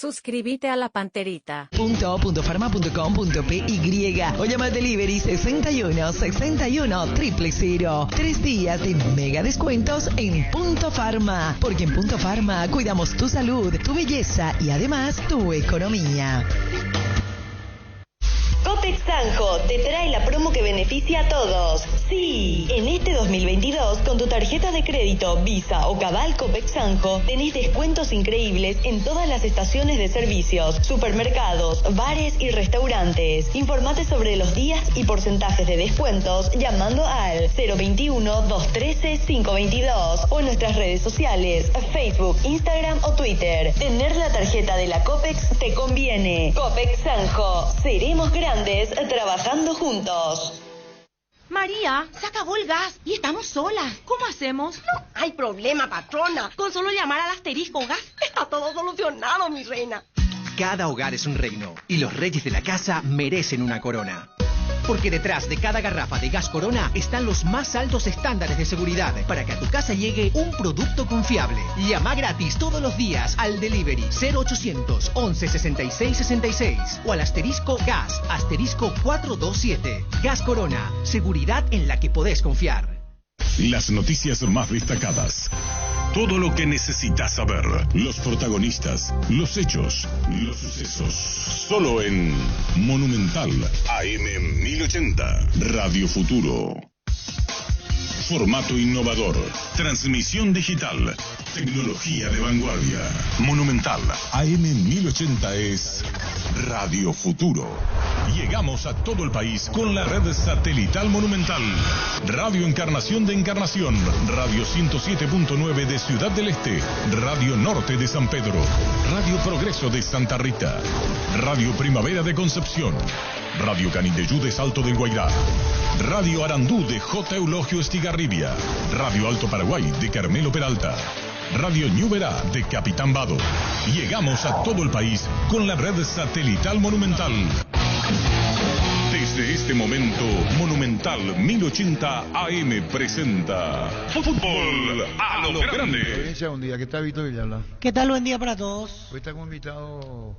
Suscríbete a La Panterita. .farma.com.py o llama al delivery 61 61 000. 3 días de mega descuentos en Punto Farma. Porque en Punto Farma cuidamos tu salud, tu belleza y además tu economía. Copex Sanjo te trae la promo que beneficia a todos. Sí, en este 2022, con tu tarjeta de crédito, Visa o Cabal Copex Sanjo, tenés descuentos increíbles en todas las estaciones de servicios, supermercados, bares y restaurantes. Informate sobre los días y porcentajes de descuentos llamando al 021-213-522 o en nuestras redes sociales, Facebook, Instagram o Twitter. Tener la tarjeta de la Copex te conviene. Copex Sanjo, seremos grandes trabajando juntos. María, se acabó el gas y estamos solas. ¿Cómo hacemos? No hay problema, patrona. Con solo llamar al asterisco gas. Está todo solucionado, mi reina. Cada hogar es un reino y los reyes de la casa merecen una corona. Porque detrás de cada garrafa de gas Corona están los más altos estándares de seguridad para que a tu casa llegue un producto confiable. Llama gratis todos los días al delivery 0800 11 66 66 o al asterisco gas asterisco 427. Gas Corona, seguridad en la que podés confiar. Las noticias más destacadas. Todo lo que necesitas saber. Los protagonistas, los hechos, los sucesos. Solo en Monumental AM 1080. Radio Futuro. Formato innovador. Transmisión digital. Tecnología de vanguardia. Monumental AM 1080 es Radio Futuro. Llegamos a todo el país con la red satelital Monumental. Radio Encarnación de Encarnación. Radio 107.9 de Ciudad del Este. Radio Norte de San Pedro. Radio Progreso de Santa Rita. Radio Primavera de Concepción. Radio Canindeyú de Salto del Guairá. Radio Arandú de J. Eulogio Estigarribia. Radio Alto Paraguay de Carmelo Peralta. Radio Ñuberá de Capitán Vado. Llegamos a todo el país con la red satelital Monumental. Desde este momento, Monumental 1080 AM presenta Fútbol a lo grande. Un día, ¿qué tal, Víctor Villalba? ¿Qué tal? Buen día para todos. Hoy está como invitado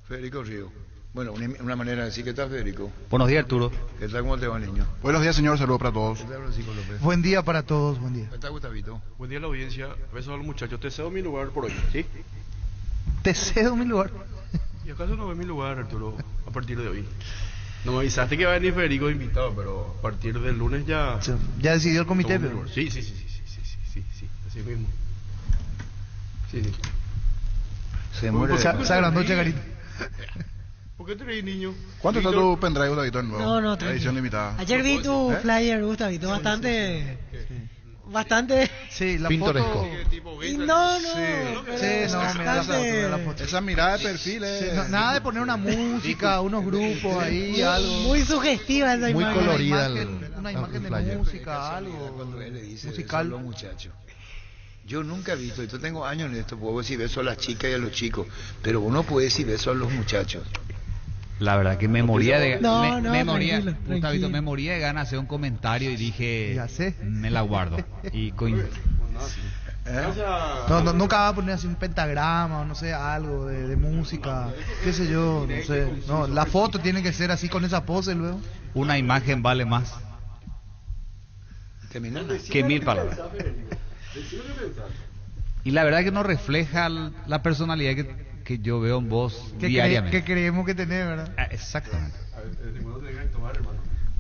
Federico Río. Bueno, una manera de decir, ¿qué tal, Federico? Buenos días, Arturo. ¿Qué tal? ¿Cómo te va, niño? Buenos días, señor. Saludos para todos. ¿Qué tal, Francisco López? Buen día para todos, buen día. ¿Qué tal, Gustavito? Buen día a la audiencia. Besos a los muchachos. Te cedo mi lugar por hoy, ¿sí? Te cedo mi lugar. ¿Y acaso no ve mi lugar, Arturo, a partir de hoy? No me avisaste que va a venir Federico de invitado, pero a partir del lunes ya... ¿Ya decidió el comité, pero? Sí, así mismo. Sí. Se muere. Se agrandó Chacarito. ¿Por qué te reí, niño? ¿Cuánto está tu pendrive, Gustavito, nuevo? No, la edición limitada. Ayer vi tu flyer, Gustavito, bastante... Sí, la pintoresco. Y no, Esa mirada de perfil nada de poner una música, unos grupos ahí, algo. Muy sugestiva esa muy imagen. Muy colorida. Una imagen de música, algo cuando él le dice musical. Los muchachos. Yo nunca he visto, yo tengo años en esto, puedo decir beso a las chicas y a los chicos, pero uno puede decir beso a los muchachos. La verdad que me moría de tranquilo. me moría de ganas de hacer un comentario y dije, ya sé, me la guardo. Y nunca va a poner así un pentagrama o no sé, algo de música, qué sé yo, no sé. No, la foto tiene que ser así con esa pose luego. Una imagen vale más que 1000 palabras. Y la verdad que no refleja la personalidad que yo veo en vos diariamente. Que creemos que tenés, ¿verdad? Exactamente.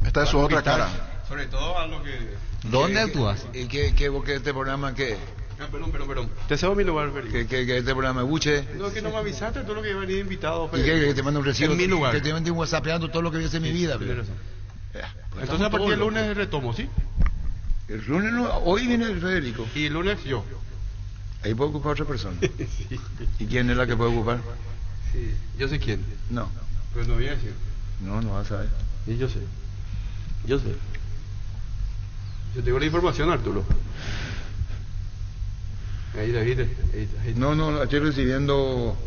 Esta es su otra cara. Sobre todo a lo que... ¿Dónde actúas? ¿Y qué este programa qué? Perdón. Te cedo mi lugar, Federico. ¿Qué este programa Buche? No, que no me avisaste todo lo que iba a venir invitado. ¿Y qué? Que te mando un recibo. En mi lugar. Que te mando un WhatsAppeando todo lo que vi en mi vida. Entonces a partir del lunes retomo, ¿sí? El lunes no, hoy viene el Federico. Y el lunes yo. Ahí puede ocupar otra persona. Sí. ¿Y quién es la que puede ocupar? Sí, yo sé quién. No. Pues no voy a decir. No vas a saber. Sí, yo sé. Yo tengo la información, Arturo. Ahí, David. No, estoy recibiendo...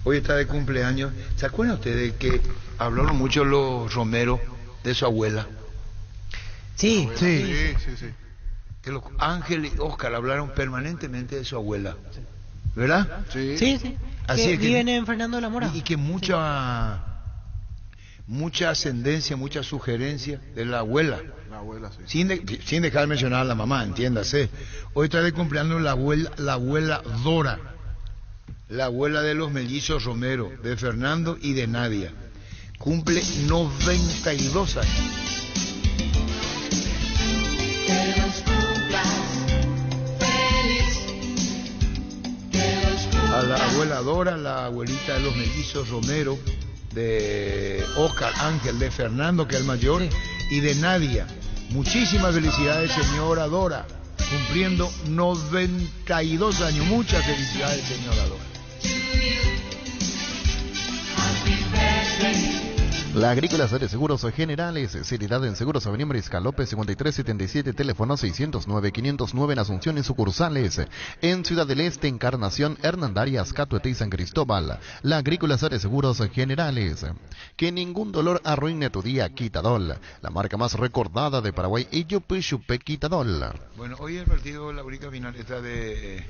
Hoy está de cumpleaños. ¿Se acuerdan ustedes que hablaron mucho los Romero de su abuela? Sí. Que los Ángel y Oscar hablaron permanentemente de su abuela. ¿verdad? Sí. Sí. Así Que es que- viven en Fernando de la Mora. Y que mucha ascendencia, mucha sugerencia de la abuela. La abuela, sí. Sin dejar de mencionar a la mamá, entiéndase. Hoy está de cumpleaños la abuela Dora, la abuela de los mellizos Romero, de Fernando y de Nadia. Cumple 92 años. A la abuela Dora, la abuelita de los mellizos Romero, de Oscar Ángel, de Fernando, que es el mayor, y de Nadia. Muchísimas felicidades, señora Dora, cumpliendo 92 años. Muchas felicidades, señora Dora. La Agrícola de Seguros Generales, seriedad en Seguros Avenida Mariscal López 5377, teléfono 609-509 en Asunción y sucursales. En Ciudad del Este, Encarnación, Hernandarias, Catuete y San Cristóbal. La Agrícola de Seguros Generales. Que ningún dolor arruine tu día, Quitadol. La marca más recordada de Paraguay, Iyupuchupe Quitadol. Bueno, hoy el partido, la única final está de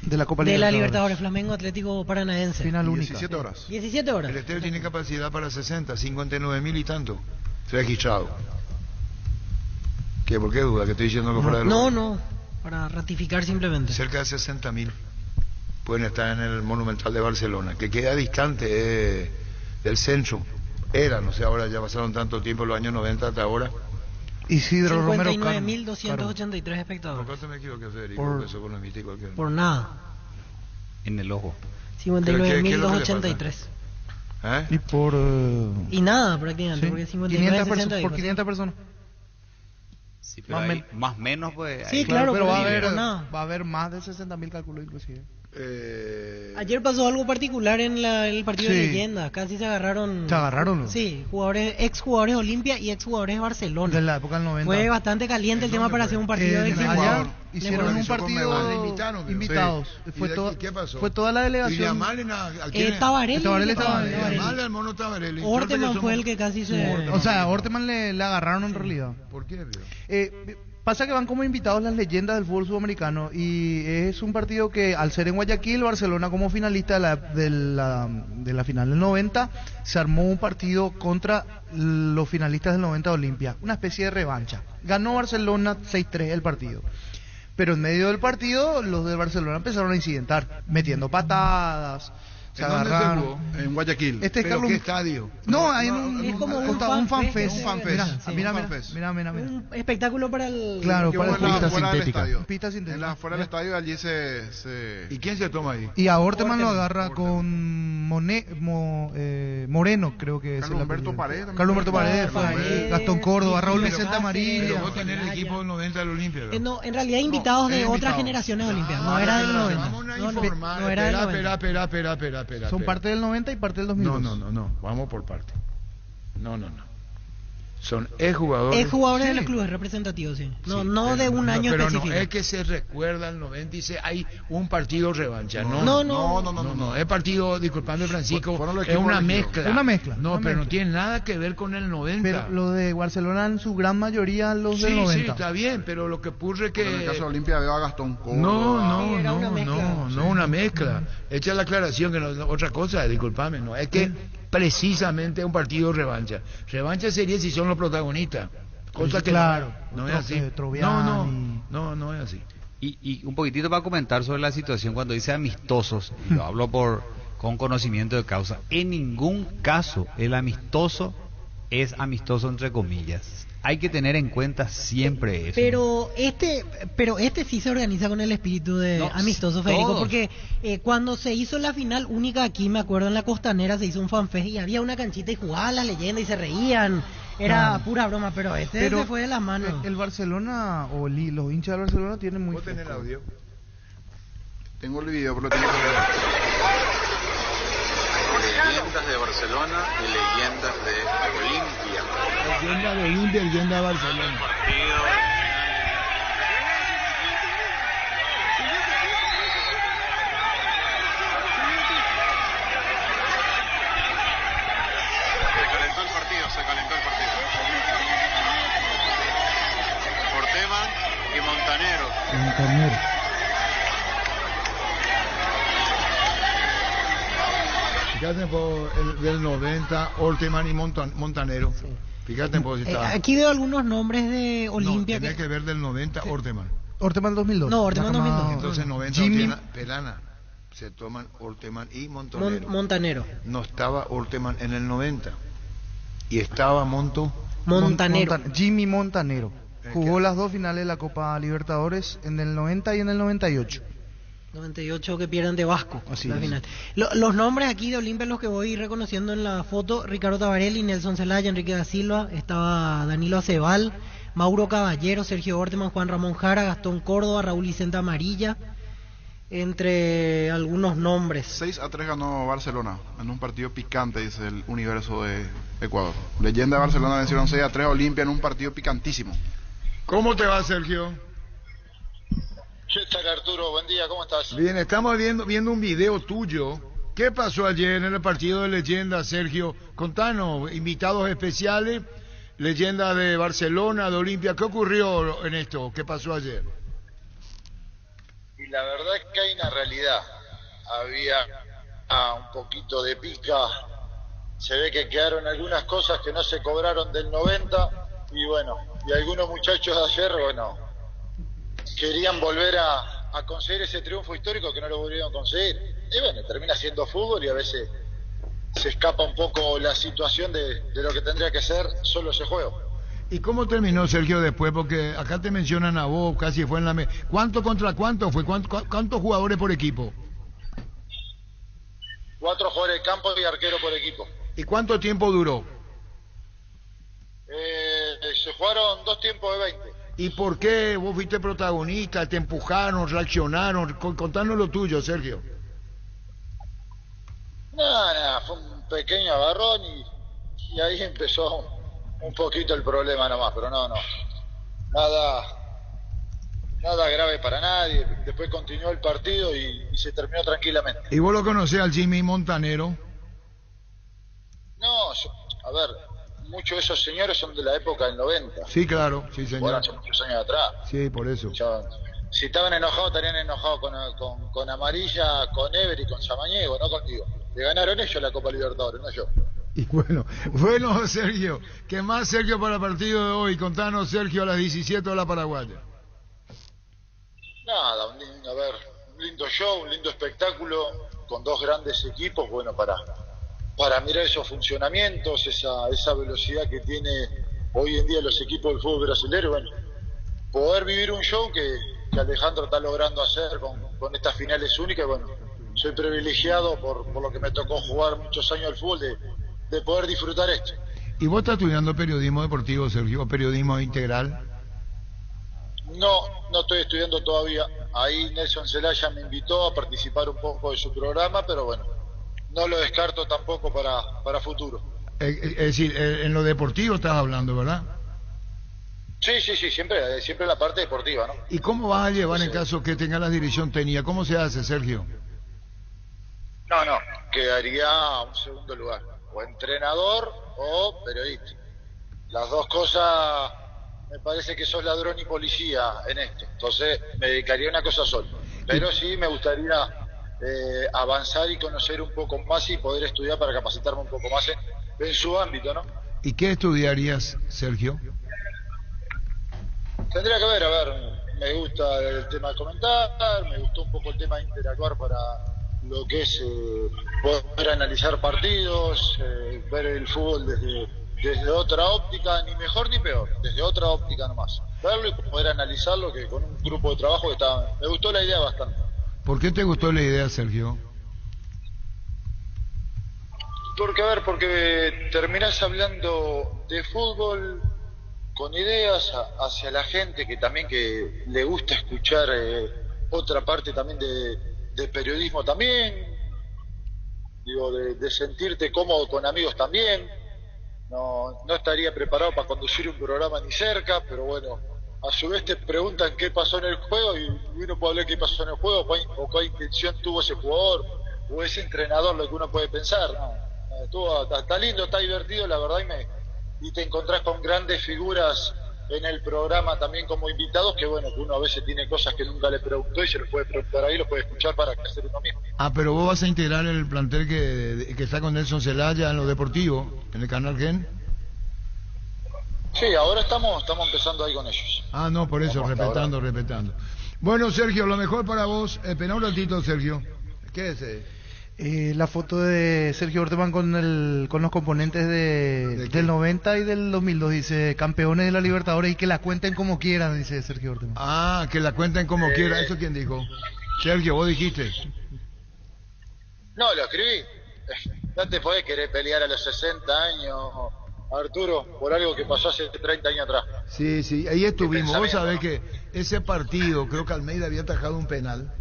la Copa De la Libertadores, Flamengo Atlético Paranaense. Final única. 17 horas. 17 horas. El estadio tiene capacidad para 59.000 y tanto. Registrado. ¿Qué? ¿Por qué duda? ¿Que estoy diciendo que fuera de No, para ratificar simplemente. Cerca de 60.000 pueden estar en el Monumental de Barcelona, que queda distante del centro. No sé, ahora ya pasaron tanto tiempo, los años 90 hasta ahora. Isidro Romero 59.283 espectadores. ¿Por qué me equivoqué, Federico? Por- Eso con la mítica, cualquier- Por nada. En el ojo. 59.283. ¿Eh? Y por... Y nada prácticamente, porque 59 por 500 personas. Sí, pero ahí, más o menos, pues... Sí, ahí- claro, pero pero va a sí, haber, por nada. va a haber más de 60.000, calculo inclusive. Ayer pasó algo particular en el partido Sí. de leyenda. Casi se agarraron. ¿Se agarraron? Sí, exjugadores de Olimpia y exjugadores de Barcelona. De la época del 90. Fue bastante caliente el tema para hacer un partido de allá exhibición. hicieron un partido invitados. Fue toda la delegación. Tabarelli. Tabarelli al mono Tabarelli. Orteman fue el que casi se... O sea, a Orteman le agarraron en realidad. ¿Por qué? Pasa que van como invitados las leyendas del fútbol sudamericano y es un partido que al ser en Guayaquil, Barcelona como finalista de la final del 90, se armó un partido contra los finalistas del 90 de Olimpia, una especie de revancha. Ganó Barcelona 6-3 el partido. Pero en medio del partido los de Barcelona empezaron a incidentar, metiendo patadas. Se ¿En dónde agarraron. se jugó? En Guayaquil. Este es ¿Pero Carlos... qué estadio? No, hay un es como un fanfest. Un fanfest. Mira. Un espectáculo para el... Claro, Que para hubo en la- pista fuera del sintética. estadio. Pista sintética. En la fuera del estadio allí se... ¿Y quién se toma ahí? Y a Orteman lo agarra con Moreno, creo que es. Carlos Humberto Paredes también. Carlos Humberto Paredes, fue Paredes, Gastón Córdoba, Raúl Pero Vicente Cáceres, Amarillo. Pero vos tenés el equipo del 90 del Olimpia, ¿verdad? No, en realidad invitados de invitados. otras generaciones de Olimpia. No era del 90. Vamos a No, informar. no era del 90. Espera. Son parte del 90 y parte del 2002. No. Vamos por parte. No. Son exjugadores. Exjugadores de Sí. los clubes representativos, sí. No, Sí, no de un año pero específico. no es que se recuerda el 90 y dice hay un partido revancha. No. Es partido, disculpame Francisco, Fueron los es equipos una elegidos. mezcla. Una mezcla, No, una pero no mezcla. tiene nada que ver con el 90. Pero lo de Barcelona en su gran mayoría los del Sí, 90. está bien, pero lo que ocurre es que... En el caso de Olimpia veo a Gastón Córdoba. No, era una mezcla. no, una mezcla. Echa la aclaración que no, otra cosa, disculpame, no, es que precisamente es un partido revancha. Revancha sería si son los protagonistas. Cosa que Claro. no es así. Troviani. No es así. Y un poquitito para comentar sobre la situación cuando dice amistosos, y lo hablo con conocimiento de causa. En ningún caso el amistoso es amistoso entre comillas. Hay que tener en cuenta siempre eso. Pero este sí se organiza con el espíritu de No, amistoso, Federico, todos. porque cuando se hizo la final única aquí, me acuerdo en la Costanera se hizo un fanfest y había una canchita y jugaban las leyendas y se reían. Era Claro. pura broma, pero se fue de las manos. El Barcelona o los hinchas del Barcelona tienen muy ¿Vos tenés el fresco. audio? Tengo el video, pero lo tengo que ver. Leyendas de Barcelona y leyendas de Olimpia. Leyenda de Olimpia, leyenda de Barcelona. Se calentó el partido. Orteman y Montanero. Fíjate del 90, Orteman y Montanero. Sí. Fíjate si está. Aquí veo algunos nombres de Olimpia. No, tiene que ver del 90, Orteman. Orteman 2002. No, Orteman 2002. Entonces 90, Jimmy Pelana. Se toman Orteman y Montanero. Montanero. No estaba Orteman en el 90. Y estaba Montanero. Jimmy Montanero. Jugó las dos finales de la Copa Libertadores en el 90 y en el 98. 98 que pierden de Vasco. Así la es. Final. Los nombres aquí de Olimpia, los que voy reconociendo en la foto: Ricardo Tabarelli, Nelson Zelaya, Enrique da Silva, estaba Danilo Acebal, Mauro Caballero, Sergio Orteman, Juan Ramón Jara, Gastón Córdoba, Raúl Vicente Amarilla, entre algunos nombres. 6-3 ganó Barcelona en un partido picante, dice el Universo de Ecuador. Leyenda de Barcelona vencieron 6-3 a Olimpia en un partido picantísimo. ¿Cómo te va, Sergio? ¿Qué tal, Arturo? Buen día, ¿cómo estás? Bien, estamos viendo un video tuyo. ¿Qué pasó ayer en el partido de Leyenda, Sergio? Contanos, invitados especiales, Leyenda de Barcelona, de Olimpia. ¿Qué ocurrió en esto? ¿Qué pasó ayer? Y la verdad es que hay una realidad. Había un poquito de pica. Se ve que quedaron algunas cosas que no se cobraron del 90. Y bueno, y algunos muchachos de ayer, bueno, querían volver a conseguir ese triunfo histórico que no lo volvieron a conseguir. Y bueno, termina siendo fútbol y a veces se escapa un poco la situación de lo que tendría que ser solo ese juego. ¿Y cómo terminó, Sergio, después? Porque acá te mencionan a vos, casi fue en la... ¿Cuánto contra cuánto fue? ¿Cuántos jugadores por equipo? 4 jugadores de campo y arquero por equipo. ¿Y cuánto tiempo duró? Se jugaron 2 tiempos de 20. ¿Y por qué vos fuiste protagonista? ¿Te empujaron, reaccionaron? Contanos lo tuyo, Sergio. Nada, fue un pequeño agarrón y ahí empezó un poquito el problema nomás, pero no. Nada grave para nadie. Después continuó el partido y se terminó tranquilamente. ¿Y vos lo conocés al Jimmy Montanero? No, a ver, muchos de esos señores son de la época del 90. Sí, claro, sí, señor. Bueno, hace muchos años atrás. Sí, por eso. Si estaban enojados, estarían enojados con Amarilla, con Ever y con Samaniego, no contigo. Le ganaron ellos la Copa Libertadores, no yo. Y bueno, Sergio, ¿qué más, Sergio, para el partido de hoy? Contanos, Sergio, a las 17 de la Paraguaya. Nada, un lindo show, un lindo espectáculo, con 2 grandes equipos, bueno, para mirar esos funcionamientos, esa velocidad que tiene hoy en día los equipos del fútbol brasileño, bueno, poder vivir un show que Alejandro está logrando hacer con estas finales únicas, bueno, soy privilegiado por lo que me tocó jugar muchos años al fútbol, de poder disfrutar esto. ¿Y vos estás estudiando periodismo deportivo, Sergio, o periodismo integral? No estoy estudiando todavía. Ahí Nelson Zelaya me invitó a participar un poco de su programa, pero bueno, no lo descarto tampoco para futuro. Es decir, en lo deportivo estás hablando, ¿verdad? Sí, siempre la parte deportiva, ¿no? ¿Y cómo vas a llevar en caso que tenga la dirección técnica? ¿Cómo se hace, Sergio? No, quedaría un segundo lugar, o entrenador o periodista. Las dos cosas, me parece que sos ladrón y policía en esto, entonces me dedicaría a una cosa sola. Pero sí me gustaría avanzar y conocer un poco más y poder estudiar para capacitarme un poco más en su ámbito, ¿no? ¿Y qué estudiarías, Sergio? Tendría que ver, me gusta el tema de comentar, me gustó un poco el tema de interactuar para lo que es poder analizar partidos, ver el fútbol desde otra óptica, ni mejor ni peor, desde otra óptica nomás. Verlo y poder analizarlo, que con un grupo de trabajo que me gustó la idea bastante. ¿Por qué te gustó la idea, Sergio? Porque terminás hablando de fútbol con ideas hacia la gente que también que le gusta escuchar otra parte también de periodismo también, digo, de sentirte cómodo con amigos también. No estaría preparado para conducir un programa ni cerca, pero bueno, a su vez te preguntan qué pasó en el juego y uno puede hablar qué pasó en el juego o qué intención tuvo ese jugador o ese entrenador, lo que uno puede pensar. Está lindo, está divertido, la verdad, y te encontrás con grandes figuras en el programa también como invitados, que bueno, que uno a veces tiene cosas que nunca le preguntó y se los puede preguntar ahí, los puede escuchar para hacer uno mismo. Ah, pero vos vas a integrar el plantel que está con Nelson Zelaya en lo deportivo, en el canal Gen. Sí, ahora estamos empezando ahí con ellos. Ah, no, por eso, respetando. Bueno, Sergio, lo mejor para vos. Espera un ratito, Sergio. ¿Qué es? La foto de Sergio Orteman con los componentes del 90 y del 2002. Dice, campeones de la Libertadores y que la cuenten como quieran, dice Sergio Orteman. Ah, que la cuenten como quieran. ¿Eso quién dijo? Sergio, vos dijiste. No, lo escribí. No te podés querer pelear a los 60 años, Arturo, por algo que pasó hace 30 años atrás. Sí, ahí estuvimos. Vos sabés que ese partido, creo que Almeida había atajado un penal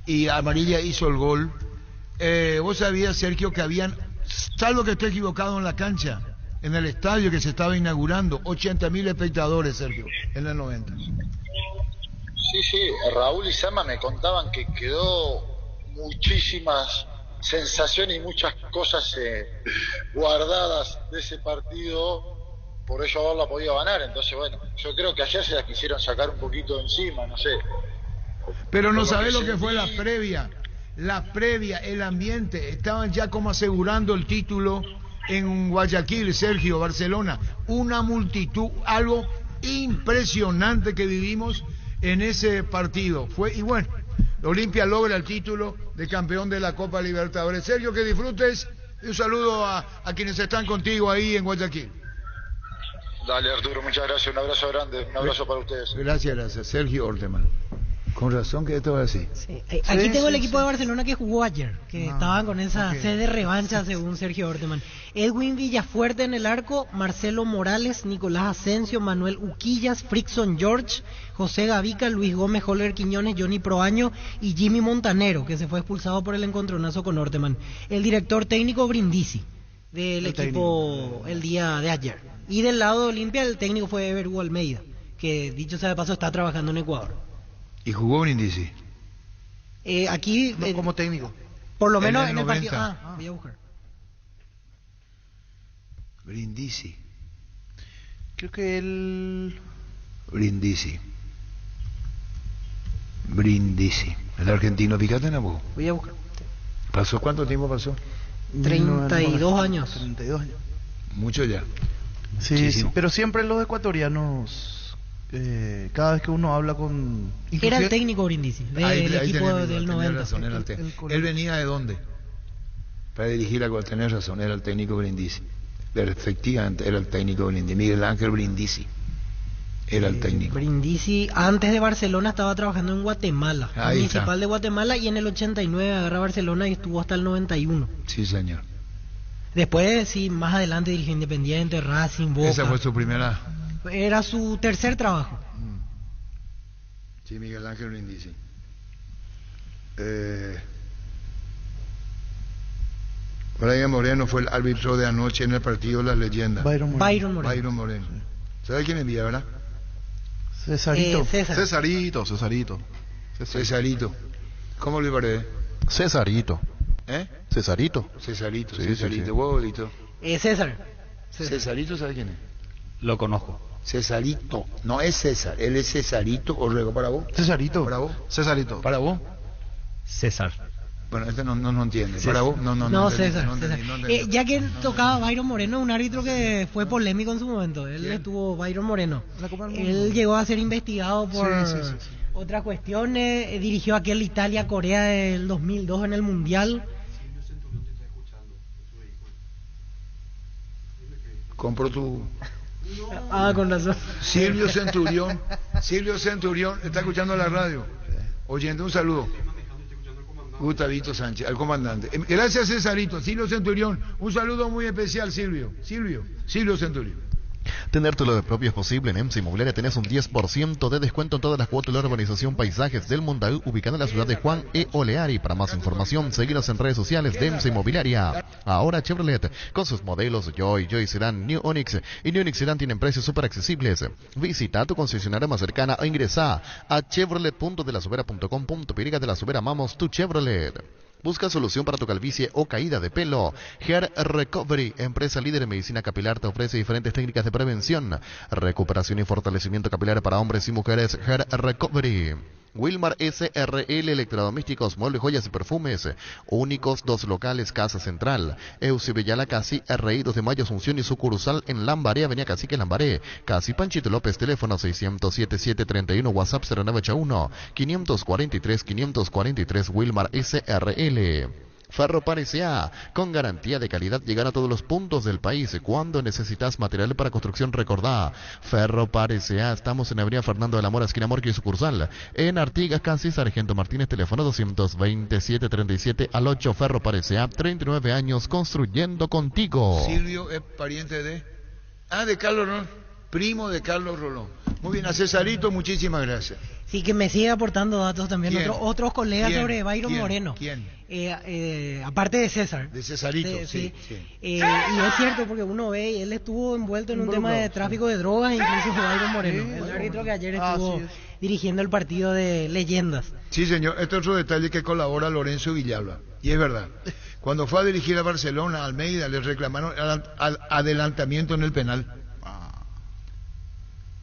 y Amarilla hizo el gol. Vos sabías, Sergio, que habían, salvo que esté equivocado en la cancha, en el estadio que se estaba inaugurando, 80.000 espectadores, Sergio, en el 90. Sí, Raúl y Sama me contaban que quedó muchísimas sensaciones y muchas cosas guardadas de ese partido, por ello haberla podido ganar. Entonces, bueno, yo creo que ayer se las quisieron sacar un poquito de encima, no sé. Pero no sabés lo que fue la previa, el ambiente, estaban ya como asegurando el título en Guayaquil, Sergio, Barcelona, una multitud, algo impresionante que vivimos en ese partido. Y bueno, Olimpia logra el título de campeón de la Copa Libertadores. Sergio, que disfrutes y un saludo a quienes están contigo ahí en Guayaquil. Dale, Arturo, muchas gracias, un abrazo grande, un abrazo para ustedes. Gracias, Sergio Orteman. Con razón que esto es así. Sí. Aquí tengo el equipo de Barcelona que jugó ayer, que estaban con esa sed de revancha según Sergio Orteman. Edwin Villafuerte en el arco, Marcelo Morales, Nicolás Asensio, Manuel Uquillas, Frickson George, José Gavica, Luis Gómez, Holger Quiñones, Johnny Proaño y Jimmy Montanero, que se fue expulsado por el encontronazo con Orteman. El director técnico Brindisi del equipo el día de ayer. Y del lado de Olimpia el técnico fue Ever Hugo Almeida, que dicho sea de paso está trabajando en Ecuador. ¿Y jugó Brindisi? Aquí... No, como técnico. Por lo menos en el partido... voy a buscar. Brindisi. Creo que él... Brindisi. El argentino, fíjate en la voz. Voy a buscar. ¿Pasó? ¿Cuánto tiempo pasó? 32 años. 32 años. Mucho ya. Sí, pero siempre los ecuatorianos... cada vez que uno habla con... Era el técnico Brindisi, del equipo del 90. Razón, él venía de dónde? Para dirigir a tener razón, era el técnico Brindisi. Efectivamente, era el técnico Brindisi. Miguel Ángel Brindisi era el técnico. Brindisi, antes de Barcelona, estaba trabajando en Guatemala, municipal de Guatemala, y en el 89 agarra Barcelona y estuvo hasta el 91. Sí, señor. Después, sí, más adelante dirigió Independiente, Racing, Boca. Esa fue su primera... Era su tercer trabajo. Sí, Miguel Ángel Brindisi. Brian Moreno fue el árbitro de anoche en el partido de las leyendas. Byron Moreno. ¿Sabe quién envía, verdad? Cesarito. Cesarito. ¿Cómo le parece? Cesarito. Cesarito. Cesarito. Huevolito. César. Cesarito, ¿sabe quién es? Lo conozco. Cesarito, no es César, él es Cesarito, o luego para vos. Cesarito. ¿Para vos? Cesarito. ¿Para vos? César. Bueno, este no entiende. César. ¿Para vos? No, César. Ya que tocaba Byron Moreno, un árbitro que fue polémico en su momento. Él estuvo, Byron Moreno. Él llegó a ser investigado por otras cuestiones. Dirigió aquel Italia-Corea del 2002 en el Mundial. Compro tu... con razón. Silvio Centurión está escuchando la radio. Oyendo, un saludo. Gustavito Sánchez, al comandante. Gracias, Cesarito. Silvio Centurión, un saludo muy especial, Silvio Centurión. Tener tu lo propio es posible. En EMSA Inmobiliaria tenés un 10% de descuento en todas las cuotas de la urbanización Paisajes del Mundaú, ubicada en la ciudad de Juan E. Oleari. Para más información, seguinos en redes sociales de EMSA Inmobiliaria. Ahora Chevrolet, con sus modelos Joy Sedan, New Onix y New Onix Sedan tienen precios súper accesibles. Visita tu concesionaria más cercana o ingresa a chevrolet.delasubera.com.py. De la Subera, amamos tu Chevrolet. Busca solución para tu calvicie o caída de pelo. Hair Recovery, empresa líder en medicina capilar, te ofrece diferentes técnicas de prevención, recuperación y fortalecimiento capilar para hombres y mujeres. Hair Recovery. Wilmar SRL, electrodomésticos, muebles, joyas y perfumes. Únicos 2 locales, Casa Central. Eusebio Casi, RI 2 de Mayo, Asunción y sucursal en Lambaré, Avenida Cacique Lambaré. Casi Panchito López, teléfono 607-731, WhatsApp 0981-543-543, Wilmar SRL. Ferropar S.A. con garantía de calidad, llegar a todos los puntos del país. Cuando necesitas material para construcción, recordá Ferropar S.A. Estamos en Avenida Fernando de la Mora, esquina Morqui, sucursal en Artigas, casi Sargento Martínez, teléfono 227-37 al 8. Ferropar S.A. 39 años construyendo contigo. Silvio es pariente de... de Carlos Rolón, primo de Carlos Rolón. Muy bien, a Cesarito, muchísimas gracias. Sí, que me sigue aportando datos también otros colegas ¿Quién? sobre Byron Moreno. ¿Quién? Aparte de César. De Cesarito, sí. Y es cierto, porque uno ve, y él estuvo envuelto en un tema de tráfico de drogas, incluso Byron Moreno, el árbitro que ayer estuvo dirigiendo el partido de Leyendas. Sí, señor. Este es otro detalle que colabora Lorenzo Villalba. Y es verdad. Cuando fue a dirigir a Barcelona, Almeida, le reclamaron al adelantamiento en el penal.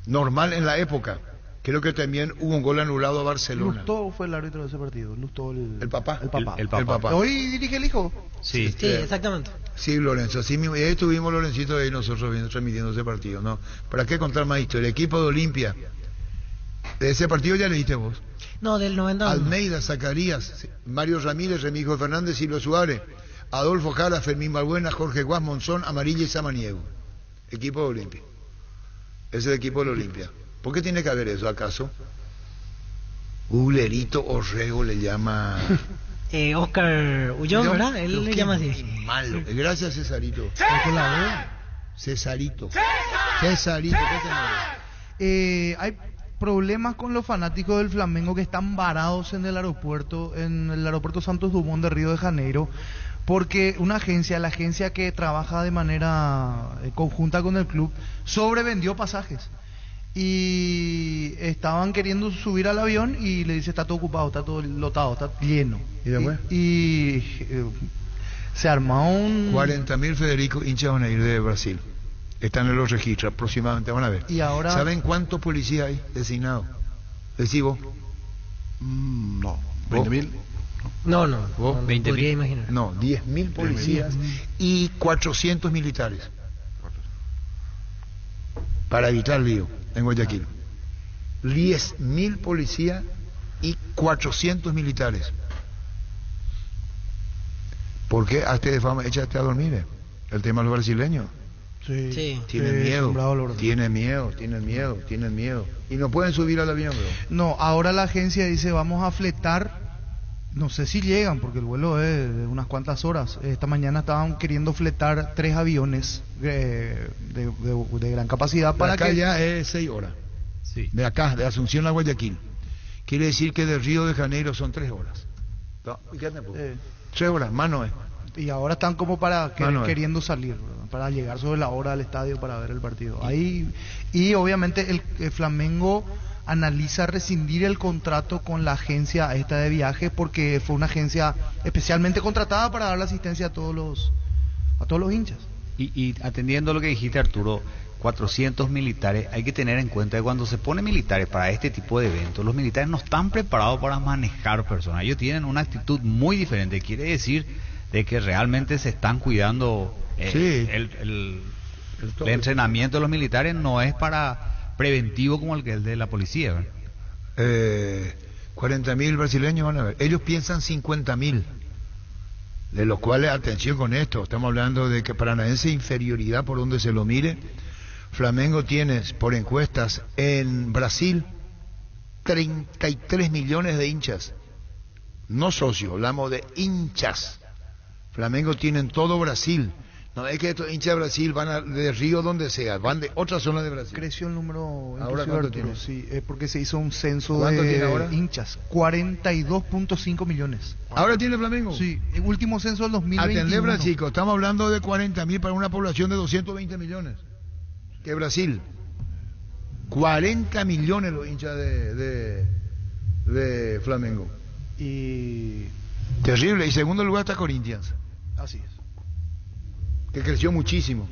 Normal en la época. Creo que también hubo un gol anulado a Barcelona. Lustó fue el árbitro de ese partido. Lustó el papá. El papá. ¿Hoy dirige el hijo? Sí, exactamente. Sí, Lorenzo. Así mismo. Y ahí estuvimos Lorencito ahí nosotros viendo, transmitiendo ese partido, ¿no? ¿Para qué contar más historia? El equipo de Olimpia. De ese partido ya leíste vos. No, del 90. Almeida, Zacarías, Mario Ramírez, Remijo Fernández, Silvio Suárez, Adolfo Jara, Fermín Balbuena, Jorge Guas, Monzón, Amarilla y Samaniego. Equipo de Olimpia. Es el equipo de Olimpia. ¿Por qué tiene que haber eso, acaso? Guglerito Orrego le llama... Oscar Ullón, ¿verdad? Él le llama así. Malo. Gracias, Cesarito. Cesarito. Cesarito, ¿qué hay problemas con los fanáticos del Flamengo que están varados en el aeropuerto Santos Dumont de Río de Janeiro, porque la agencia que trabaja de manera conjunta con el club, sobrevendió pasajes. Y estaban queriendo subir al avión y le dice: está todo ocupado, está todo lotado, está lleno. ¿Y después? Se armó un... 40.000 Federico hinchas van a ir de Brasil. Están en los registros aproximadamente, van a ver. Y ahora... ¿Saben cuántos policías hay designados? ¿Decís vos? No, 20.000. No, ¿Vos? 20.000, imaginar. No, 10.000 policías y 400 militares. Para evitar lío en Guayaquil. 10.000 policías y 400 militares. ¿Por qué? Hazte de fama, échate a dormir. El tema de los brasileños. Sí. Tienen miedo. Y no pueden subir al avión, bro. No, ahora la agencia dice: vamos a fletar. No sé si llegan, porque el vuelo es de unas cuantas horas. Esta mañana estaban queriendo fletar 3 aviones de gran capacidad para acá que... ya es 6 horas. Sí. De acá, de Asunción a Guayaquil. Quiere decir que de Río de Janeiro son 3 horas. 3 horas, más no es. Y ahora están como queriendo salir, ¿verdad? Para llegar sobre la hora al estadio para ver el partido. Ahí, y obviamente el Flamengo analiza rescindir el contrato con la agencia esta de viajes, porque fue una agencia especialmente contratada para dar la asistencia a todos los hinchas. Y atendiendo lo que dijiste, Arturo, 400 militares, hay que tener en cuenta que cuando se pone militares para este tipo de eventos, los militares no están preparados para manejar personas. Ellos tienen una actitud muy diferente. Quiere decir de que realmente se están cuidando. El entrenamiento de los militares no es para preventivo como el que es de la policía, ¿verdad? 40.000 brasileños van a ver. Ellos piensan 50.000, de los cuales, atención con esto, estamos hablando de que Paranaense inferioridad por donde se lo mire. Flamengo tiene, por encuestas, en Brasil 33 millones de hinchas, no socios, hablamos de hinchas. Flamengo tiene en todo Brasil. No es que estos hinchas de Brasil van de Río donde sea, van de otra zona de Brasil. Creció el número. ¿Ahora cuánto tiene? Sí, es porque se hizo un censo ¿Cuánto de tiene ahora? hinchas. 42.5 millones. ¿Ahora tiene Flamengo? Sí, el último censo del 2021. Atendebra, chicos, estamos hablando de 40.000 para una población de 220 millones. Que Brasil. 40 millones los hinchas de Flamengo. Y Terrible. Y segundo lugar está Corinthians, Así es. que creció muchísimo.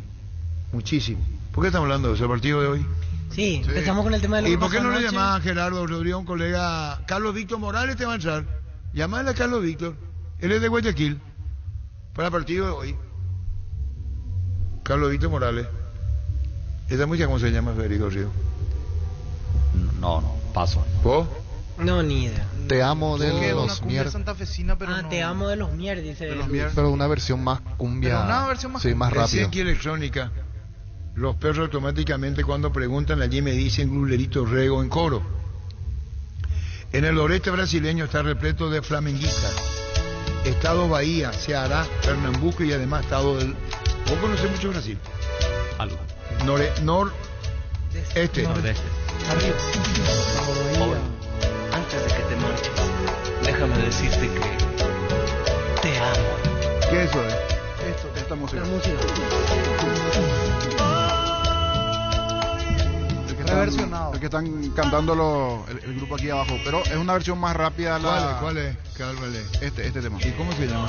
Muchísimo. ¿Por qué estamos hablando de eso, el partido de hoy? Sí, empezamos con el tema de lo ¿Y que por qué pasó no le anoche. llamás a Gerardo Rodríguez, un colega? Carlos Víctor Morales te va a entrar. Llamale a Carlos Víctor. Él es de Guayaquil. Para el partido de hoy. Carlos Víctor Morales. ¿Esta música cómo se llama, Federico Río? No, paso. ¿Vos? No, ni idea. Te amo de Que es una los cumbia Mier. santafesina, pero no... Te amo de los Mier, dice. Pero una versión más cumbia. Pero una versión más sí, más rápido. Decía aquí electrónica. Los perros automáticamente cuando preguntan allí me dicen Glulerito Rego en coro. En el oeste brasileño está repleto de flamenguistas. Estado Bahía, Ceará, Pernambuco y además estado del... ¿Vos conocés mucho Brasil? Algo. Nordeste. Nordeste. Antes de que te marches, déjame decirte que te amo. ¿Qué es eso? Esta música. La música. Reversionado. El que están cantando el grupo aquí abajo, pero es una versión más rápida. ¿Cuál es? Cálmale. Este tema. ¿Y cómo se llama?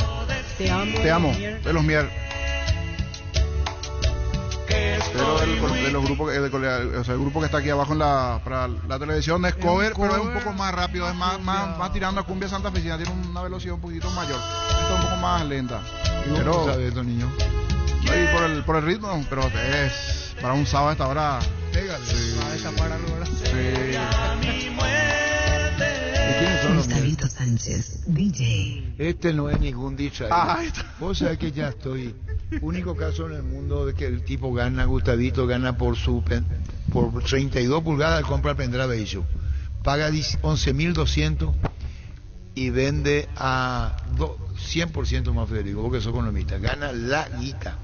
Te amo. Te amo, de los Mier. Pero de los grupos, o sea, el grupo que está aquí abajo para la televisión es cover, pero es un poco más rápido, es más tirando a cumbia santafesina, tiene una velocidad un poquito mayor. Esto es un poco más lenta. ¿Y cómo sabe esto, niño? Y por el ritmo, pero es para un sábado a esta hora. Pégale. Gustavito Sánchez, DJ. Este no es ningún DJ. Ah, Vos sabés que ya estoy. Único caso en el mundo de que el tipo gana, Gustavito gana por 32 pulgadas, compra el pendrive issue. Paga 11.200 y vende a 100% más, Federico, vos que sos economista. Gana la guita.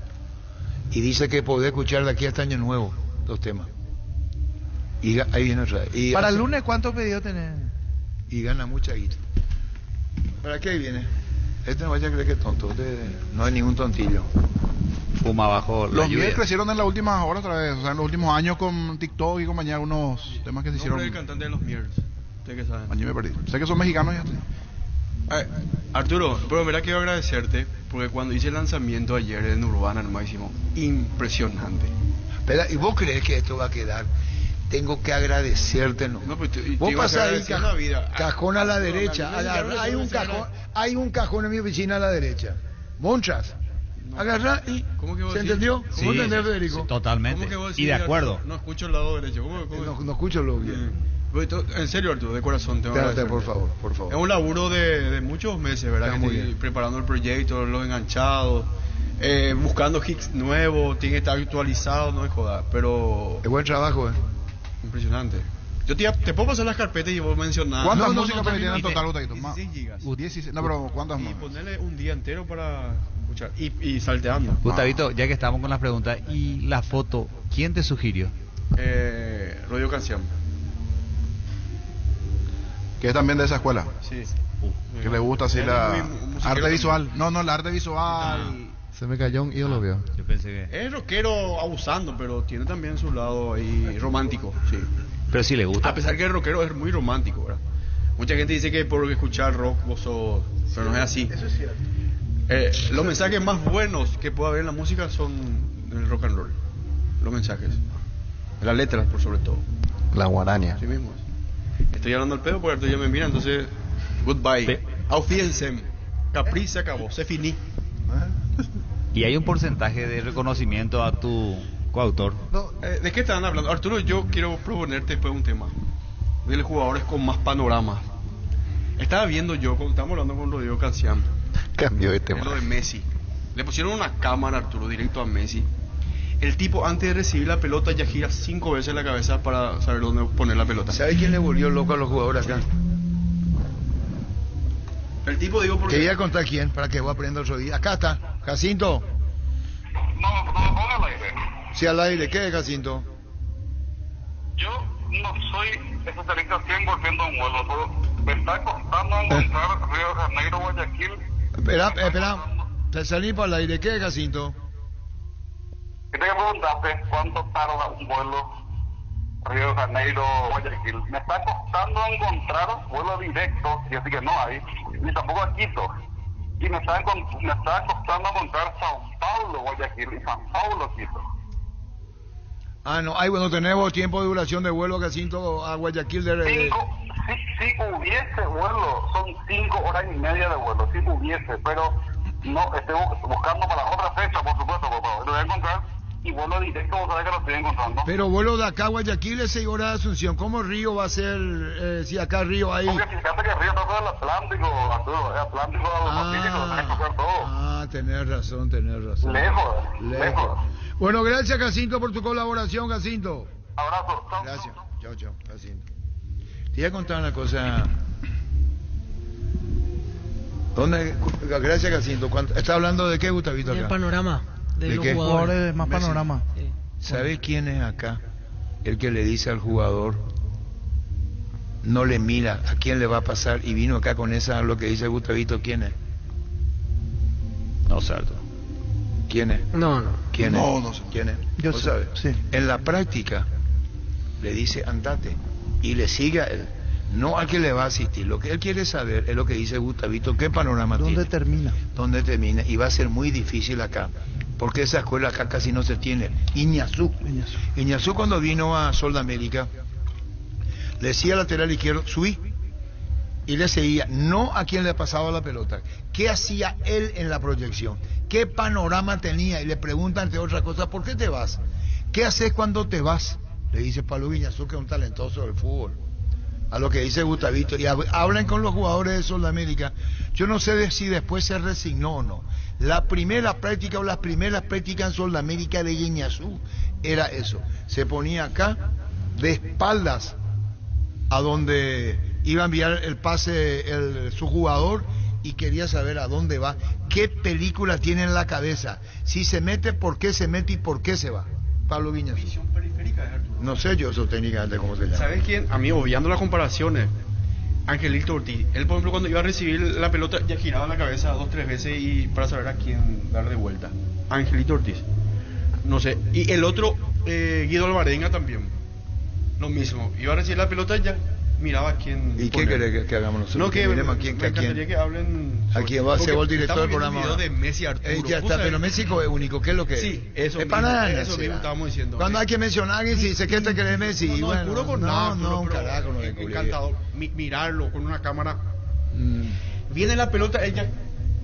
Y dice que podés escuchar de aquí hasta Año Nuevo los temas. Y ahí viene otra vez. Y Para el lunes, ¿cuántos pedidos tenés? y gana mucha guita. ¿Para qué viene? Este no vaya a creer que es tonto, no es ningún tontillo. Fuma bajo la Los lluvia. Mier crecieron en las últimas horas otra vez, o sea, en los últimos años con TikTok y compañía, algunos temas que se hicieron. El cantante de los Miers. ¿Usted qué sabe? Allí me perdí. Sé que son mexicanos ya. Arturo, pero mira, quiero agradecerte porque cuando hice el lanzamiento ayer en Urbana, al máximo, impresionante. Espera, ¿y vos crees que esto va a quedar? Tengo que agradecerte, ¿no? No, pues Vos pasás ahí, la vida. cajón a la No, derecha. Hay un cajón en mi oficina a la derecha. Monchas. Agarrá y... ¿Cómo que vos ¿Se decís? entendió? Sí, ¿Vos entendés, Federico? sí, totalmente. ¿Cómo que vos Y decís, de acuerdo. Arturo? No escucho el lado derecho. No escucho lo bien. En serio, Arturo, de corazón te voy a agradecer. Por favor, por favor. Es un laburo de muchos meses, ¿verdad? Está Que muy estoy bien. preparando el proyecto, los enganchados, buscando hits nuevos, tiene que estar actualizado, no es joda, pero... Es buen trabajo, Impresionante. Yo te puedo pasar las carpetas y vos mencionar. ¿Cuántas No, músicas tienen en total, Gustavito? 16 gigas. 16, no, pero ¿cuántas Y más? ponerle un día entero para escuchar. Y salteando. Gustavito, ya que estamos con las preguntas, y la foto, ¿quién te sugirió? Rodrigo Canción. Que es también de esa escuela. Sí. Que le gusta así Él la es muy musiquero arte también. visual. No, el arte visual. Se me cayó un ídolo, vio. Yo pensé que... Es rockero abusando, pero tiene también su lado ahí romántico, sí. Pero sí le gusta. A pesar que el rockero es muy romántico, ¿verdad? Mucha gente dice que por escuchar rock vos sos... Pero no es así. Eso es cierto. Los mensajes más buenos que puede haber en la música son en el rock and roll. Los mensajes. En las letras, por sobre todo. La guaraña. Sí mismo. Estoy hablando al pedo porque Arturo ya me mira, entonces... Goodbye. Auf Wiedersehen. Capri se acabó, se finí. ¿Y hay un porcentaje de reconocimiento a tu coautor? ¿De qué estaban hablando? Arturo, yo quiero proponerte después un tema. De los jugadores con más panoramas. Estaba viendo yo, cuando estábamos hablando con Rodrigo Canción, Cambio de tema. lo de Messi. Le pusieron una cámara, Arturo, directo a Messi. El tipo, antes de recibir la pelota, ya gira 5 veces la cabeza para saber dónde poner la pelota. ¿Sabes quién le volvió loco a los jugadores acá? El tipo, digo, porque... Quería contar quién, para que vos aprendas otro día. Acá está, Jacinto. No me ponga al aire. Sí, al aire. ¿Qué es, Jacinto? Yo no soy especialista 100% en vuelos, pero me está costando encontrar Río de Janeiro, Guayaquil. Espera. Te salí para el aire. ¿Qué es, Jacinto? Y te preguntaste cuánto tarda un vuelo Río de Janeiro, Guayaquil. Me está costando encontrar vuelo directo, y así que no hay, ni tampoco a Quito. y me estaba costando encontrar Sao Paulo, Guayaquil y San Paulo, Quito. Ah, no, ay, bueno, tenemos tiempo de duración de vuelo a Jacinto a Guayaquil de... Si hubiese vuelo, son 5 horas y media de vuelo, si hubiese, pero no, estoy buscando para otra fecha, por supuesto, lo voy a encontrar, y vuelo directo, vos sabés que lo estoy encontrando. Pero vuelo de acá a Guayaquil es 6 horas de Asunción. ¿Cómo Río va a ser, si acá Río hay...? Porque fíjate que Río está todo el Atlántico, Arturo, el Atlántico del Pacífico, tenés que coger todo. Ah, tenés razón. Lejos. Bueno, gracias, Jacinto, por tu colaboración, Jacinto. Abrazo. Chao. Gracias. Chao, Jacinto. Te voy a contar una cosa. Gracias, Jacinto. ¿Está hablando de qué, Gustavito, acá? El panorama de los jugadores, más panorama. ¿Sabe quién es acá? El que le dice al jugador, no le mira a quién le va a pasar, y vino acá con lo que dice Gustavito. ¿Quién es? No, Sarto. ¿Quién es? No. ¿Quién es? No sé. ¿Quién es? Yo ¿Vos sé, sabés? sí. En la práctica le dice andate y le sigue a él, no al que le va a asistir. Lo que él quiere saber es lo que dice Gustavito, qué panorama tiene. ¿Dónde termina? Y va a ser muy difícil acá, porque esa escuela acá casi no se tiene. Iñazú cuando vino a Sol de América, le decía al lateral izquierdo, subí, y le seguía, no a quien le pasaba la pelota. ¿Qué hacía él en la proyección? ¿Qué panorama tenía? Y le preguntan, entre otras cosas, ¿por qué te vas? ¿Qué haces cuando te vas? Le dice Pablo Guiñazú, que es un talentoso del fútbol. A lo que dice Gustavito. Y hablan con los jugadores de Sudamérica. Yo no sé si después se resignó o no. La primera práctica o las primeras prácticas en Sudamérica de Guiñazú era eso. Se ponía acá, de espaldas, a donde iba a enviar el pase su jugador, y quería saber a dónde va, qué película tiene en la cabeza, si se mete, por qué se mete y por qué se va. Pablo Viñas. Visión periférica de Arturo. No sé yo eso técnicamente cómo se llama. ¿Sabes quién? A mí, obviando las comparaciones, Angelito Ortiz. Él, por ejemplo, cuando iba a recibir la pelota, ya giraba la cabeza 2-3 veces y para saber a quién dar de vuelta. Angelito Ortiz. No sé. Y el otro, Guido Alvarenga también. Lo mismo. Iba a recibir la pelota, ya miraba a quién. ¿Y qué querés que hagamos nosotros? No, que me encantaría que hablen. ¿A quién va a ser el director del programa? Video de Messi, Arturo. Ya está, pero México es único. ¿Qué es lo que es? Sí, eso es mismo, para eso mismo estábamos diciendo. Cuando hay que mencionar a alguien, si dice que te cree Messi. No, bueno, puro con nada. No, un carajo. No encantador. Mirarlo con una cámara. Viene la pelota, ella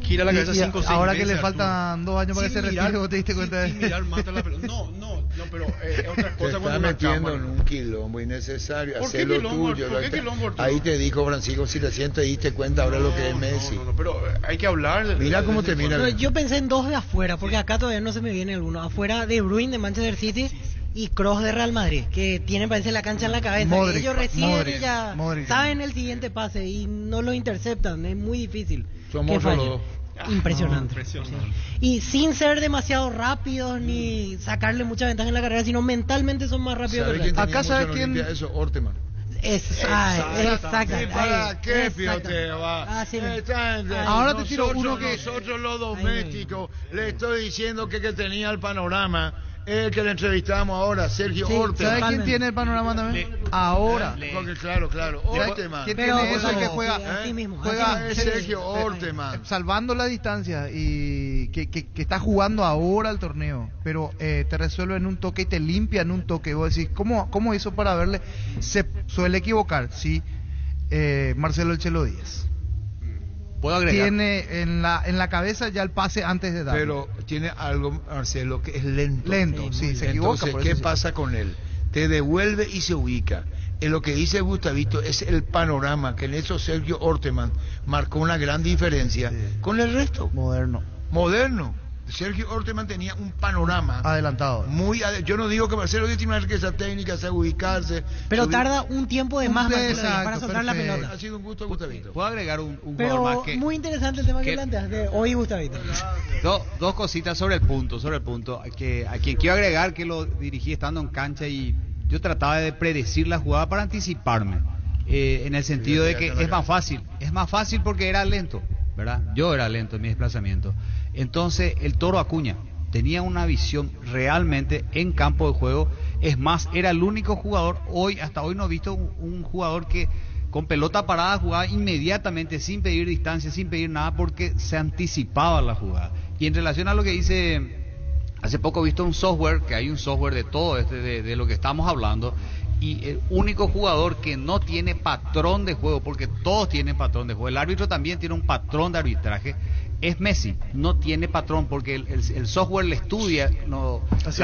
gira la cabeza 5 o 6 ahora veces, que le Arturo. faltan 2 años para que se retire, ¿vos te diste cuenta de sin mirar, mata la pelota. No, pero es otra cosa. Te está cuando metiendo una en cámara. un quilombo innecesario. ¿Por qué Hacer lo quilombo, tuyo. ¿por qué quilombo, Arturo? Ahí te dijo Francisco, si te sientes y te cuenta ahora lo que es Messi. No, pero hay que hablar. Mira cómo te mira. No, yo pensé en dos de afuera, porque acá todavía no se me viene alguno. Afuera, De Bruyne de Manchester City y Kroos de Real Madrid, que tienen, parece, la cancha en la cabeza. Modric, que ellos reciben Modric, y ya Modric. saben el siguiente pase y no lo interceptan. Es muy difícil. Somos que fallen. solo. Impresionante. Sí. Y sin ser demasiado rápidos ni sacarle mucha ventaja en la carrera, sino mentalmente son más rápidos. ¿Sabe que quién el resto. tenía Acá mucho sabe en quién- Olimpia? Eso, Orteman. Exacto. ¿Y para qué, Pío, te va? Ahora te tiro uno que- Nosotros los domésticos le estoy diciendo que tenía el panorama. El que le entrevistamos ahora, Sergio Orteman. ¿Sabes quién tiene el panorama también? Ahora. Porque claro, Orteman. ¿Quién Pero, tiene eso? El que sí, juega, así mismo, juega así Es mismo. Sergio Orteman. salvando la distancia y que está jugando ahora el torneo, pero te resuelve en un toque y te limpia en un toque. Vos decís, ¿cómo hizo para verle? Se suele equivocar, sí. Marcelo El Chelo Díaz. Puedo agregar. Tiene en la cabeza ya el pase antes de darlo. Pero tiene algo, Marcelo, que es lento. Lento, sí, se equivoca. Entonces, por ¿qué eso sí. pasa con él? Te devuelve y se ubica. En lo que dice Gustavito es el panorama, que en eso Sergio Orteman marcó una gran diferencia con el resto. Moderno. Sergio Orteman tenía un panorama adelantado. Yo no digo que Marcelo Díaz tiene una riqueza técnica, sabe ubicarse. Pero tarda un tiempo de más Marcelo Díaz para soltar la perfecto. pelota. Ha sido un gusto, Gustavito. Puedo agregar un Pero jugador más que... muy interesante el tema que que- planteas de hoy, Gustavito. Dos cositas sobre el punto. Que a quien quiero agregar, que lo dirigí estando en cancha y yo trataba de predecir la jugada para anticiparme. En el sentido de que es más fácil porque era lento, ¿verdad? Yo era lento en mi desplazamiento. Entonces el Toro Acuña tenía una visión realmente en campo de juego. Es más, era el único jugador, hasta hoy no he visto un jugador que con pelota parada jugaba inmediatamente, sin pedir distancia, sin pedir nada, porque se anticipaba la jugada. Y en relación a lo que dice, hace poco he visto un software, que hay un software de todo de lo que estamos hablando, y el único jugador que no tiene patrón de juego, porque todos tienen patrón de juego, el árbitro también tiene un patrón de arbitraje, es Messi. No tiene patrón porque el software le estudia la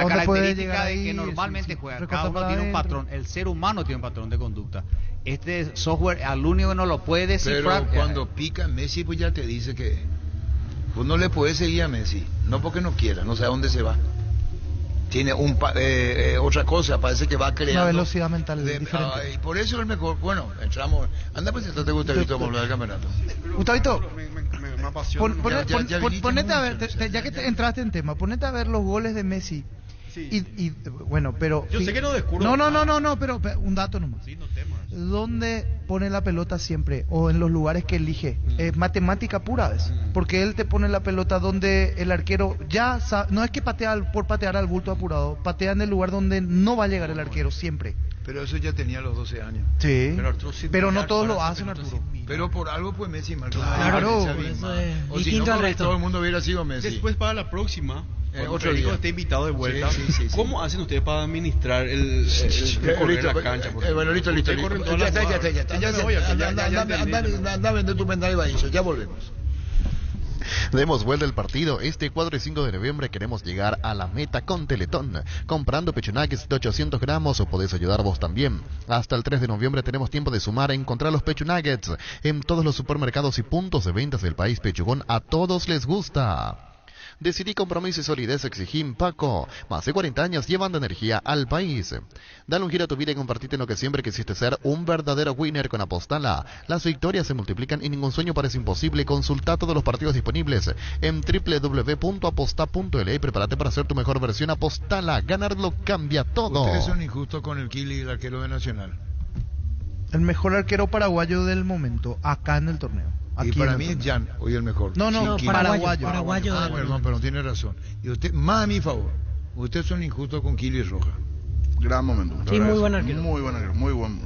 característica de que normalmente juega. Cada uno tiene un patrón. El ser humano tiene un patrón de conducta. Este software al único no lo puede descifrar. Pero cuando pica Messi, pues ya te dice que pues no le puedes seguir a Messi. No porque no quiera, no sabe a dónde se va. Tiene otra cosa, parece que va creando una velocidad mental diferente. Y por eso es mejor. Bueno, entramos. Anda, pues entonces te Gustavito, vamos a hablar del campeonato. Gustavito, me apasiona. ponete a ver, ya que entraste en tema, ponete a ver los goles de Messi. Sí. Y bueno, pero yo sé que no descubro. No, pero un dato nomás. Sí, no temas. ¿Dónde pone la pelota siempre? O en los lugares que elige. Es matemática pura, ¿ves? Porque él te pone la pelota donde el arquero ya sabe, no es que patea por patear al bulto apurado, patea en el lugar donde no va a llegar el arquero siempre. Pero eso ya tenía los 12 años. Sí. Pero no todos lo hacen, Arturo. Pero por algo pues Messi marcó. Claro. O si no, todo el mundo hubiera sido Messi. Después para la próxima, otro día esté invitado de vuelta. Sí. ¿Cómo hacen ustedes para administrar el correr la cancha? Bueno, listo. Ya. Anda a vender tu pendrive ahí, ya volvemos. Demos vuelta al partido. Este 4 y 5 de noviembre queremos llegar a la meta con Teletón. Comprando pecho nuggets de 800 gramos o podés ayudar vos también. Hasta el 3 de noviembre tenemos tiempo de sumar a encontrar los pecho nuggets en todos los supermercados y puntos de ventas del país. Pechugón a todos les gusta. Decidí compromiso y solidez, exigí Paco. Más de 40 años llevando energía al país. Dale un giro a tu vida y compartite en lo que siempre quisiste ser, un verdadero winner con Apostala. Las victorias se multiplican y ningún sueño parece imposible. Consulta todos los partidos disponibles en www.aposta.la y prepárate para ser tu mejor versión. Apostala, ganarlo cambia todo. Ustedes son injustos con el Kili, el arquero de Nacional. El mejor arquero paraguayo del momento, acá en el torneo. Y para mí es Jan, hoy el mejor. No, paraguayo. Perdón, pero tiene razón. Y usted, más a mi favor, ustedes son injustos con Kili Roja. Gran momento. Sí, muy buen arquero. Muy buen arquero, muy buen.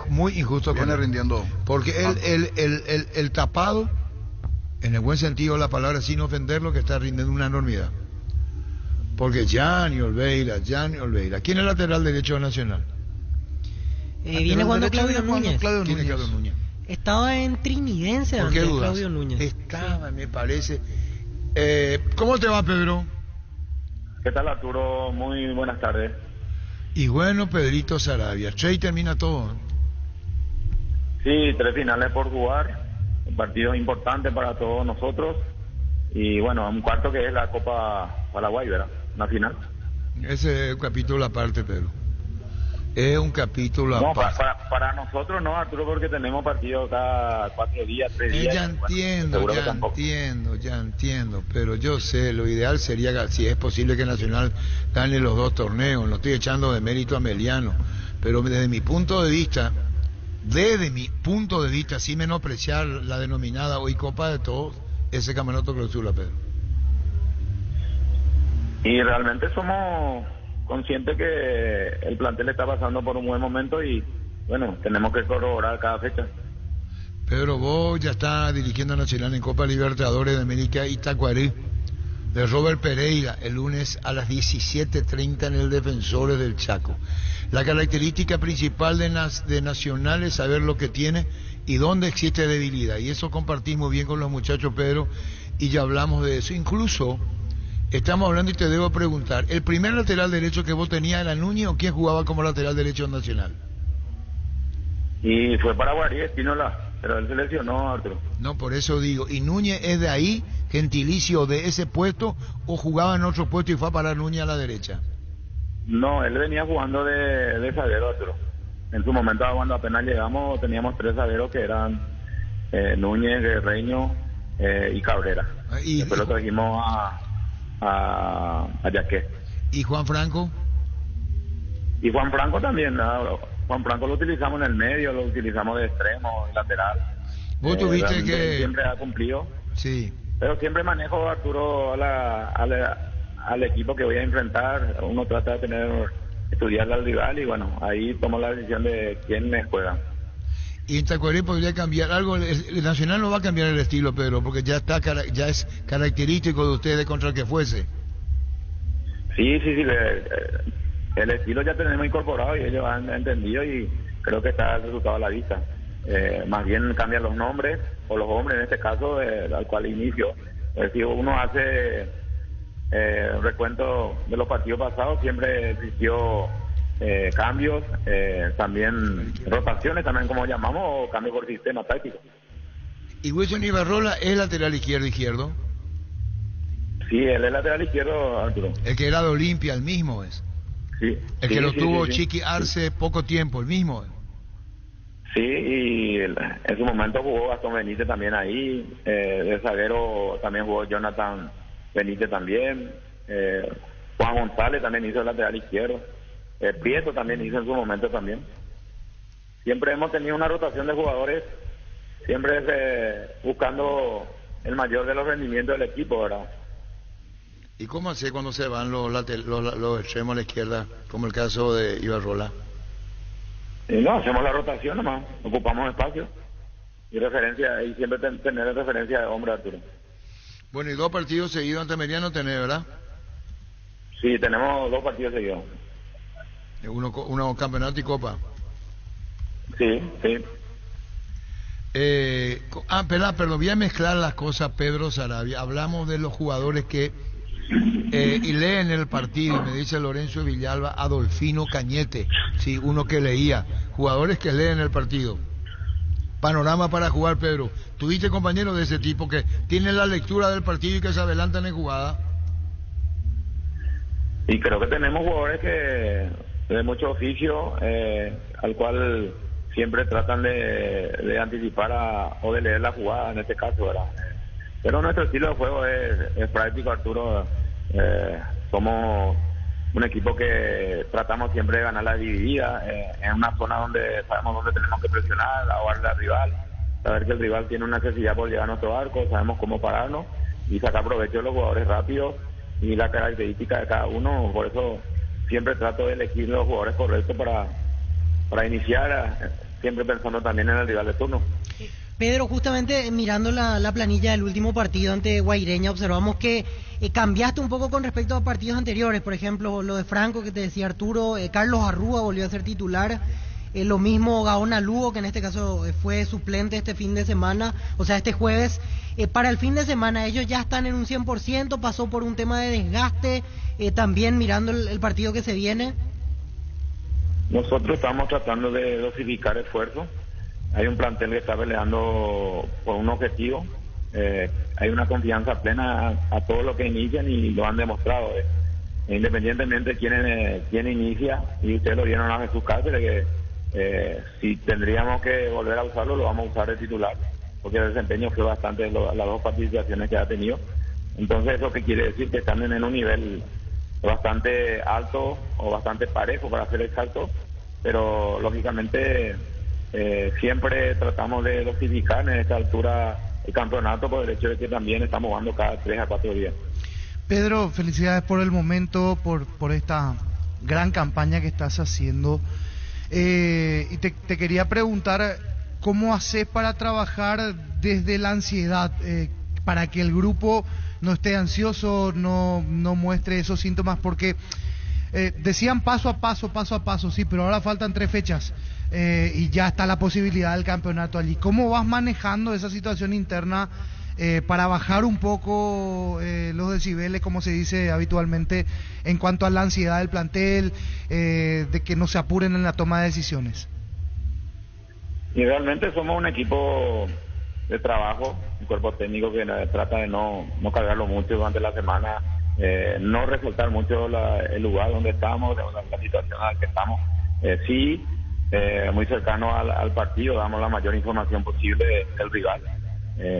Muy injusto con él. Viene rindiendo. Porque el tapado, en el buen sentido de la palabra, sin ofenderlo, que está rindiendo una enormidad. Porque Gianni Olveira. ¿Quién es el lateral derecho de Nacional? Viene jugando Claudio Núñez. ¿Quién es Claudio Núñez? Estaba en Trinidense antes, Claudio Núñez. Estaba, me parece. ¿Cómo te va, Pedro? ¿Qué tal, Arturo? Muy buenas tardes. Y bueno, Pedrito Sarabia. Che, termina todo. Sí, 3 finales por jugar. Un partido importante para todos nosotros. Y bueno, un cuarto que es la Copa Paraguay, ¿verdad? Una final. Ese es un capítulo aparte, Pedro. Es un capítulo aparte. Para nosotros no, Arturo, porque tenemos partidos cada 4 días, 3 días. Ya entiendo, pero yo sé, lo ideal sería, si es posible, que Nacional gane los 2 torneos. No estoy echando de mérito a Meliano, pero desde mi punto de vista, sin menospreciar la denominada hoy Copa de Todos, ese campeonato clausura, Pedro. Y realmente somos consciente que el plantel está pasando por un buen momento y bueno, tenemos que corroborar cada fecha. Pedro, vos ya estás dirigiendo a Nacional en Copa Libertadores de América y Tacuarí de Robert Pereira el lunes a las 17:30 en el Defensores del Chaco. La característica principal de Nacional es saber lo que tiene y dónde existe debilidad, y eso compartimos bien con los muchachos, Pedro, y ya hablamos de eso. Incluso estamos hablando, y te debo preguntar, ¿el primer lateral derecho que vos tenías era Núñez o quién jugaba como lateral derecho Nacional? Y fue para Guarí, Espínola, pero él se lesionó, Arturo. No, por eso digo, ¿y Núñez es de ahí, gentilicio de ese puesto, o jugaba en otro puesto y fue a parar Núñez a la derecha? No, él venía jugando de zaguero, Arturo. En su momento, cuando apenas llegamos, teníamos 3 zagueros que eran Núñez, Guerreño y Cabrera. Y después lo trajimos a Yaqué. ¿Y Juan Franco? Y Juan Franco también, ¿no? Juan Franco lo utilizamos en el medio, lo utilizamos de extremo, lateral. Vos tuviste que... Siempre ha cumplido. Sí. Pero siempre manejo, Arturo, al equipo que voy a enfrentar. Uno trata de estudiar al rival y bueno, ahí tomo la decisión de quién me juega. Y en Tacuarembó podría cambiar algo. El Nacional no va a cambiar el estilo, Pedro, porque ya es característico de ustedes contra el que fuese. Sí, el estilo ya tenemos incorporado y ellos han entendido y creo que está el resultado a la vista. Más bien cambian los nombres, o los hombres en este caso, al cual inicio. Si uno hace recuento de los partidos pasados, siempre existió cambios, también rotaciones, también como llamamos, o cambios por sistema táctico. ¿Y Wilson Ibarrola es lateral izquierdo? Sí, él es lateral izquierdo, Arturo. El que era de Olimpia, el mismo es. Sí. El que lo tuvo Chiqui Arce poco tiempo, el mismo. Sí, y en su momento jugó Gastón Benítez también ahí, de zaguero también jugó Jonathan Benítez también, Juan González también hizo el lateral izquierdo, Prieto también hizo en su momento también. Siempre hemos tenido una rotación de jugadores, siempre buscando el mayor de los rendimientos del equipo, ¿verdad? ¿Y cómo hace cuando se van los extremos a la izquierda, como el caso de Ibarrola? No, hacemos la rotación nomás, ocupamos espacio y referencia, y siempre tener referencia de hombre, Arturo. Bueno, y 2 partidos seguidos ante Meriano tenés, ¿verdad? Sí, tenemos 2 partidos seguidos. Uno campeonato y copa. Sí. Perdón, voy a mezclar las cosas, Pedro Sarabia. Hablamos de los jugadores que y leen el partido, y me dice Lorenzo Villalba, Adolfino Cañete, sí, uno que leía, jugadores que leen el partido. Panorama para jugar, Pedro. ¿Tuviste compañeros de ese tipo que tienen la lectura del partido y que se adelantan en jugada? Y creo que tenemos jugadores que de mucho oficio, al cual siempre tratan de anticipar o de leer la jugada, en este caso, ¿verdad? Pero nuestro estilo de juego es práctico, Arturo. Somos un equipo que tratamos siempre de ganar la dividida, en una zona donde sabemos dónde tenemos que presionar, ahogarle al rival, saber que el rival tiene una necesidad por llegar a nuestro arco, sabemos cómo pararnos y sacar provecho de los jugadores rápidos y la característica de cada uno. Por eso siempre trato de elegir los jugadores correctos para iniciar, siempre pensando también en el rival de turno. Pedro, justamente mirando la planilla del último partido ante Guaireña, observamos que cambiaste un poco con respecto a partidos anteriores. Por ejemplo, lo de Franco que te decía Arturo, Carlos Arrúa volvió a ser titular, lo mismo Gaona Lugo, que en este caso fue suplente este fin de semana, o sea, este jueves. Para el fin de semana ellos ya están en un 100%, pasó por un tema de desgaste, también mirando el partido que se viene. Nosotros estamos tratando de dosificar esfuerzos. Hay un plantel que está peleando por un objetivo. Hay una confianza plena a todo lo que inician y lo han demostrado. Independientemente de quién inicia, y ustedes lo vieron a Jesús Cáceres, que si tendríamos que volver a usarlo, lo vamos a usar de titular, porque el desempeño fue bastante las 2 participaciones que ha tenido. Entonces, eso que quiere decir que están en un nivel bastante alto o bastante parejo, para ser exacto, pero lógicamente siempre tratamos de dosificar en esta altura el campeonato por el hecho de que también estamos jugando cada 3 a 4 días. Pedro, felicidades por el momento, por esta gran campaña que estás haciendo, y te quería preguntar cómo haces para trabajar desde la ansiedad, para que el grupo no esté ansioso, no muestre esos síntomas, porque decían paso a paso, sí, pero ahora faltan 3 fechas. Y ya está la posibilidad del campeonato allí. ¿Cómo vas manejando esa situación interna para bajar un poco los decibeles, como se dice habitualmente, en cuanto a la ansiedad del plantel, de que no se apuren en la toma de decisiones? Y realmente somos un equipo de trabajo, un cuerpo técnico que trata de no cargarlo mucho durante la semana, no resaltar mucho el lugar donde estamos, la situación en la que estamos. Sí, muy cercano al partido, damos la mayor información posible del rival.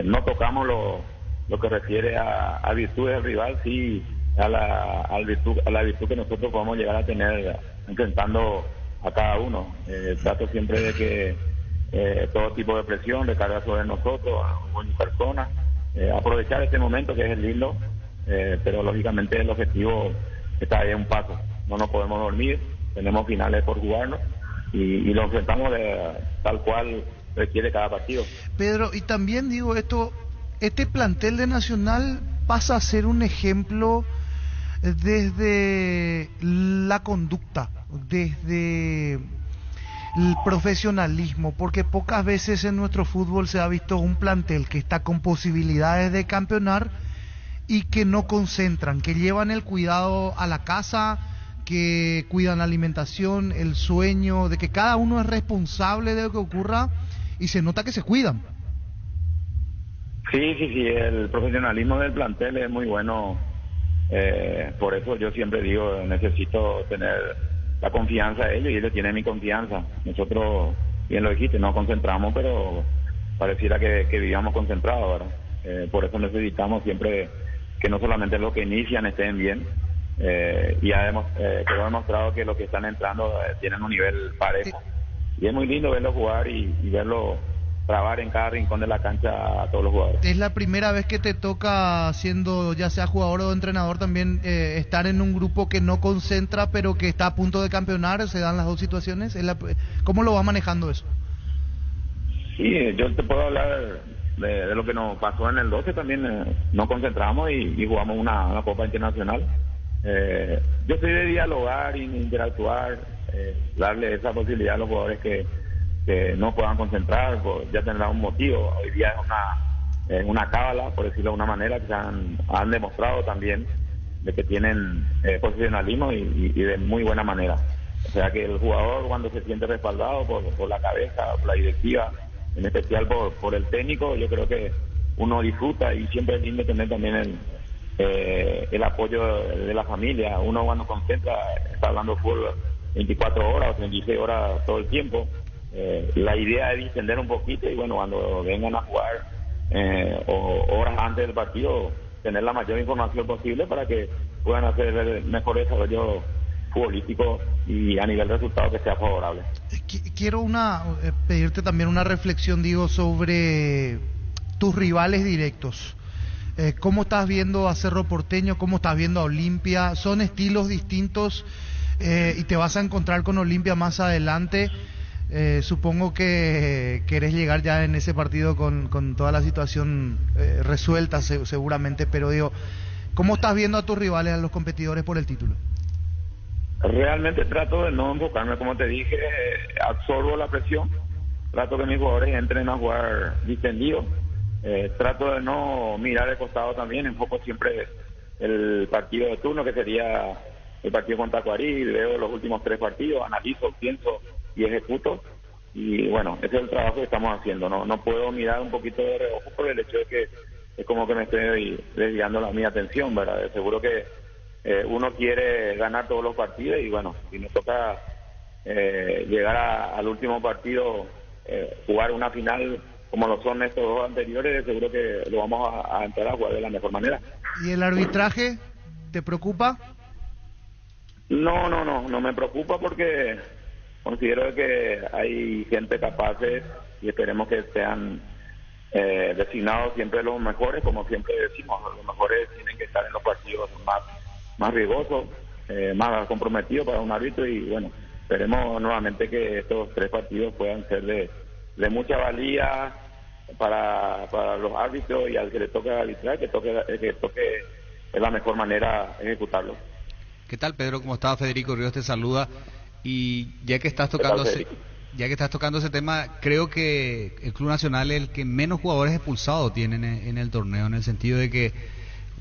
No tocamos lo que refiere a virtudes del rival, sí a la virtud que nosotros podemos llegar a tener enfrentando a cada uno. Trato siempre de que todo tipo de presión recarga sobre nosotros, en persona, aprovechar este momento que es el lindo, pero lógicamente el objetivo está ahí a un paso. No nos podemos dormir, tenemos finales por jugarnos y lo enfrentamos tal cual requiere cada partido. Pedro, y también digo esto, este plantel de Nacional pasa a ser un ejemplo desde la conducta, desde el profesionalismo, porque pocas veces en nuestro fútbol se ha visto un plantel que está con posibilidades de campeonar y que no concentran, que llevan el cuidado a la casa, que cuidan la alimentación, el sueño, de que cada uno es responsable de lo que ocurra y se nota que se cuidan. Sí, el profesionalismo del plantel es muy bueno, por eso yo siempre digo, necesito tener la confianza de ellos y ellos tienen mi confianza. Nosotros, bien lo dijiste, nos concentramos, pero pareciera que vivíamos concentrados, ¿verdad? Por eso necesitamos siempre que no solamente los que inician estén bien, y quedó demostrado que los que están entrando tienen un nivel parejo. Y es muy lindo verlos jugar y verlos trabajar en cada rincón de la cancha a todos los jugadores. ¿Es la primera vez que te toca, siendo ya sea jugador o entrenador, también estar en un grupo que no concentra pero que está a punto de campeonar? ¿Se dan las dos situaciones? ¿Cómo lo va manejando eso? Sí, yo te puedo hablar de lo que nos pasó en el 12 también. Nos concentramos y jugamos una Copa Internacional. Yo soy de dialogar y interactuar, darle esa posibilidad a los jugadores que no puedan concentrar, pues ya tendrá un motivo. Hoy día es una cábala, por decirlo de una manera, que han demostrado también de que tienen profesionalismo y de muy buena manera. O sea que el jugador, cuando se siente respaldado por la cabeza, por la directiva, en especial por el técnico, yo creo que uno disfruta y siempre es lindo tener también el apoyo de la familia. Uno cuando concentra, está hablando fútbol 24 horas o 36 horas todo el tiempo. La idea es distender un poquito y bueno, cuando vengan a jugar o horas antes del partido, tener la mayor información posible para que puedan hacer el mejor desarrollo futbolístico y a nivel de resultado que sea favorable. Quiero pedirte también una reflexión, digo, sobre tus rivales directos. ¿Cómo estás viendo a Cerro Porteño? ¿Cómo estás viendo a Olimpia? Son estilos distintos y te vas a encontrar con Olimpia más adelante. Supongo que querés llegar ya en ese partido con toda la situación resuelta seguramente, pero digo, ¿cómo estás viendo a tus rivales, a los competidores por el título? Realmente trato de no enfocarme, como te dije, absorbo la presión, trato que mis jugadores entren a jugar distendidos, trato de no mirar de costado también, enfoco siempre el partido de turno, que sería el partido contra Tacuarí, veo los últimos 3 partidos, analizo, pienso y ejecuto, y bueno, ese es el trabajo que estamos haciendo. No puedo mirar un poquito de reojo por el hecho de que es como que me estoy desviando mi atención, ¿verdad? Seguro que uno quiere ganar todos los partidos y bueno, si nos toca llegar al último partido, jugar una final como lo son estos dos anteriores, seguro que lo vamos a entrar a jugar de la mejor manera. ¿Y el arbitraje te preocupa? No me preocupa porque considero que hay gente capaz y esperemos que sean designados siempre los mejores, como siempre decimos, los mejores tienen que estar en los partidos más riesgosos, más comprometidos para un árbitro y bueno, esperemos nuevamente que estos 3 partidos puedan ser de mucha valía para los árbitros y al que le toque arbitrar, que toque de la mejor manera ejecutarlo. ¿Qué tal, Pedro? ¿Cómo estás? Federico Ríos te saluda. Y ya que estás tocando ese tema, creo que el Club Nacional es el que menos jugadores expulsados tienen en el torneo, en el sentido de que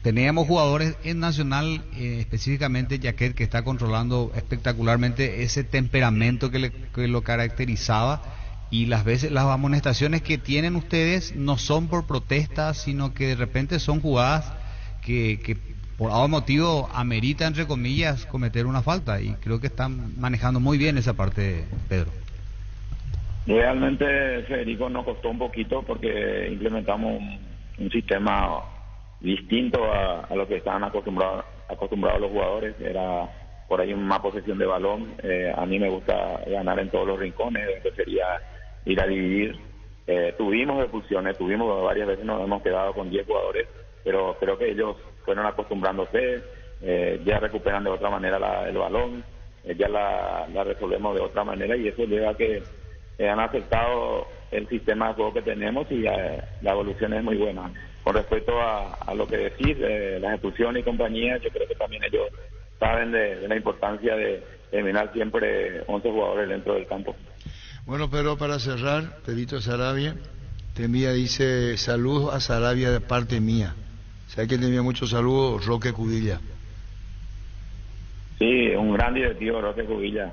teníamos jugadores en Nacional, específicamente Jaquet, que está controlando espectacularmente ese temperamento que lo caracterizaba, y las amonestaciones que tienen ustedes no son por protestas, sino que de repente son jugadas que por algún motivo amerita, entre comillas, cometer una falta, y creo que están manejando muy bien esa parte, Pedro. Realmente, Federico, nos costó un poquito porque implementamos un sistema distinto a lo que estaban acostumbrados los jugadores. Era por ahí más posesión de balón. A mí me gusta ganar en todos los rincones, entonces sería ir a dividir. Tuvimos expulsiones, varias veces nos hemos quedado con 10 jugadores, pero creo que ellos fueron acostumbrandose, ya recuperan de otra manera el balón, ya la resolvemos de otra manera y eso lleva a que han aceptado el sistema de juego que tenemos y la evolución es muy buena. Con respecto a lo que decís, la ejecución y compañía, yo creo que también ellos saben de la importancia de terminar siempre 11 jugadores dentro del campo. Bueno, pero para cerrar, Pedrito Sarabia te envía, dice, saludos a Sarabia de parte mía. ¿Sabes que te envía muchos saludos? Roque Cubilla. Sí, un gran directivo, Roque Cubilla.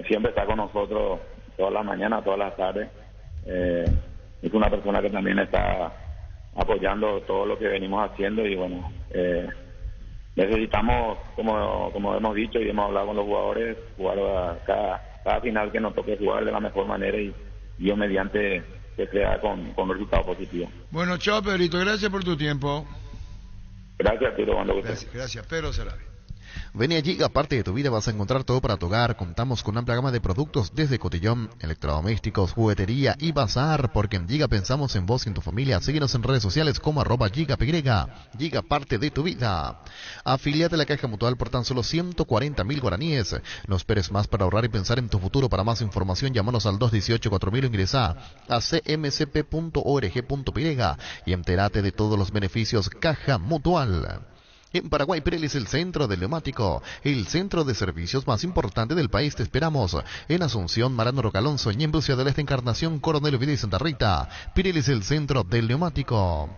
Siempre está con nosotros todas las mañanas, todas las tardes. Es una persona que también está apoyando todo lo que venimos haciendo y bueno, necesitamos, como hemos dicho y hemos hablado con los jugadores, jugar cada final que nos toque jugar de la mejor manera y yo mediante que sea con resultados positivos. Bueno, chao Pedrito, gracias por tu tiempo. Gracias, Tiro. Gracias, Pedro Sarabia. Ven a Giga, parte de tu vida vas a encontrar todo para tu hogar. Contamos con una amplia gama de productos desde cotillón, electrodomésticos, juguetería y bazar, porque en Giga pensamos en vos y en tu familia. Síguenos en redes sociales como @GigaPY. Giga, parte de tu vida. Afíliate a la Caja Mutual por tan solo 140.000 guaraníes. No esperes más para ahorrar y pensar en tu futuro. Para más información, llámanos al 218-4000 o ingresa a cmcp.org.py y entérate de todos los beneficios Caja Mutual. En Paraguay, Pirelli es el centro del neumático, el centro de servicios más importante del país. Te esperamos en Asunción, Marano Rocalonso, Ñemby, Ciudad del Este, Encarnación, Coronel Oviedo y Santa Rita. Pirelli es el centro del neumático.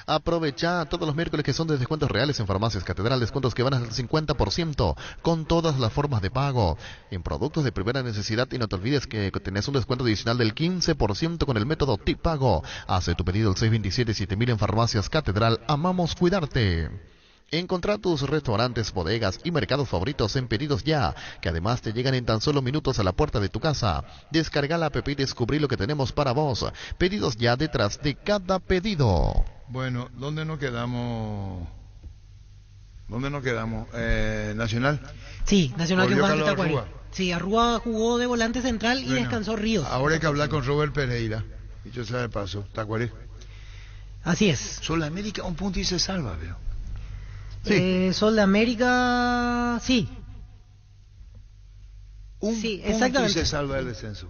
Aprovecha todos los miércoles que son de descuentos reales en Farmacias Catedral, descuentos que van hasta el 50% con todas las formas de pago en productos de primera necesidad, y no te olvides que tenés un descuento adicional del 15% con el método T-Pago. Hace tu pedido al 627-7000 en Farmacias Catedral. Amamos cuidarte. Encontrá tus restaurantes, bodegas y mercados favoritos en Pedidos Ya, que además te llegan en tan solo minutos a la puerta de tu casa. Descarga la app y descubrí lo que tenemos para vos. Pedidos Ya, detrás de cada pedido. Bueno, ¿dónde nos quedamos? ¿Nacional? Sí, Nacional que Volvió juega ante Carlos Tacuary. Arrúa. Sí, Arrúa jugó de volante central y Bueno, descansó Ríos. Ahora hay que hablar con Robert Pereira. Dicho sea de paso, Tacuary. Así es. Sol de América, un punto y se salva, veo. Sol de América, sí. Un Sí, punto y exactamente. se salva el descenso.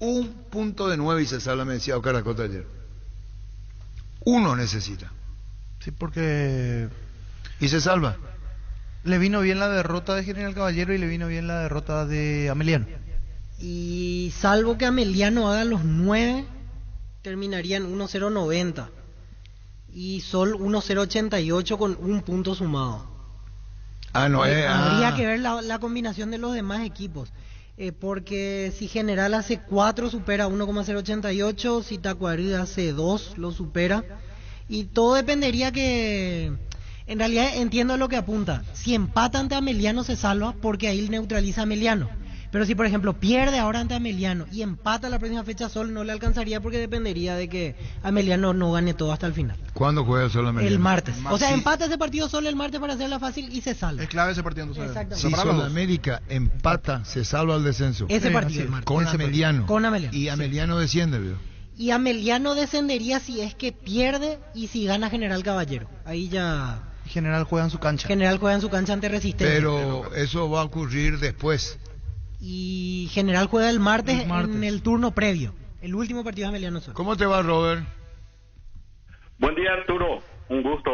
1.9 y se salva, me decía Oscar Acota ayer. Uno necesita. Sí, porque Y se salva. le vino bien la derrota de General Caballero y le vino bien la derrota de Ameliano. Y salvo que Ameliano haga los 9, terminarían 1-0-90. Y Sol 1-0-88 con un punto sumado. Habría que ver la combinación de los demás equipos. Porque si General hace 4, supera 1,088. Si Tacuary hace 2, lo supera. Y todo dependería que... En realidad entiendo lo que apunta. Si empata ante Ameliano se salva porque ahí neutraliza a Ameliano. Pero si por ejemplo pierde ahora ante Ameliano y empata la próxima fecha, Sol no le alcanzaría porque dependería de que Ameliano no gane todo hasta el final. ¿Cuándo juega el Sol América? El martes. O sea, empata ese partido Sol el martes para hacerla fácil y se salva. Es clave ese partido, entonces. Exactamente. Si Sol América empata, se salva al descenso. Ese partido el martes. Con Ese Ameliano. partido. Con Ameliano. Y Ameliano desciende, veo. Y Ameliano descendería si es que pierde y si gana General Caballero. Ahí ya... General juega en su cancha. General juega en su cancha ante Resistencia. Pero eso va a ocurrir después. Y General juega el martes en el turno previo. El último partido de Ameliano Sol. ¿Cómo te va, Robert? Buen día, Arturo. Un gusto.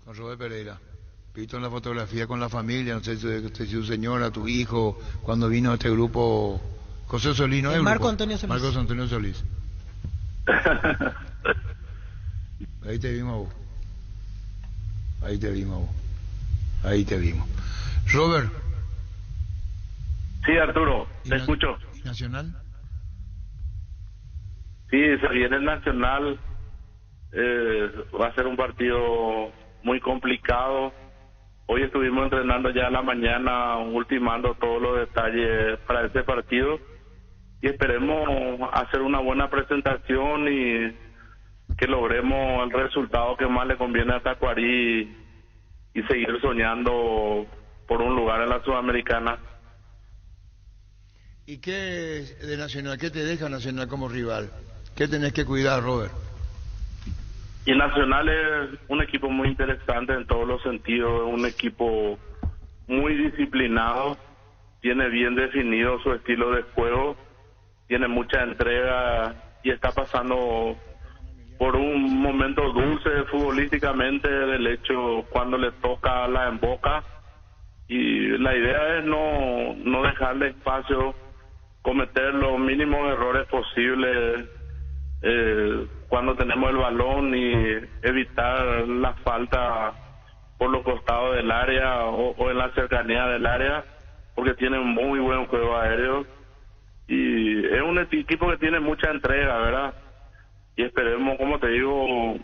Con Robert Pereira. Visto en la fotografía con la familia, no sé si su señora, tu hijo, cuando vino a este grupo, José Solís, ¿no? Marco Antonio Solís. Marcos Antonio Solís. Ahí te vimos vos. Ahí te vimos. Robert. Sí, Arturo, te escucho. ¿Y Nacional? Sí, se viene el Nacional. Va a ser un partido muy complicado. Hoy estuvimos entrenando ya en la mañana, ultimando todos los detalles para este partido. Y esperemos hacer una buena presentación y que logremos el resultado que más le conviene a Tacuary y seguir soñando por un lugar en la Sudamericana. ¿Y qué de Nacional? ¿Qué te deja Nacional como rival? ¿Qué tenés que cuidar, Robert? Y Nacional es un equipo muy interesante en todos los sentidos, es un equipo muy disciplinado, tiene bien definido su estilo de juego tiene mucha entrega y está pasando por un momento dulce futbolísticamente del hecho cuando le toca la emboca, y la idea es no dejarle espacio, cometer los mínimos errores posibles cuando tenemos el balón y evitar la falta por los costados del área o en la cercanía del área, porque tiene un muy buen juego aéreo y es un equipo que tiene mucha entrega, ¿verdad? Y esperemos, como te digo,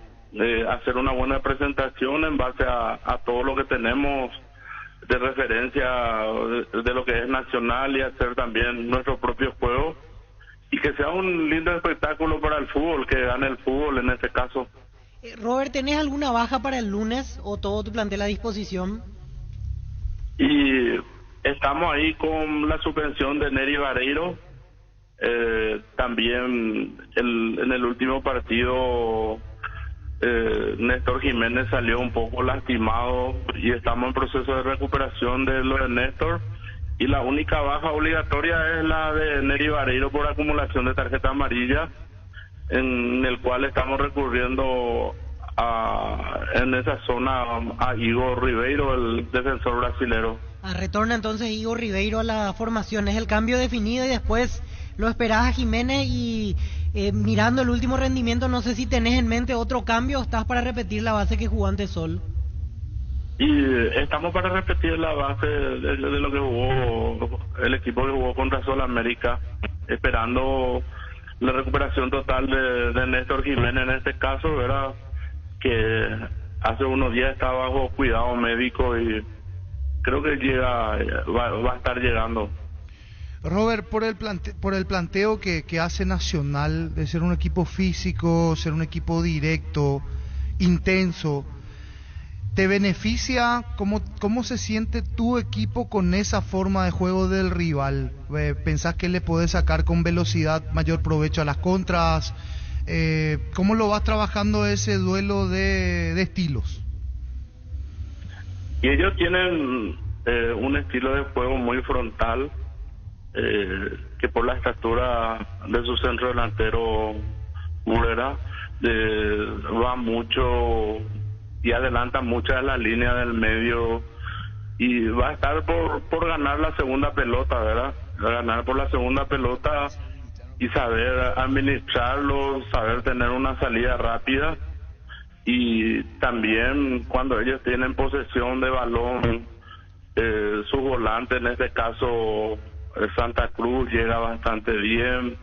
hacer una buena presentación en base a todo lo que tenemos de referencia de lo que es nacional, y hacer también nuestro propio juego y que sea un lindo espectáculo para el fútbol, que gane el fútbol en este caso. Robert, ¿tenés alguna baja para el lunes o todo tu plantel a disposición? Y estamos ahí con la suspensión de Neri Vareiro. También en el último partido Néstor Jiménez salió un poco lastimado y estamos en proceso de recuperación de lo de Néstor, y la única baja obligatoria es la de Neri Vareiro por acumulación de tarjeta amarilla, en el cual estamos recurriendo en esa zona a Igor Ribeiro, el defensor brasilero. Retorna entonces Igor Ribeiro a la formación, es el cambio definido y después lo esperás a Jiménez. Y mirando el último rendimiento, no sé si tenés en mente otro cambio o estás para repetir la base que jugó ante Sol. Y estamos para repetir la base de lo que jugó el equipo que jugó contra Sol América, esperando la recuperación total de Néstor Jiménez en este caso, ¿verdad? Que hace unos días estaba bajo cuidado médico y creo que va a estar llegando. Robert, por el planteo que hace Nacional de ser un equipo físico, ser un equipo directo, intenso, ¿te beneficia? ¿Cómo se siente tu equipo con esa forma de juego del rival? ¿Pensás que le podés sacar con velocidad mayor provecho a las contras? ¿Cómo lo vas trabajando ese duelo de estilos? Y ellos tienen un estilo de juego muy frontal, que por la estatura de su centro delantero Murera va mucho y adelanta muchas de las líneas del medio, y va a estar por ganar la segunda pelota, ¿verdad? Va a ganar por la segunda pelota y saber administrarlo, saber tener una salida rápida, y también cuando ellos tienen posesión de balón, su volante, en este caso Santa Cruz, llega bastante bien.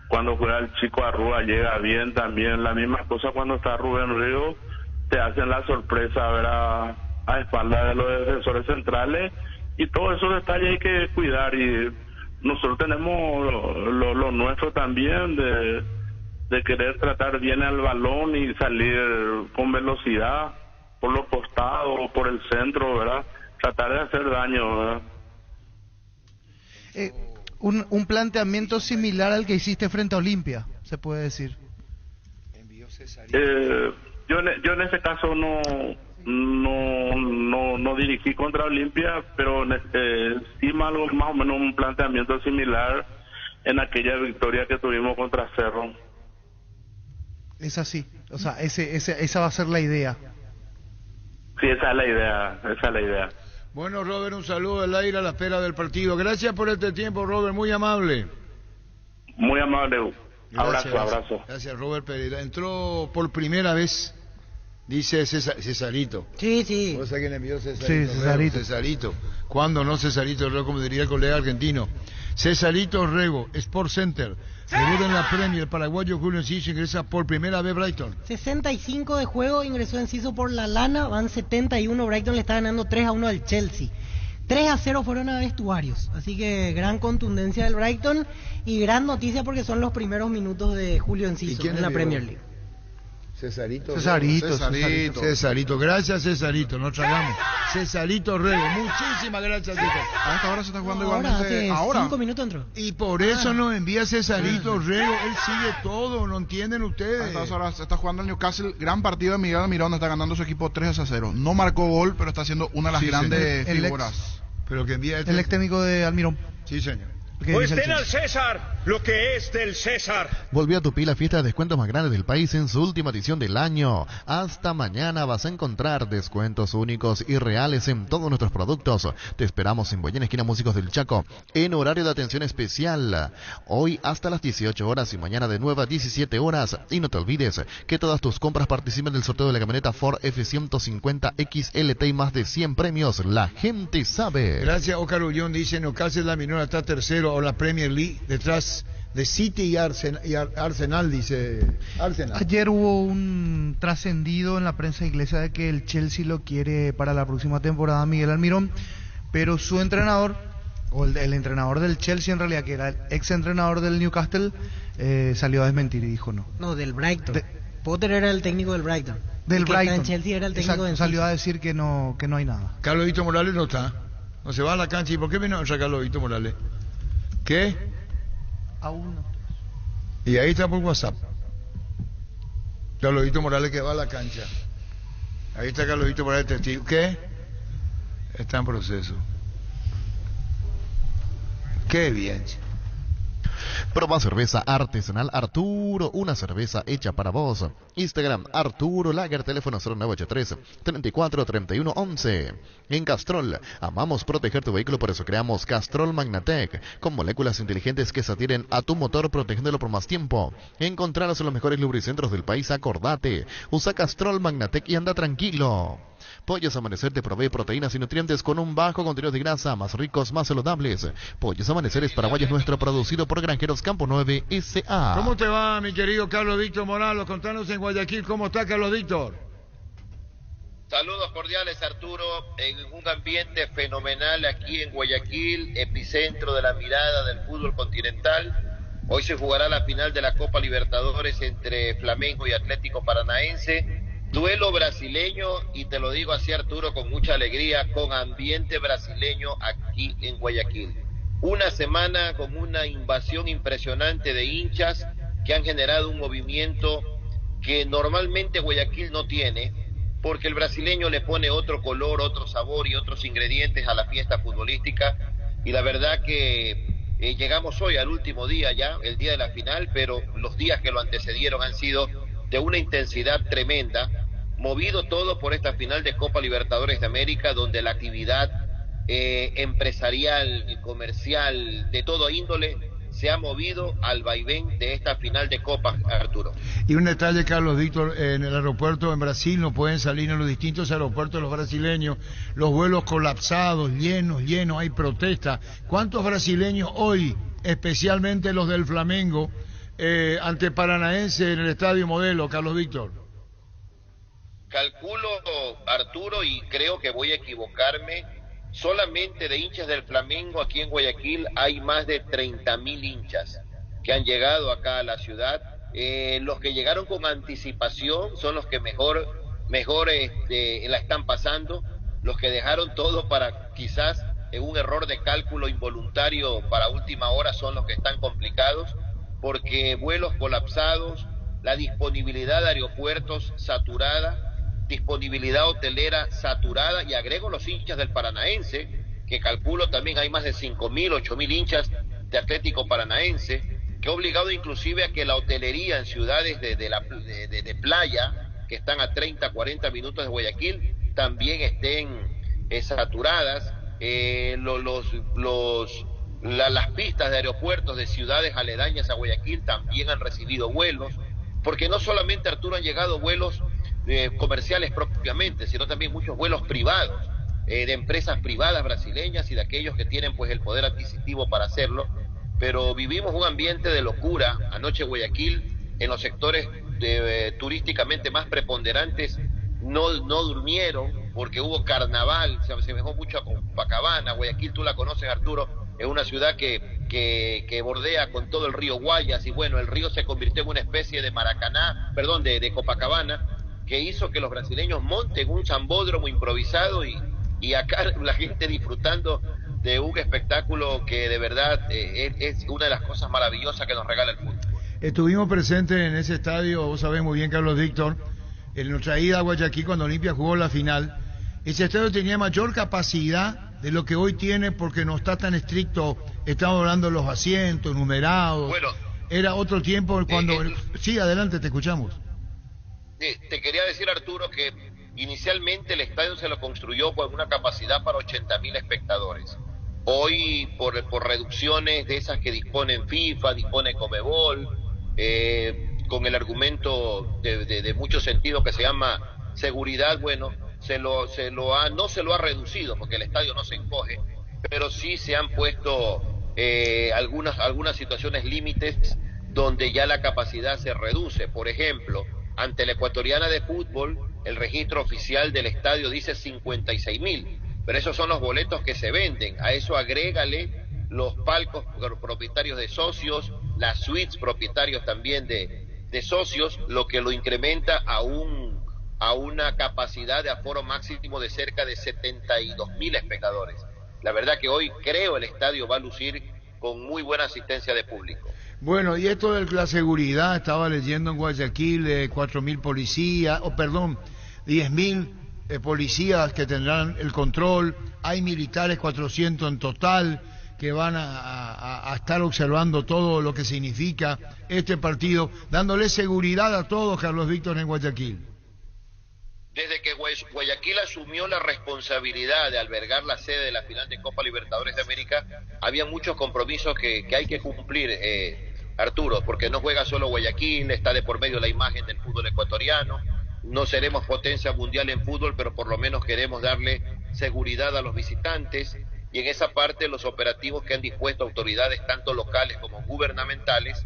Cuando juega el Chico Arrua llega bien también. La misma cosa cuando está Rubén Río, te hacen la sorpresa, ver a espalda de los defensores centrales, y todos esos detalles hay que cuidar, y nosotros tenemos lo nuestro también de querer tratar bien al balón y salir con velocidad por los costados, por el centro, ¿verdad? Tratar de hacer daño, ¿verdad? Un planteamiento similar al que hiciste frente a Olimpia, se puede decir. Yo en ese caso no dirigí contra Olimpia, pero sí más o menos un planteamiento similar en aquella victoria que tuvimos contra Cerro. Es así, o sea, esa va a ser la idea. Sí, esa es la idea. Bueno, Robert, un saludo al aire a la espera del partido. Gracias por este tiempo, Robert, muy amable. Muy amable. Abrazo. Gracias, Robert Pereira. Entró por primera vez, dice Cesarito. Sí. ¿Vos sabés quién envió Cesarito? Sí, Cesarito. Cesarito. ¿Cuándo no Cesarito Rego, como diría el colega argentino? Cesarito Rego, Sport Center. Debuta en la Premier, el paraguayo Julio Enciso ingresa por primera vez Brighton. 65 de juego, ingresó Enciso por la lana, van 71, Brighton le está ganando 3-1 al Chelsea. 3-0 fueron a vestuarios, así que gran contundencia del Brighton y gran noticia porque son los primeros minutos de Julio Enciso en la Premier League. Cesarito. Gracias, Cesarito. Nos tragamos. Cesarito Rego. Muchísimas gracias, Cesar. A esta hora se está jugando igualmente. Ahora. 5 minutos entró. Y por eso nos envía Cesarito Rego. Él sigue todo, ¿no entienden ustedes? A esta hora se está jugando el Newcastle. Gran partido de Miguel Almirón. Está ganando su equipo 3-0. No marcó gol, pero está siendo una de las grandes figuras. Pero que envía el ex técnico de Almirón. Sí, señor. Pues ten al César lo que es del César. Volvió a Tupí la fiesta de descuentos más grande del país en su última edición del año. Hasta mañana vas a encontrar descuentos únicos y reales en todos nuestros productos. Te esperamos en Boyén, esquina Músicos del Chaco, en horario de atención especial. Hoy hasta las 18 horas y mañana de 9 a 17 horas. Y no te olvides que todas tus compras participen del sorteo de la camioneta Ford F-150 XLT y más de 100 premios. La gente sabe. Gracias, Oscar Ullón. Dice, Newcastle la Minora está tercero o la Premier League detrás de City y Arsenal, dice Arsenal. Ayer hubo un trascendido en la prensa inglesa de que el Chelsea lo quiere para la próxima temporada, Miguel Almirón, pero su entrenador, o el entrenador del Chelsea en realidad, que era el ex entrenador del Newcastle, salió a desmentir y dijo no. No, del Brighton. Potter era el técnico del Brighton. Del Brighton. En Chelsea era el técnico. Exacto, del salió a decir que no hay nada. Carlosito Morales no está. No se va a la cancha. ¿Y por qué vino a sacar Carlosito Morales? ¿Qué? Aún no. Y ahí está por WhatsApp. Carlosito Morales que va a la cancha. Ahí está Carlosito Morales testigo. ¿Qué? Está en proceso. Qué bien. Proba cerveza artesanal Arturo, una cerveza hecha para vos. Instagram Arturo Lager, teléfono 0983-343111. En Castrol, amamos proteger tu vehículo, por eso creamos Castrol Magnatec, con moléculas inteligentes que se adhieren a tu motor, protegiéndolo por más tiempo. Encontrarás en los mejores lubricentros del país, acordate. Usa Castrol Magnatec y anda tranquilo. Pollos Amanecer te provee proteínas y nutrientes con un bajo contenido de grasa, más ricos, más saludables. Pollos Amanecer es Paraguay, es nuestro, producido por Granjeros Campo 9 S.A. ¿Cómo te va, mi querido Carlos Víctor Morales? Contanos en Guayaquil, ¿cómo está Carlos Víctor? Saludos cordiales, Arturo, en un ambiente fenomenal aquí en Guayaquil, epicentro de la mirada del fútbol continental. Hoy se jugará la final de la Copa Libertadores entre Flamengo y Atlético Paranaense. Duelo brasileño, y te lo digo así, Arturo, con mucha alegría, con ambiente brasileño aquí en Guayaquil. Una semana con una invasión impresionante de hinchas que han generado un movimiento que normalmente Guayaquil no tiene, porque el brasileño le pone otro color, otro sabor y otros ingredientes a la fiesta futbolística, y la verdad que llegamos hoy al último día ya, el día de la final, pero los días que lo antecedieron han sido de una intensidad tremenda, movido todo por esta final de Copa Libertadores de América, donde la actividad empresarial, comercial, de todo índole, se ha movido al vaivén de esta final de Copa, Arturo. Y un detalle, Carlos Víctor, en el aeropuerto en Brasil no pueden salir en los distintos aeropuertos los brasileños, los vuelos colapsados, llenos, hay protesta. ¿Cuántos brasileños hoy, especialmente los del Flamengo, ante Paranaense en el Estadio Modelo, Carlos Víctor? Calculo, Arturo, y creo que voy a equivocarme, solamente de hinchas del Flamengo aquí en Guayaquil hay más de 30.000 hinchas que han llegado acá a la ciudad. Los que llegaron con anticipación son los que mejor la están pasando. Los que dejaron todo para quizás en un error de cálculo involuntario para última hora son los que están complicados, porque vuelos colapsados, la disponibilidad de aeropuertos saturada, disponibilidad hotelera saturada, y agrego los hinchas del Paranaense, que calculo también hay más de 5.000, 8.000 hinchas de Atlético Paranaense, que ha obligado inclusive a que la hotelería en ciudades de playa, que están a 30, 40 minutos de Guayaquil, también estén saturadas. Las pistas de aeropuertos de ciudades aledañas a Guayaquil también han recibido vuelos, porque no solamente, Arturo, han llegado vuelos comerciales propiamente, sino también muchos vuelos privados, de empresas privadas brasileñas y de aquellos que tienen pues el poder adquisitivo para hacerlo. Pero vivimos un ambiente de locura. Anoche Guayaquil, en los sectores turísticamente más preponderantes, no durmieron, porque hubo carnaval, se asemejó mucho a Copacabana. Guayaquil, tú la conoces, Arturo, es una ciudad que bordea con todo el río Guayas, y bueno, el río se convirtió en una especie de Maracaná, perdón, de Copacabana, que hizo que los brasileños monten un sambódromo improvisado, y acá la gente disfrutando de un espectáculo que de verdad es una de las cosas maravillosas que nos regala el fútbol. Estuvimos presentes en ese estadio, vos sabés muy bien, Carlos Víctor, en nuestra ida a Guayaquil cuando Olimpia jugó la final. Ese estadio tenía mayor capacidad de lo que hoy tiene porque no está tan estricto. Estamos hablando de los asientos numerados. Bueno, era otro tiempo cuando... Sí, adelante, te escuchamos. Te quería decir, Arturo, que inicialmente el estadio se lo construyó con una capacidad para 80.000 espectadores. Hoy, por reducciones de esas que dispone FIFA, dispone Conmebol, con el argumento de mucho sentido que se llama seguridad, bueno, no se lo ha reducido, porque el estadio no se encoge, pero sí se han puesto algunas situaciones límites donde ya la capacidad se reduce. Por ejemplo, ante la Ecuatoriana de Fútbol, el registro oficial del estadio dice 56.000, pero esos son los boletos que se venden. A eso agrégale los palcos propietarios de socios, las suites propietarios también de socios, lo que lo incrementa a una capacidad de aforo máximo de cerca de 72.000 espectadores. La verdad que hoy creo el estadio va a lucir con muy buena asistencia de público. Bueno, y esto de la seguridad, estaba leyendo en Guayaquil, 4.000 policías, 10.000 policías que tendrán el control, hay militares 400 en total que van a estar observando todo lo que significa este partido, dándole seguridad a todos, Carlos Víctor, en Guayaquil. Desde que Guayaquil asumió la responsabilidad de albergar la sede de la final de Copa Libertadores de América, había muchos compromisos que hay que cumplir, Arturo, porque no juega solo Guayaquil, está de por medio la imagen del fútbol ecuatoriano. No seremos potencia mundial en fútbol, pero por lo menos queremos darle seguridad a los visitantes, y en esa parte los operativos que han dispuesto autoridades tanto locales como gubernamentales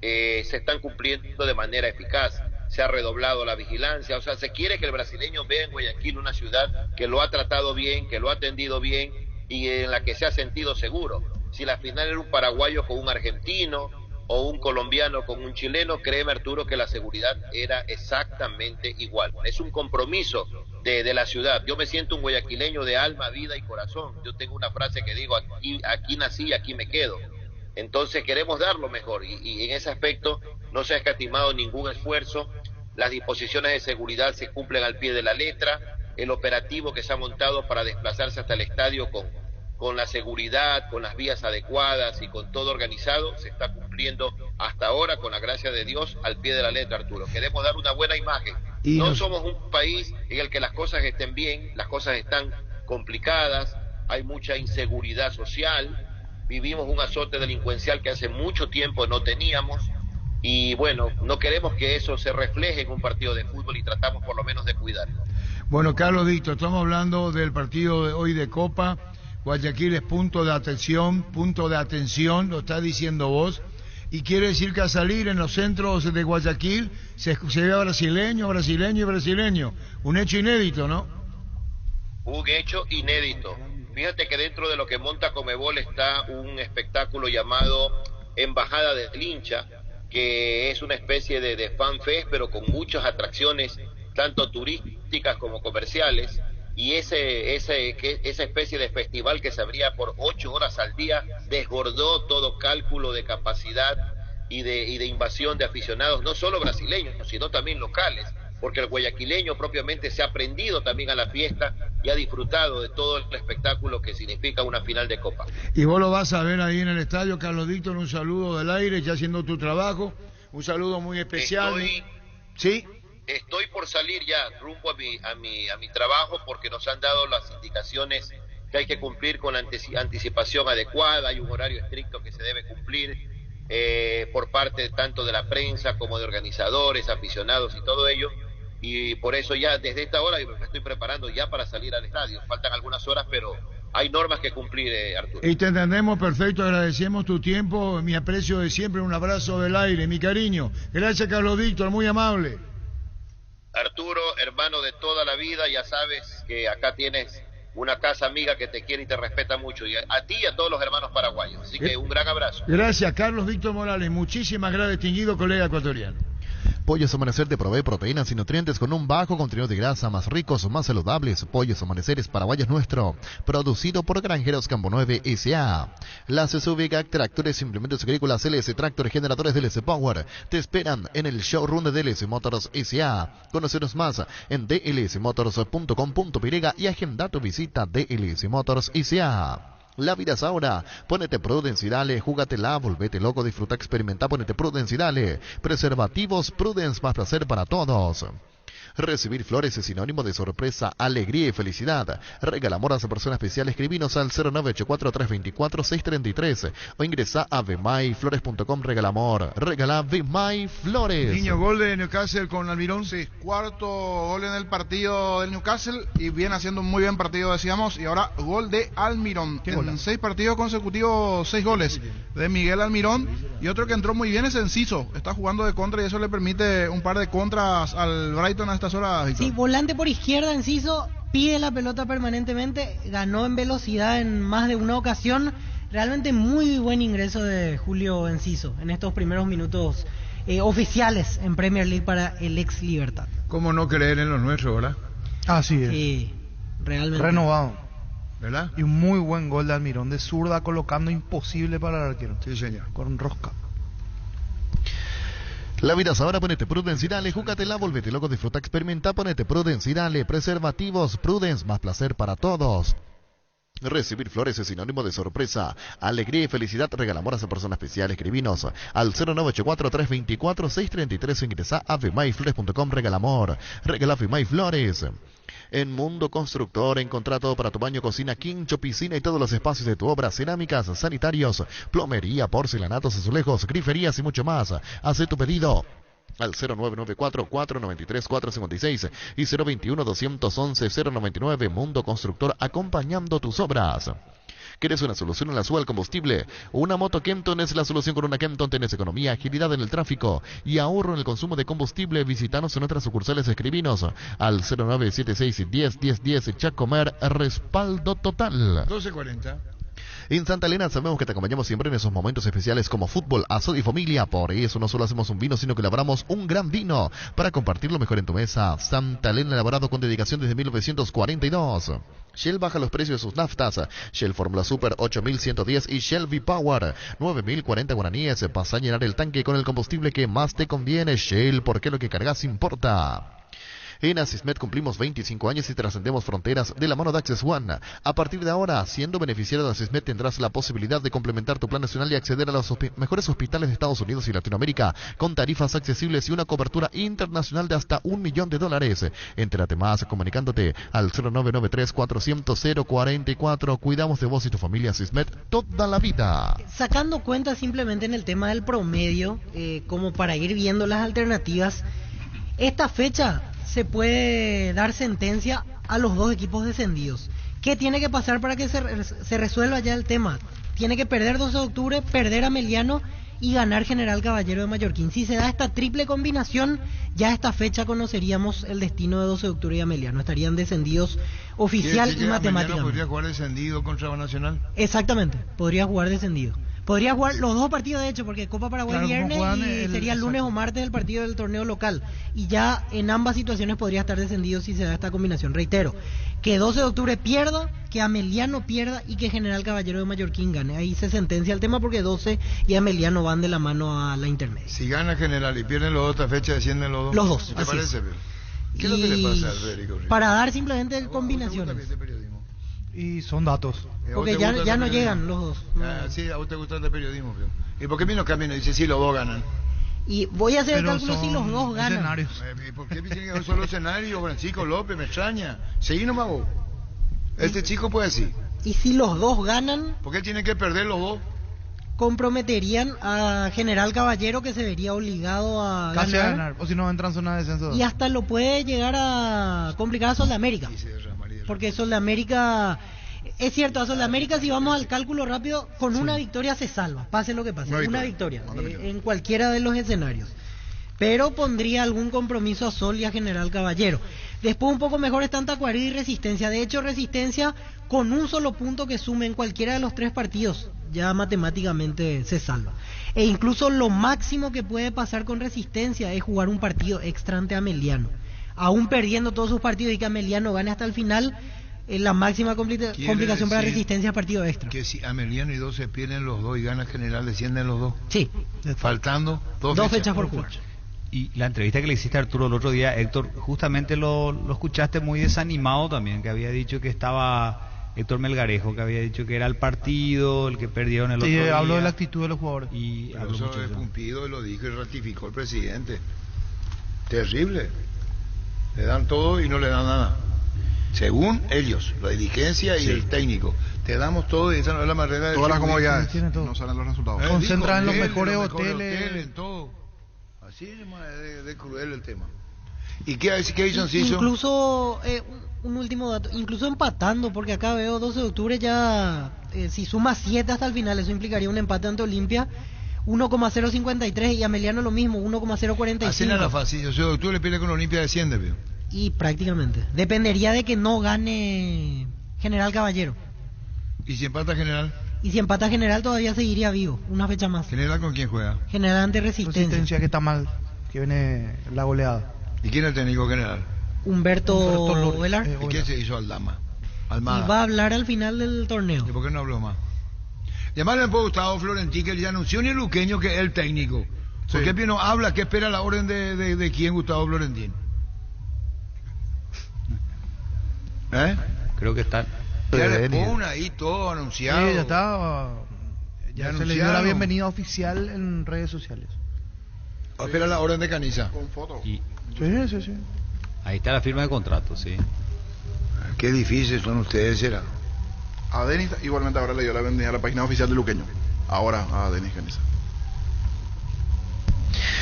se están cumpliendo de manera eficaz. Se ha redoblado la vigilancia, o sea, se quiere que el brasileño vea en Guayaquil una ciudad que lo ha tratado bien, que lo ha atendido bien y en la que se ha sentido seguro. Si la final era un paraguayo con un argentino o un colombiano con un chileno, créeme, Arturo, que la seguridad era exactamente igual. Es un compromiso de la ciudad. Yo me siento un guayaquileño de alma, vida y corazón. Yo tengo una frase que digo, aquí nací y aquí me quedo. Entonces queremos dar lo mejor y en ese aspecto no se ha escatimado ningún esfuerzo. Las disposiciones de seguridad se cumplen al pie de la letra. El operativo que se ha montado para desplazarse hasta el estadio con la seguridad, con las vías adecuadas y con todo organizado, se está cumpliendo hasta ahora, con la gracia de Dios, al pie de la letra, Arturo. Queremos dar una buena imagen. No somos un país en el que las cosas estén bien, las cosas están complicadas, hay mucha inseguridad social, vivimos un azote delincuencial que hace mucho tiempo no teníamos, y bueno, no queremos que eso se refleje en un partido de fútbol y tratamos por lo menos de cuidarlo. Bueno, Carlos Víctor, estamos hablando del partido de hoy de Copa. Guayaquil es punto de atención, lo está diciendo vos, y quiere decir que al salir en los centros de Guayaquil se ve brasileño, un hecho inédito, ¿no? Un hecho inédito. Fíjate que dentro de lo que monta Conmebol está un espectáculo llamado Embajada del Hincha, que es una especie de fan fest, pero con muchas atracciones, tanto turísticas como comerciales, y esa especie de festival que se abría por 8 horas al día desbordó todo cálculo de capacidad y de invasión de aficionados, no solo brasileños, sino también locales, porque el guayaquileño propiamente se ha prendido también a la fiesta y ha disfrutado de todo el espectáculo que significa una final de Copa. Y vos lo vas a ver ahí en el estadio, Carlos Víctor, un saludo del aire, ya haciendo tu trabajo, un saludo muy especial. ¿Sí? Estoy por salir ya rumbo a mi trabajo, porque nos han dado las indicaciones que hay que cumplir con la anticipación adecuada. Hay un horario estricto que se debe cumplir por parte tanto de la prensa como de organizadores, aficionados y todo ello, y por eso ya desde esta hora me estoy preparando ya para salir al estadio. Faltan algunas horas, pero hay normas que cumplir, Arturo. Y te entendemos perfecto, agradecemos tu tiempo, mi aprecio de siempre, un abrazo del aire, mi cariño. Gracias, Carlos Víctor, muy amable. Arturo, hermano de toda la vida, ya sabes que acá tienes una casa amiga que te quiere y te respeta mucho, y a ti y a todos los hermanos paraguayos, así que un gran abrazo. Gracias, Carlos Víctor Morales, muchísimas gracias, distinguido colega ecuatoriano. Pollos Amanecer te provee proteínas y nutrientes con un bajo contenido de grasa, más ricos, más saludables. Pollos Amaneceres Paraguayos Nuestro, producido por Granjeros Campo 9 S.A. Las SUV Tractores Implementos Agrícolas LS Tractor Generadores DLS Power te esperan en el showroom de DLS Motors S.A. Conoceros más en dlsmotors.com.py y agenda tu visita DLS Motors S.A. La vida es ahora, ponete Prudence y dale, júgatela, volvete loco, disfruta, experimenta, ponete Prudence y dale. Preservativos Prudence, más placer para todos. Recibir flores es sinónimo de sorpresa, alegría y felicidad. Regala amor a esa persona especial. Escribinos al 0984-324-633 o ingresa a vmayflores.com. Regala amor. Regala Vmay Flores. Niño, gol de Newcastle con Almirón. Sí, cuarto gol en el partido del Newcastle y viene haciendo un muy bien partido, decíamos. Y ahora gol de Almirón. En 6 partidos consecutivos, 6 goles de Miguel Almirón. Y otro que entró muy bien es Enciso. Está jugando de contra y eso le permite un par de contras al Brighton a estas horas, Víctor. Sí, volante por izquierda, Enciso, pide la pelota permanentemente, ganó en velocidad en más de una ocasión. Realmente muy buen ingreso de Julio Enciso en estos primeros minutos oficiales en Premier League para el ex Libertad. ¿Cómo no creer en los nuestros, verdad? Así es. Sí, realmente. Renovado. ¿Verdad? Y un muy buen gol de Almirón de zurda, colocando imposible para el arquero. Sí, señor. Con rosca. La vida es ahora, ponete Prudence y dale, júgatela, volvete loco, disfruta, experimenta, ponete Prudence y dale. Preservativos Prudence, más placer para todos. Recibir flores es sinónimo de sorpresa, alegría y felicidad. Regala amor a esa persona especial. Escribinos al 0984-324-633 o ingresa a vmayflores.com. Regala amor. Regala Vmay Flores. En Mundo Constructor, encontrá todo para tu baño, cocina, quincho, piscina y todos los espacios de tu obra, cerámicas, sanitarios, plomería, porcelanatos, azulejos, griferías y mucho más. Haz tu pedido al 0994-493-456 y 021-211-099. Mundo Constructor, acompañando tus obras. ¿Quieres una solución en la suba al combustible? Una moto Kenton es la solución. Con una Kenton tenés economía, agilidad en el tráfico y ahorro en el consumo de combustible. Visítanos en nuestras sucursales. Escribinos al 0976-10-10-10. Chacomer, respaldo total. 12:40. En Santa Elena sabemos que te acompañamos siempre en esos momentos especiales como fútbol, asado y familia. Por eso no solo hacemos un vino, sino que elaboramos un gran vino para compartirlo mejor en tu mesa. Santa Elena, elaborado con dedicación desde 1942. Shell baja los precios de sus naftas. Shell Fórmula Super 8110 y Shell V-Power 9040 guaraníes. Pasa a llenar el tanque con el combustible que más te conviene. Shell, porque lo que cargas importa. En Asismed cumplimos 25 años y trascendemos fronteras de la mano de Access One. A partir de ahora, siendo beneficiario de Asismed, tendrás la posibilidad de complementar tu plan nacional y acceder a los mejores hospitales de Estados Unidos y Latinoamérica, con tarifas accesibles y una cobertura internacional de hasta $1 millón. Entérate más comunicándote al 0993-400-044. Cuidamos de vos y tu familia. Asismed toda la vida. Sacando cuenta simplemente en el tema del promedio, como para ir viendo las alternativas, esta fecha se puede dar sentencia a los dos equipos descendidos. ¿Qué tiene que pasar para que se resuelva ya el tema? Tiene que perder 12 de octubre, perder a Meliano y ganar General Caballero de Mallorquín. Si se da esta triple combinación, ya a esta fecha conoceríamos el destino de 12 de octubre y Ameliano. Estarían descendidos oficial y matemáticamente. ¿Podría jugar descendido contra Nacional? Exactamente, podría jugar descendido. Podría jugar los dos partidos, de hecho, porque Copa Paraguay viernes y sería el lunes o martes el partido del torneo local. Y ya en ambas situaciones podría estar descendido si se da esta combinación. Reitero, que 12 de octubre pierda, que Ameliano pierda y que General Caballero de Mallorquín gane. Ahí se sentencia el tema porque 12 y Ameliano van de la mano a la intermedia. Si gana General y pierden los dos, esta fecha descienden los dos. Los dos. ¿Te parece? ¿Qué es lo que le pasa a Federico? Para dar simplemente combinaciones. Y son datos. Porque ya no llegan los dos. Sí, a vos te gusta el periodismo. ¿Y por qué vino Camino? Dice, sí, los dos ganan. Y voy a hacer el cálculo si los dos ganan. Escenarios. ¿Por qué tiene que haber solo escenario? Francisco López, me extraña. Seguí nomás vos. Este chico puede decir. Y si los dos ganan... ¿Por qué tienen que perder los dos? Comprometerían a General Caballero, que se vería obligado a ganar. O si no entran en zona de descenso. Y hasta lo puede llegar a complicar a Sol de América. Porque Sol de América... Es cierto, a Sol de América, si vamos al cálculo rápido, con una victoria se salva, pase lo que pase, una victoria en cualquiera de los escenarios. pero pondría algún compromiso a Sol y a General Caballero. Después un poco mejor están Tacuarí y Resistencia. De hecho, Resistencia con un solo punto que sume en cualquiera de los 3 partidos ya matemáticamente se salva. E incluso lo máximo que puede pasar con Resistencia es jugar un partido extra ante Ameliano. Aún perdiendo todos sus partidos y que Ameliano gane hasta el final, la máxima complicación para Resistencia es partido extra. Que si Ameliano y 2 se pierden los 2 y gana General, descienden los 2. Sí. Faltando 2 fechas por jugar. Y la entrevista que le hiciste a Arturo el otro día, Héctor, justamente lo escuchaste muy desanimado también, que había dicho que estaba Héctor Melgarejo, que había dicho que era el partido, el que perdieron el otro día. Sí, habló de la actitud de los jugadores. Y habló mucho de Pumpido, y lo dijo y ratificó el presidente. Terrible. Le dan todo y no le dan nada. Según ellos, la dirigencia y el técnico. Te damos todo y esa no es la manera de... Todas las comodidades, no salen los resultados. Concentran en los mejores hoteles. En todo. Así es de cruel el tema. ¿Y qué hizo Enciso? Incluso, un último dato, incluso empatando, porque acá veo 12 de octubre ya, si suma 7 hasta el final, eso implicaría un empate ante Olimpia, 1,053, y Ameliano lo mismo, 1,045. Así nada fácil, 12 de octubre pierde con Olimpia, desciende, ¿vio? Y prácticamente, dependería de que no gane General Caballero. ¿Y si empata General? Y si empata General todavía seguiría vivo, una fecha más. ¿General con quién juega? General ante Resistencia. Que está mal, que viene la goleada. ¿Y quién es el técnico general? Humberto Velar. ¿Y qué se hizo Almada? Y va a hablar al final del torneo. ¿Y por qué no habló más? Llamarle a Gustavo Florentín, que ya anunció ni el luqueño que es el técnico. ¿Por qué no habla? ¿Qué espera la orden de quién, Gustavo Florentín? Creo que está... Ya le pone ahí todo anunciado. Sí, ya está. Ya se le dio la bienvenida oficial en redes sociales. Espera la orden de Caniza. Con foto. Sí. Ahí está la firma de contrato, sí. Qué difíciles son ustedes, será. A Denis igualmente ahora le dio la bienvenida a la página oficial de Luqueño. Ahora a Denis Caniza.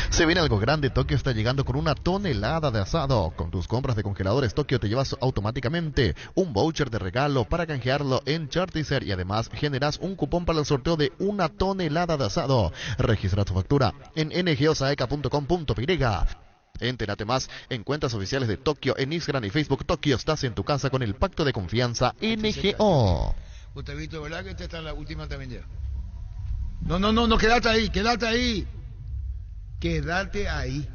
Se viene algo grande. Tokio está llegando con 1 tonelada de asado. Con tus compras de congeladores Tokio te llevas automáticamente un voucher de regalo para canjearlo en Chartizer y además generas un cupón para el sorteo de 1 tonelada de asado. Registra tu factura en ngosaeca.com.py. Entérate más en cuentas oficiales de Tokio en Instagram y Facebook. Tokio, estás en tu casa con el pacto de confianza NGO. Gustavito, ¿verdad que esta está en la última también ya? No, quédate ahí. Quédate ahí.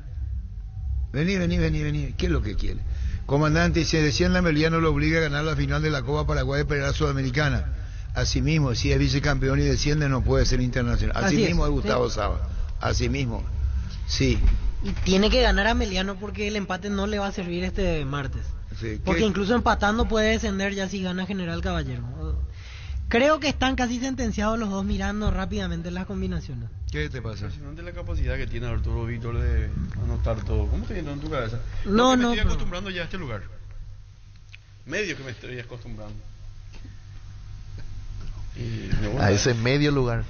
Vení. ¿Qué es lo que quiere? Comandante, si desciende Ameliano lo obliga a ganar la final de la Copa Paraguay para la Sudamericana. Asimismo, si es vicecampeón y desciende no puede ser internacional. Asimismo es Gustavo Saba. Asimismo. Sí. Y tiene que ganar Ameliano porque el empate no le va a servir este martes. Sí, porque incluso empatando puede descender ya si gana General Caballero. Creo que están casi sentenciados los dos mirando rápidamente las combinaciones. ¿Qué te pasa? Impresionante la capacidad que tiene Arturo Víctor de anotar todo. ¿Cómo te viene en tu cabeza? No, me estoy acostumbrando ya a este lugar. Medio que me estoy acostumbrando. A ese medio lugar.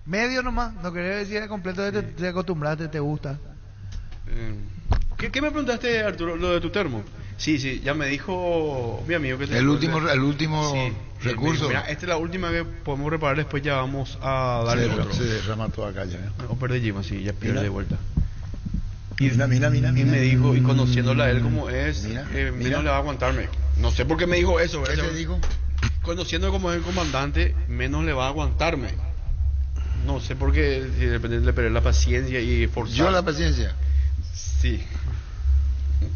Medio nomás, no quería decir completo, te acostumbraste, te gusta. ¿Qué me preguntaste, Arturo, lo de tu termo? Sí, ya me dijo mi amigo que te... El último recurso. Mira, esta es la última que podemos reparar, después ya vamos a darle otro. Se derrama toda acá ya. O perder Jima, sí, ya pierde de vuelta. Y mira, y me dijo, y conociéndola a él como es, menos le va a aguantarme. No sé por qué me dijo eso, ¿verdad? ¿Qué te dijo? Conociendo como es el comandante, menos le va a aguantarme. No sé por qué, depende de perder la paciencia y forzar. ¿Yo la paciencia? Sí.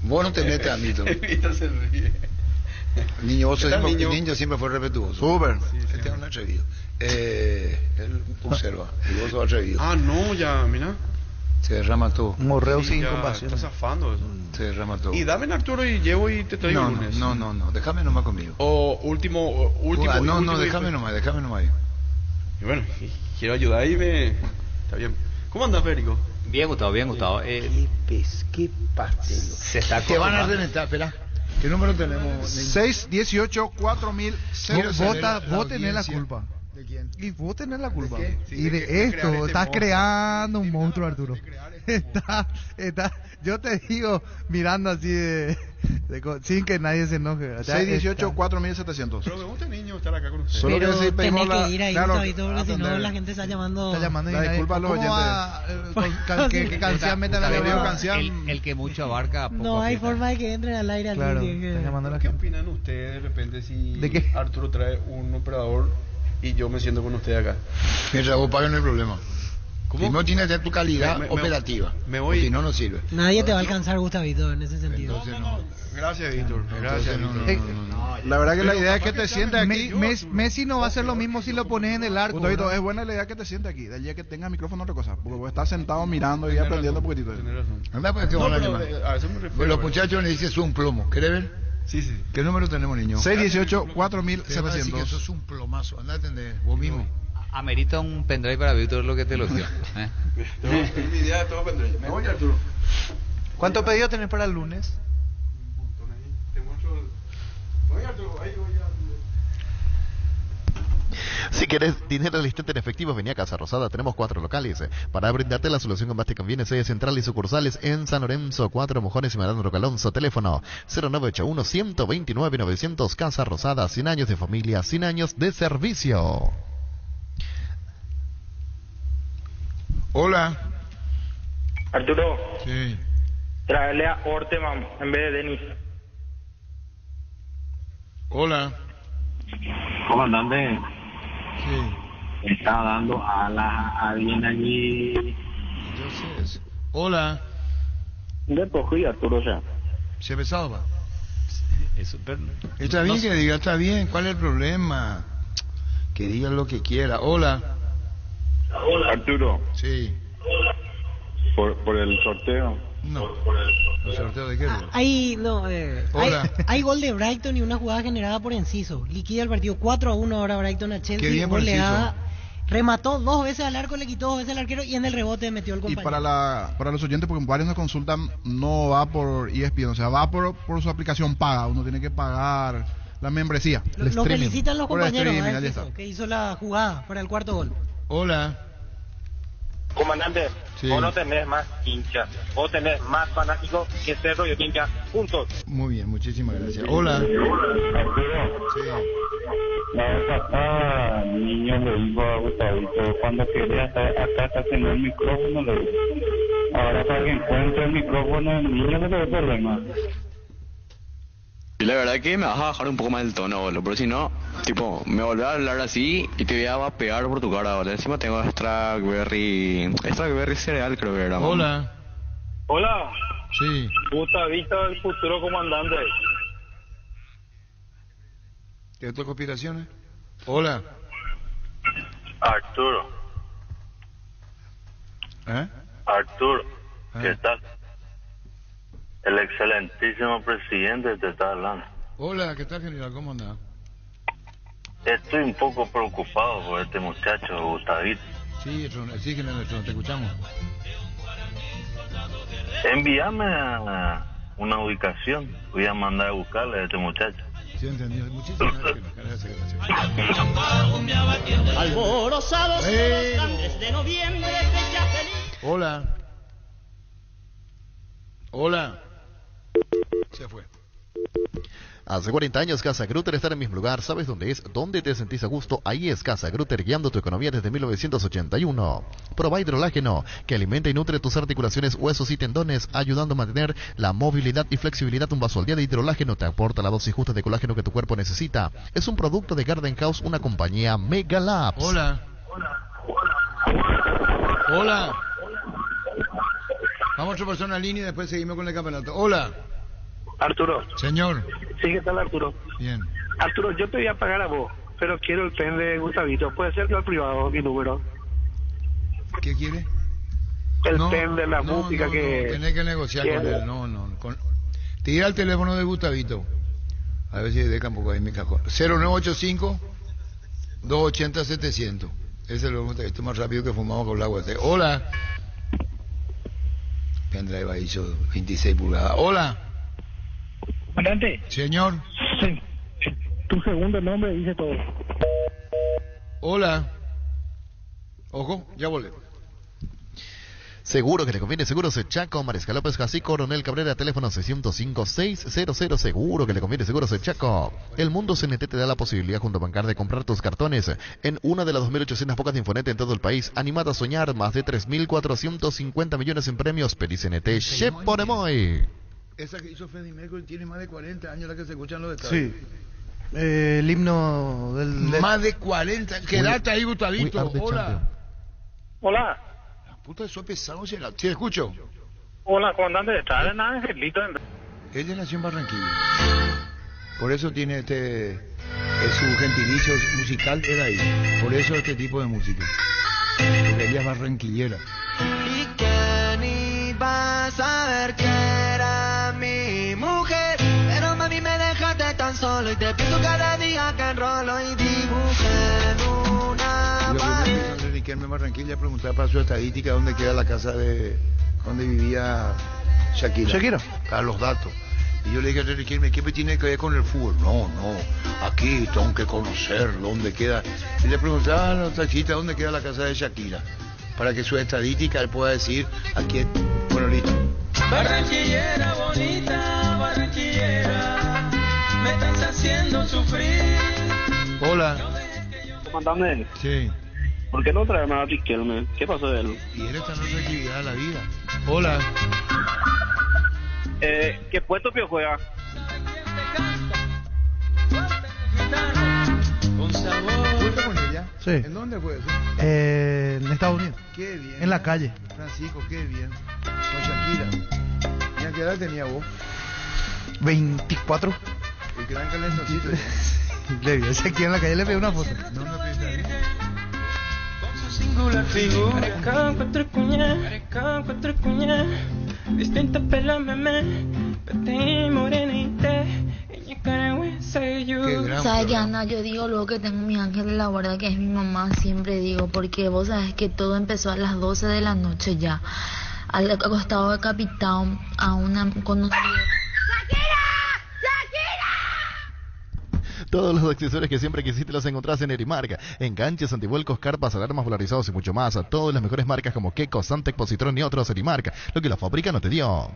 Vos no te metes a mí, tú. Evita se ríe. Niño, el niño siempre fue respetuoso. Súper. Este es un atrevido. Él observa. Y vos sos atrevido. No, ya, mira. Se derrama todo. Morreo sin compasión. Está zafando eso. Se derrama todo. Y dame Arturo y llevo y te traigo el lunes. No. Déjame nomás conmigo. O último. Déjame nomás ahí. Y bueno, quiero ayudar y está bien. ¿Cómo andas, Federico? Bien, Gustavo. Qué pastel. Se está Te van a reventar, espera. ¿Qué número tenemos? 618-4000. Vos tenés la culpa. ¿De quién? Y vos tenés la culpa. ¿De qué? Sí, Y de crear esto, este estás monstruo. creando un monstruo, Arturo. Yo te digo, mirando así sin que nadie se enoje. O sea, 618 4700. Pero me gusta niño estar acá con ustedes. Solo Pero que sí pedimos tenés que ir ahí, claro, Gustavito, porque si no atender. la gente está llamando. Está llamando y La nadie- disculpa a los ¿Cómo va, que Cancian meta la Pero llamada? Cancian- El que mucho abarca, poco No hay aprieta. forma de que entren al aire así. Claro, tiene que- está llamando a la ¿Qué gente. opinan ustedes de repente si ¿De qué? Arturo trae un operador y yo me siento con usted acá? Mientras vos pagues no hay problema. Primero tienes que tener tu calidad operativa. me voy- Si no, no sirve. Nadie te va a alcanzar, Gustavito, en ese sentido. Entonces no. Gracias, Víctor. Gracias, Entonces, Víctor. La verdad que la idea es que te sientes aquí. Messi no va a hacer lo mismo si lo pones en el arco. Gustavito, ¿no? es buena la idea que te sientes aquí. Del día que tengas micrófono, otra cosa. Porque vos estás sentado mirando y aprendiendo un poquitito. Tienes razón. Anda, pues, que No, vamos a pero, llamar. a eso me refiero. Pues los muchachos le dicen, es un plomo. ¿Querés ver? Sí, sí. ¿Qué número tenemos, niño? 618 Te van a decir que 4700. eso es un plomazo. Anda a atender, vos mismo. Amerita un pendrive para Víctor lo que te lo dio. Mi idea de todo vendré. Me voy, Arturo. ¿Cuántos pedidos tenés para el lunes? Te muestro. Voy, Arturo. Ahí voy a... Si querés dinero al instante en efectivo, vení a Casa Rosada. Tenemos 4 locales. Para brindarte la solución que más te conviene, sede central y sucursales en San Lorenzo, 4 Mojones y Malandro Calonzo. Teléfono 0981-129-900. Casa Rosada, 100 años de familia, 100 años de servicio. Hola. Arturo, Sí. tráele a Orteman en vez de Denis. Hola. Comandante, Sí. está dando alas a alguien allí. Entonces. Hola. De cogí, Arturo, ya. Se besaba. Eso, pero, Está bien no sé. que diga, está bien. ¿Cuál es el problema? Que diga lo que quiera. Hola. Arturo, Sí. por el sorteo. No. ¿El sorteo de qué? Hay, no, Hola. hay gol de Brighton y una jugada generada por Enciso. Liquida el partido 4-1 ahora Brighton a Chelsea. Qué bien por goleada. Remató 2 veces al arco, le quitó 2 veces al arquero y en el rebote metió el Y compañero. para los oyentes, porque varios nos consultan, no va por ESPN, o sea, va por su aplicación paga. Uno tiene que pagar la membresía. Lo felicitan los Por el compañeros streaming, ¿no? ahí Enciso, está. que hizo la jugada para el cuarto gol. Hola. Comandante, Sí. vos no tenés más hinchas, vos tenés más fanáticos que Cerro y Olimpia juntos. Muy bien, muchísimas gracias. Hola. Sí. La vez pasada, niño le dijo a Gustavito, cuando quería estar acá está haciendo el micrófono, le digo. Ahora para que encuentre el micrófono, el niño no tiene problema. Y la verdad que me vas a bajar un poco más el tono, boludo, pero si no, tipo, me volvés a hablar así y te voy a pegar por tu cara, boludo. Encima tengo Strawberry cereal, creo que era. ¿no? Hola. Hola, Sí. Gustavito, el futuro comandante. ¿Qué otras conspiraciones? Hola. Arturo, ¿Eh? Arturo, ¿qué Ah. tal? El excelentísimo presidente te está hablando. Hola, ¿qué tal, general? ¿Cómo anda? Estoy un poco preocupado por este muchacho, Gustavito. Sí, sí, general, te escuchamos. Envíame una ubicación. Voy a mandar a buscarle a este muchacho. Sí, entendido. Muchísimas gracias. Gracias. Alborozados son los grandes de noviembre, fecha feliz. Hola. Hola. Se fue. Hace 40 años Casa Grutter está en el mismo lugar. ¿Sabes dónde es? ¿Dónde te sentís a gusto? Ahí es Casa Grutter, guiando tu economía desde 1981. Proba hidrolágeno, que alimenta y nutre tus articulaciones, huesos y tendones, ayudando a mantener la movilidad y flexibilidad. Un vaso al día de hidrolágeno te aporta la dosis justa de colágeno que tu cuerpo necesita. Es un producto de Garden House, una compañía Mega Labs. Hola. Hola. Vamos a otra persona en línea y después seguimos con el campeonato. Hola. Arturo. Señor. Sí, ¿qué tal, Arturo? Bien. Arturo, yo te voy a pagar a vos, pero quiero el pen de Gustavito. ¿Puede ser yo al privado, mi número? ¿Qué quiere? El pen de la música que... No, tenés que negociar con él. No. Tira el teléfono de Gustavito. A ver si deja un poco ahí mi cajón. 0985-280-700. Ese es lo que esto más rápido que fumamos con el agua. Hola. Pendrive ahí hizo 26 pulgadas. Hola. Comandante. Señor. Sí. Tu segundo nombre dice todo. Hola. Ojo, ya volvemos. Seguro que le conviene, Seguros Chaco, Mariscal López Jasí, Coronel Cabrera, teléfono 605-600, seguro que le conviene, Seguros Chaco. El Mundo CNT te da la posibilidad junto a Bancar de comprar tus cartones en una de las 2.800 pocas de Infonet en todo el país. Animada a soñar, más de 3.450 millones en premios. Pedí CNT, Sheporemoy. Esa que hizo Freddie Mercury tiene más de 40 años la que se escuchan los detalles. Sí. El himno del... Más de 40. Quédate ahí, Gustavito. Hola. Hola. Puta, eso pesado será. Sí, escucho. Hola, comandante. Está en Angelito. Ella nació en Barranquilla. Por eso tiene su gentilicio musical era ahí. Por eso este tipo de música. Porque ella es barranquillera. ¿Y quién iba a saber que era mi mujer? Pero mami me dejaste tan solo y te pienso cada día que enrolo y dibujé en una pared. En Barranquilla preguntar para su estadística dónde queda la casa de donde vivía Shakira. Para los datos. Y yo le dije a Riquelme, ¿qué tiene que ver con el fútbol? No, aquí tengo que conocer dónde queda. Y le preguntaba a la taxista dónde queda la casa de Shakira, para que su estadística él pueda decir aquí. Bueno, listo. Barranquillera bonita, barranquillera, me estás haciendo sufrir. Hola. Comandante. Sí. ¿Por qué no trae más a Riquelme? ¿Qué pasó de él? Y él está en otra actividad de la vida. Hola. ¿Qué puesto Pío juega? ¿Fuiste con ella? Sí. ¿En dónde fue eso? En Estados Unidos. Qué bien. En la calle. Francisco, qué bien. Con Shakira. ¿Y a qué edad tenía vos? 24. El gran calentocito. Le vi ese aquí en la calle, le pedí una foto. No te ahí. Singular figura, cuatro cuñas, distinta pela meme, pete morenita, ella caragüesa y yo. ¿Sabes qué, Ana? Yo digo luego que tengo mi ángel de la guarda, que es mi mamá, siempre digo, porque vos sabes que todo empezó a las 12 de la noche ya, al acostado decapitado a una conocida. Todos los accesorios que siempre quisiste los encontrás en Erimarca. Enganches, antivuelcos, carpas, alarmas polarizados y mucho más. Todas las mejores marcas como Keco, Santec, Positrón y otros. Erimarca, lo que la fábrica no te dio.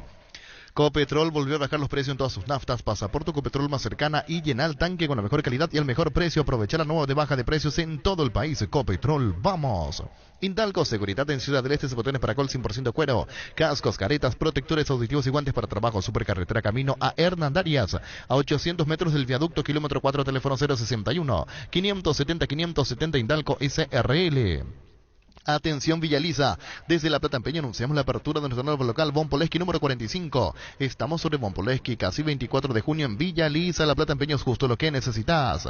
Copetrol volvió a bajar los precios en todas sus naftas. Pasa por tu Copetrol más cercana y llena el tanque con la mejor calidad y el mejor precio. Aprovecha la nueva de baja de precios en todo el país. Copetrol, vamos. Indalco, seguridad en Ciudad del Este, botones para col 100% cuero, cascos, caretas, protectores auditivos y guantes para trabajo. Supercarretera camino a Hernandarias, a 800 metros del viaducto, kilómetro 4, teléfono 061 570 Indalco SRL. Atención Villaliza, desde La Plata Empeño anunciamos la apertura de nuestro nuevo local Von Poleski número 45. Estamos sobre Von Poleski, casi 24 de junio en Villaliza. La Plata Empeño es justo lo que necesitas.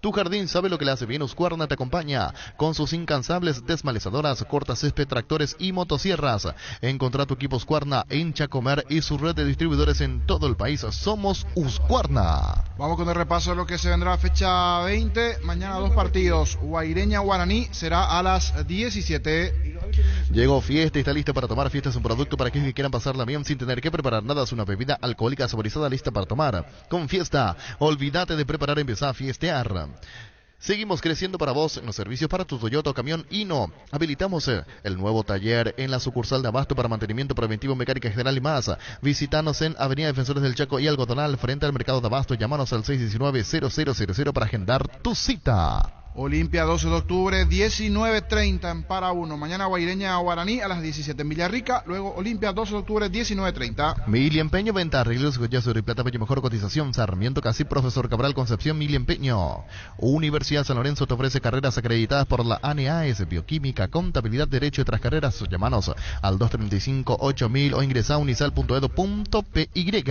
Tu jardín sabe lo que le hace bien. Husqvarna te acompaña con sus incansables desmalezadoras, cortacésped, tractores y motosierras. Encontrá tu equipo Husqvarna en Chacomer y su red de distribuidores en todo el país. Somos Husqvarna. Vamos con el repaso de lo que se vendrá fecha 20. Mañana 2 partidos. Guaireña Guaraní será a las 17. Llegó Fiesta y está lista para tomar. Fiesta es un producto para aquellos que quieran pasarla bien sin tener que preparar nada. Es una bebida alcohólica saborizada lista para tomar. Con Fiesta, olvídate de preparar, empezá a fiestear. Seguimos creciendo para vos en los servicios para tu Toyota o camión Hino. Habilitamos el nuevo taller en la sucursal de Abasto para mantenimiento preventivo, mecánica general y más. Visítanos en Avenida Defensores del Chaco y Algodonal, frente al mercado de Abasto. Llámanos al 619-0000 para agendar tu cita. Olimpia 12 de octubre, 19:30 en Para 1. Mañana Guaireña Guaraní a las 17 en Villarrica. Luego Olimpia 12 de octubre, 19:30. Mili Empeño, venta, arreglos, joyas, oro y plata, bello, mejor cotización. Sarmiento Casi, Profesor Cabral, Concepción, Mili Empeño. Universidad San Lorenzo te ofrece carreras acreditadas por la ANEAES, Bioquímica, Contabilidad, Derecho y otras carreras. Llámanos al 235-8000 o ingresa a unisal.edu.py.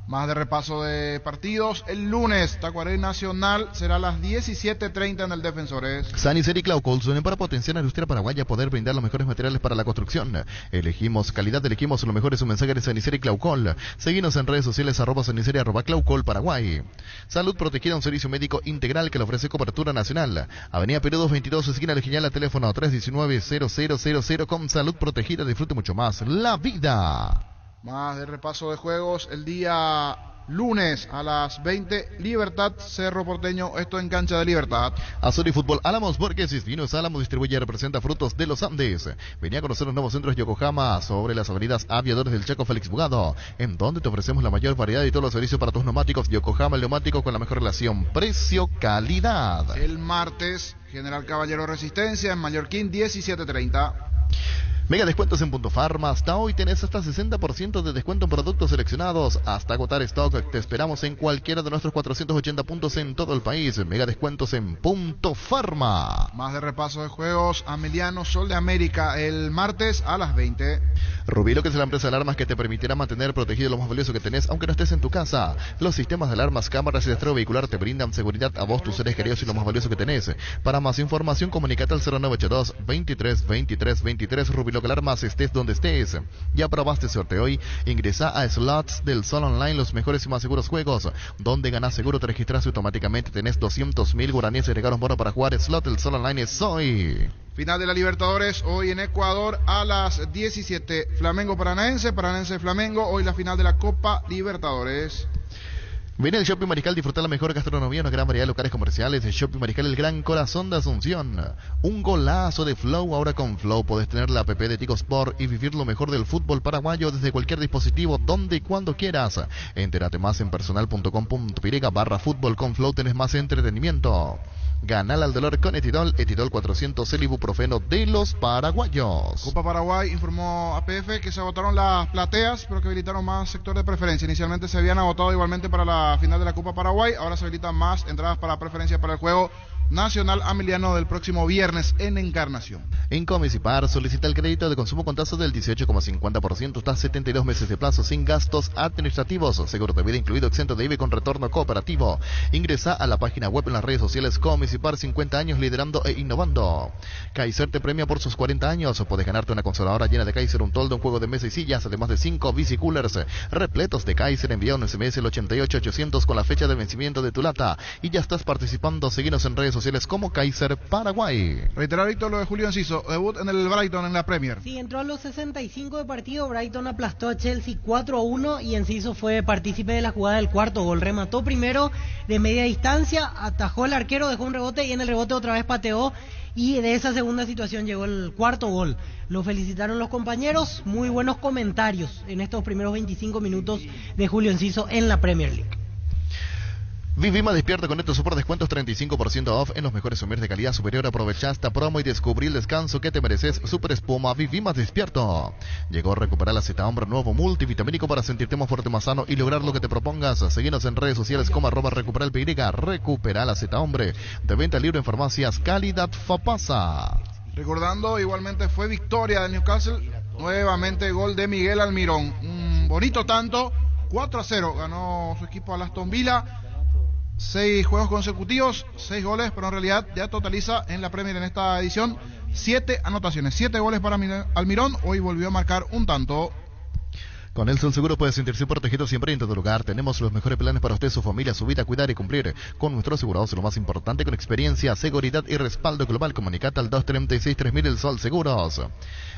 Más de repaso de partidos. El lunes, Tacuarembó Nacional será a las 17:30 en el Defensores. Sanicer y Claucol suenan para potenciar la industria paraguaya, poder brindar los mejores materiales para la construcción. Elegimos calidad, elegimos lo mejor. Es un mensaje de Sanicer y Claucol. Seguinos en redes sociales @Sanicer y @Claucol Paraguay. Salud Protegida, un servicio médico integral que le ofrece cobertura nacional. Avenida Perú 222, esquina Legiñala, teléfono 319-0000. Con Salud Protegida disfrute mucho más la vida. Más de repaso de juegos. El día lunes a las 20, Libertad Cerro Porteño, esto en cancha de Libertad. Azul y Fútbol Álamos, porque Vinos Álamos distribuye y representa frutos de los Andes. Venía a conocer los nuevos centros Yokohama sobre las avenidas Aviadores del Chaco, Félix Bugado, en donde te ofrecemos la mayor variedad y todos los servicios para tus neumáticos. Yokohama, el neumático con la mejor relación precio-calidad. El martes, General Caballero Resistencia en Mallorquín, 17:30. Mega descuentos en Punto Farma. Hasta hoy tenés hasta 60% de descuento en productos seleccionados. Hasta agotar stock. Te esperamos en cualquiera de nuestros 480 puntos en todo el país. Mega descuentos en Punto Farma. Más de repaso de juegos. Ameliano, Sol de América, el martes a las 20. Rubilo, que es la empresa de alarmas que te permitirá mantener protegido lo más valioso que tenés, aunque no estés en tu casa. Los sistemas de alarmas, cámaras y rastreo vehicular te brindan seguridad a vos, tus seres queridos y lo más valioso que tenés. Para más información, comunicate al 0982 23 23 23. Rubilo Alarmas, estés donde estés. Ya probaste suerte hoy. Ingresa a Slots del Sol Online, los mejores y más seguros juegos. Donde ganás seguro, te registras automáticamente. Tenés 200.000 guaraníes de regalos bono para jugar. Slot del Sol Online es hoy. Final de la Libertadores, hoy en Ecuador a las 17. Flamengo Paranaense, Paranaense Flamengo. Hoy la final de la Copa Libertadores. Ven al Shopping Mariscal, disfrutar la mejor gastronomía, una gran variedad de locales comerciales. El Shopping Mariscal, el gran corazón de Asunción. Un golazo de Flow. Ahora con Flow podés tener la app de Tigo Sport y vivir lo mejor del fútbol paraguayo desde cualquier dispositivo, donde y cuando quieras. Entérate más en personal.com.py/fútbol. Con Flow tenés más entretenimiento. Ganala al dolor con Etidol, Etidol 400, el ibuprofeno de los paraguayos. Copa Paraguay informó APF que se agotaron las plateas, pero que habilitaron más sector de preferencia. Inicialmente se habían agotado igualmente para la final de la Copa Paraguay, ahora se habilitan más entradas para preferencia para el juego Nacional Ameliano del próximo viernes en Encarnación. En Comisipar solicita el crédito de consumo con tasa del 18,50% hasta 72 meses de plazo sin gastos administrativos, seguro de vida incluido, exento de IVA con retorno cooperativo. Ingresa a la página web, en las redes sociales. Comisipar, 50 años liderando e innovando. Kaiser te premia por sus 40 años. Puedes ganarte una consoladora llena de Kaiser, un toldo, un juego de mesa y sillas, además de 5 bicicoolers repletos de Kaiser. Envía un SMS al 88800 con la fecha de vencimiento de tu lata y ya estás participando. Seguinos en redes sociales como Kaiser Paraguay. Reiterar, Víctor, lo de Julio Enciso, debut en el Brighton en la Premier. Sí, entró a los 65 de partido. Brighton aplastó a Chelsea 4-1 y Enciso fue partícipe de la jugada del cuarto gol. Remató primero de media distancia, atajó al arquero, dejó un rebote y en el rebote otra vez pateó. Y de esa segunda situación llegó el cuarto gol. Lo felicitaron los compañeros. Muy buenos comentarios en estos primeros 25 minutos de Julio Enciso en la Premier League. Vivima despierta con estos super descuentos, 35% off en los mejores somiers de calidad superior. Aprovecha esta promo y descubrí el descanso que te mereces. Super espuma Vivima despierto. Llegó a recuperar la Zeta Hombre nuevo multivitamínico para sentirte más fuerte, más sano y lograr lo que te propongas. Seguinos en redes sociales como @recuperalpy. Recupera la Zeta Hombre. De venta libre en farmacias Calidad Fapasa. Recordando, igualmente fue victoria del Newcastle. Nuevamente gol de Miguel Almirón. Un bonito tanto. 4-0 ganó su equipo al Aston Villa. 6 juegos consecutivos, 6 goles, pero en realidad ya totaliza en la Premier en esta edición 7 anotaciones, 7 goles para Almirón. Hoy volvió a marcar un tanto. Con Nelson Seguro puede sentirse protegido siempre en todo lugar. Tenemos los mejores planes para usted, su familia, su vida, cuidar y cumplir. Con nuestros asegurados, lo más importante, con experiencia, seguridad y respaldo global. Comunicate al 236-3000 El Sol Seguros.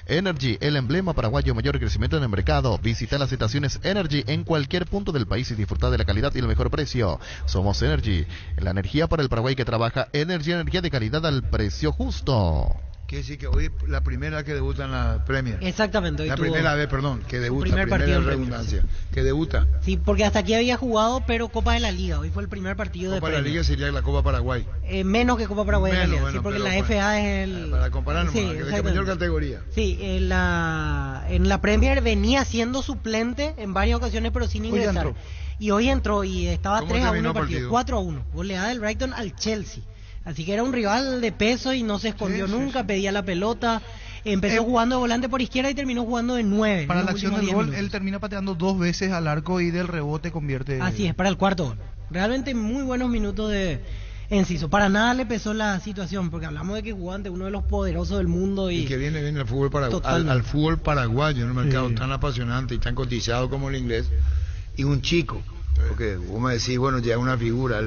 Energy, el emblema paraguayo, mayor crecimiento en el mercado. Visita las estaciones Energy en cualquier punto del país y disfrutar de la calidad y el mejor precio. Somos Energy, la energía para el Paraguay que trabaja. Energy, energía de calidad al precio justo. Quiere decir que hoy la primera que debuta en la Premier. Exactamente. Hoy la primera vez, perdón, que debuta. Primer partido en redundancia. Que debuta. Sí, porque hasta aquí había jugado, pero Copa de la Liga. Hoy fue el primer partido Copa de Premier. Copa de la Liga sería la Copa Paraguay. Menos que Copa Paraguay menos, en realidad. bueno, Sí, porque la bueno, FA es el... Para compararnos, sí, que mayor categoría. Sí, en la Premier venía siendo suplente en varias ocasiones, pero sin ingresar. Y hoy entró y estaba 3-1 el partido. 4-1. Goleada del Brighton al Chelsea. Así que era un rival de peso y no se escondió nunca, pedía la pelota. Empezó jugando de volante por izquierda y terminó jugando de 9. Para la acción del gol, él termina pateando 2 veces al arco y del rebote convierte. Así es, para el cuarto gol. Realmente muy buenos minutos de Enciso. Para nada le pesó la situación, porque hablamos de que jugaba ante uno de los poderosos del mundo. Y que viene al fútbol al fútbol paraguayo, en un mercado tan apasionante y tan cotizado como el inglés. Y un chico, porque vos me decís, bueno, ya es una figura.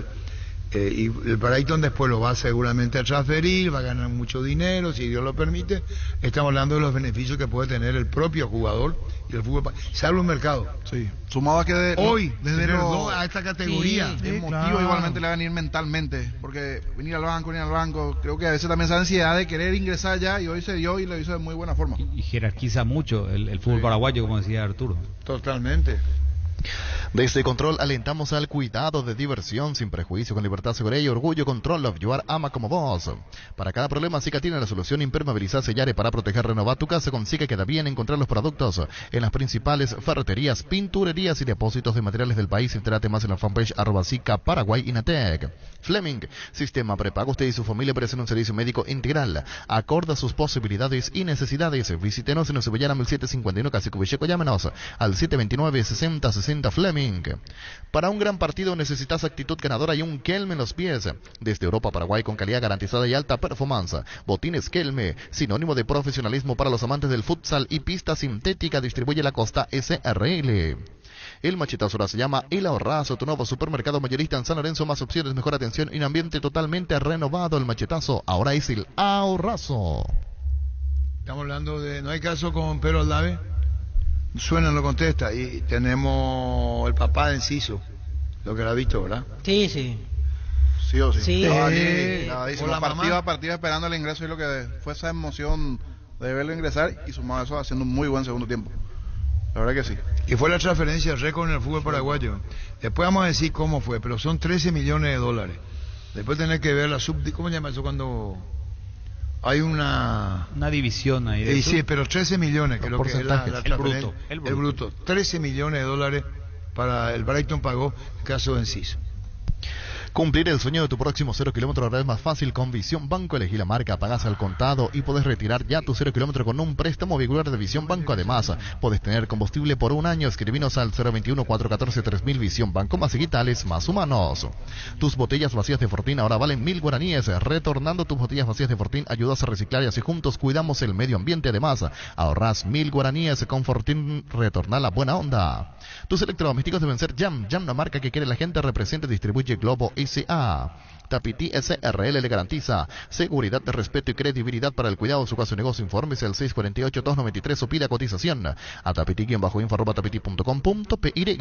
Y el Brighton después lo va seguramente a transferir, va a ganar mucho dinero, si Dios lo permite. Estamos hablando de los beneficios que puede tener el propio jugador y el fútbol. Se abre un mercado. Sí. Sumado a que hoy, desde a esta categoría. Sí, motivo igualmente le va a venir mentalmente, porque venir al banco, creo que a veces también esa ansiedad de querer ingresar ya, y hoy se dio y lo hizo de muy buena forma. Y jerarquiza mucho el fútbol paraguayo, como decía Arturo. Totalmente. Desde Control alentamos al cuidado de diversión sin prejuicio, con libertad, seguridad y orgullo. Control Love Yuar ama como vos. Para cada problema, Sica tiene la solución: impermeabilizar, sellar y para proteger, renovar tu casa. Con Sica queda bien encontrar los productos en las principales ferreterías, pinturerías y depósitos de materiales del país. Entérate más en la fanpage @Sica Paraguay Inatec. Fleming, sistema prepago. Usted y su familia merecen un servicio médico integral, acorde a sus posibilidades y necesidades. Visítenos en Cebollana 1751, casi Cubicheco. Llámenos al 729-6060 Fleming. Para un gran partido necesitas actitud ganadora y un Kelme en los pies. Desde Europa, Paraguay, con calidad garantizada y alta performance. Botines Kelme, sinónimo de profesionalismo para los amantes del futsal y pista sintética. Distribuye la Costa SRL. El Machetazo ahora se llama El Ahorrazo, tu nuevo supermercado mayorista en San Lorenzo. Más opciones, mejor atención y un ambiente totalmente renovado. El Machetazo ahora es El Ahorrazo. Estamos hablando de... ¿No hay caso con Pedro Aldave? Suena, lo contesta. Y tenemos el papá de Enciso, lo que lo ha visto, ¿verdad? Sí, sí. Sí o sí. Sí. Partido a partido esperando el ingreso, y lo que fue esa emoción de verlo ingresar, y sumado eso haciendo un muy buen segundo tiempo. La verdad que sí. Y fue la transferencia récord en el fútbol paraguayo. Después vamos a decir cómo fue, pero son 13 millones de dólares. Después tenés que ver la ¿cómo se llama eso cuando hay una división ahí? Sí, pero 13 millones, que es lo que es la transferencia. El bruto. 13 millones de dólares para el Brighton pagó en caso de Enciso. Cumplir el sueño de tu próximo 0 kilómetro ahora es más fácil con Visión Banco. Elegí la marca, pagas al contado y puedes retirar ya tu 0 kilómetro con un préstamo vehicular de Visión Banco. Además, puedes tener combustible por un año. Escribinos al 021-414-3000. Visión Banco, más digitales, más humanos. Tus botellas vacías de Fortín ahora valen 1000 guaraníes. Retornando tus botellas vacías de Fortín ayudas a reciclar y así juntos cuidamos el medio ambiente. Además, ahorras 1000 guaraníes con Fortín. Retorna la buena onda. Tus electrodomésticos deben ser Jam. Jam, la marca que quiere la gente, representa y distribuye Globo S.A. Tapiti SRL le garantiza seguridad, respeto y credibilidad para el cuidado de su casa o negocio. Infórmese al 648-293 o pida cotización a tapiti-info@tapiti.com.py.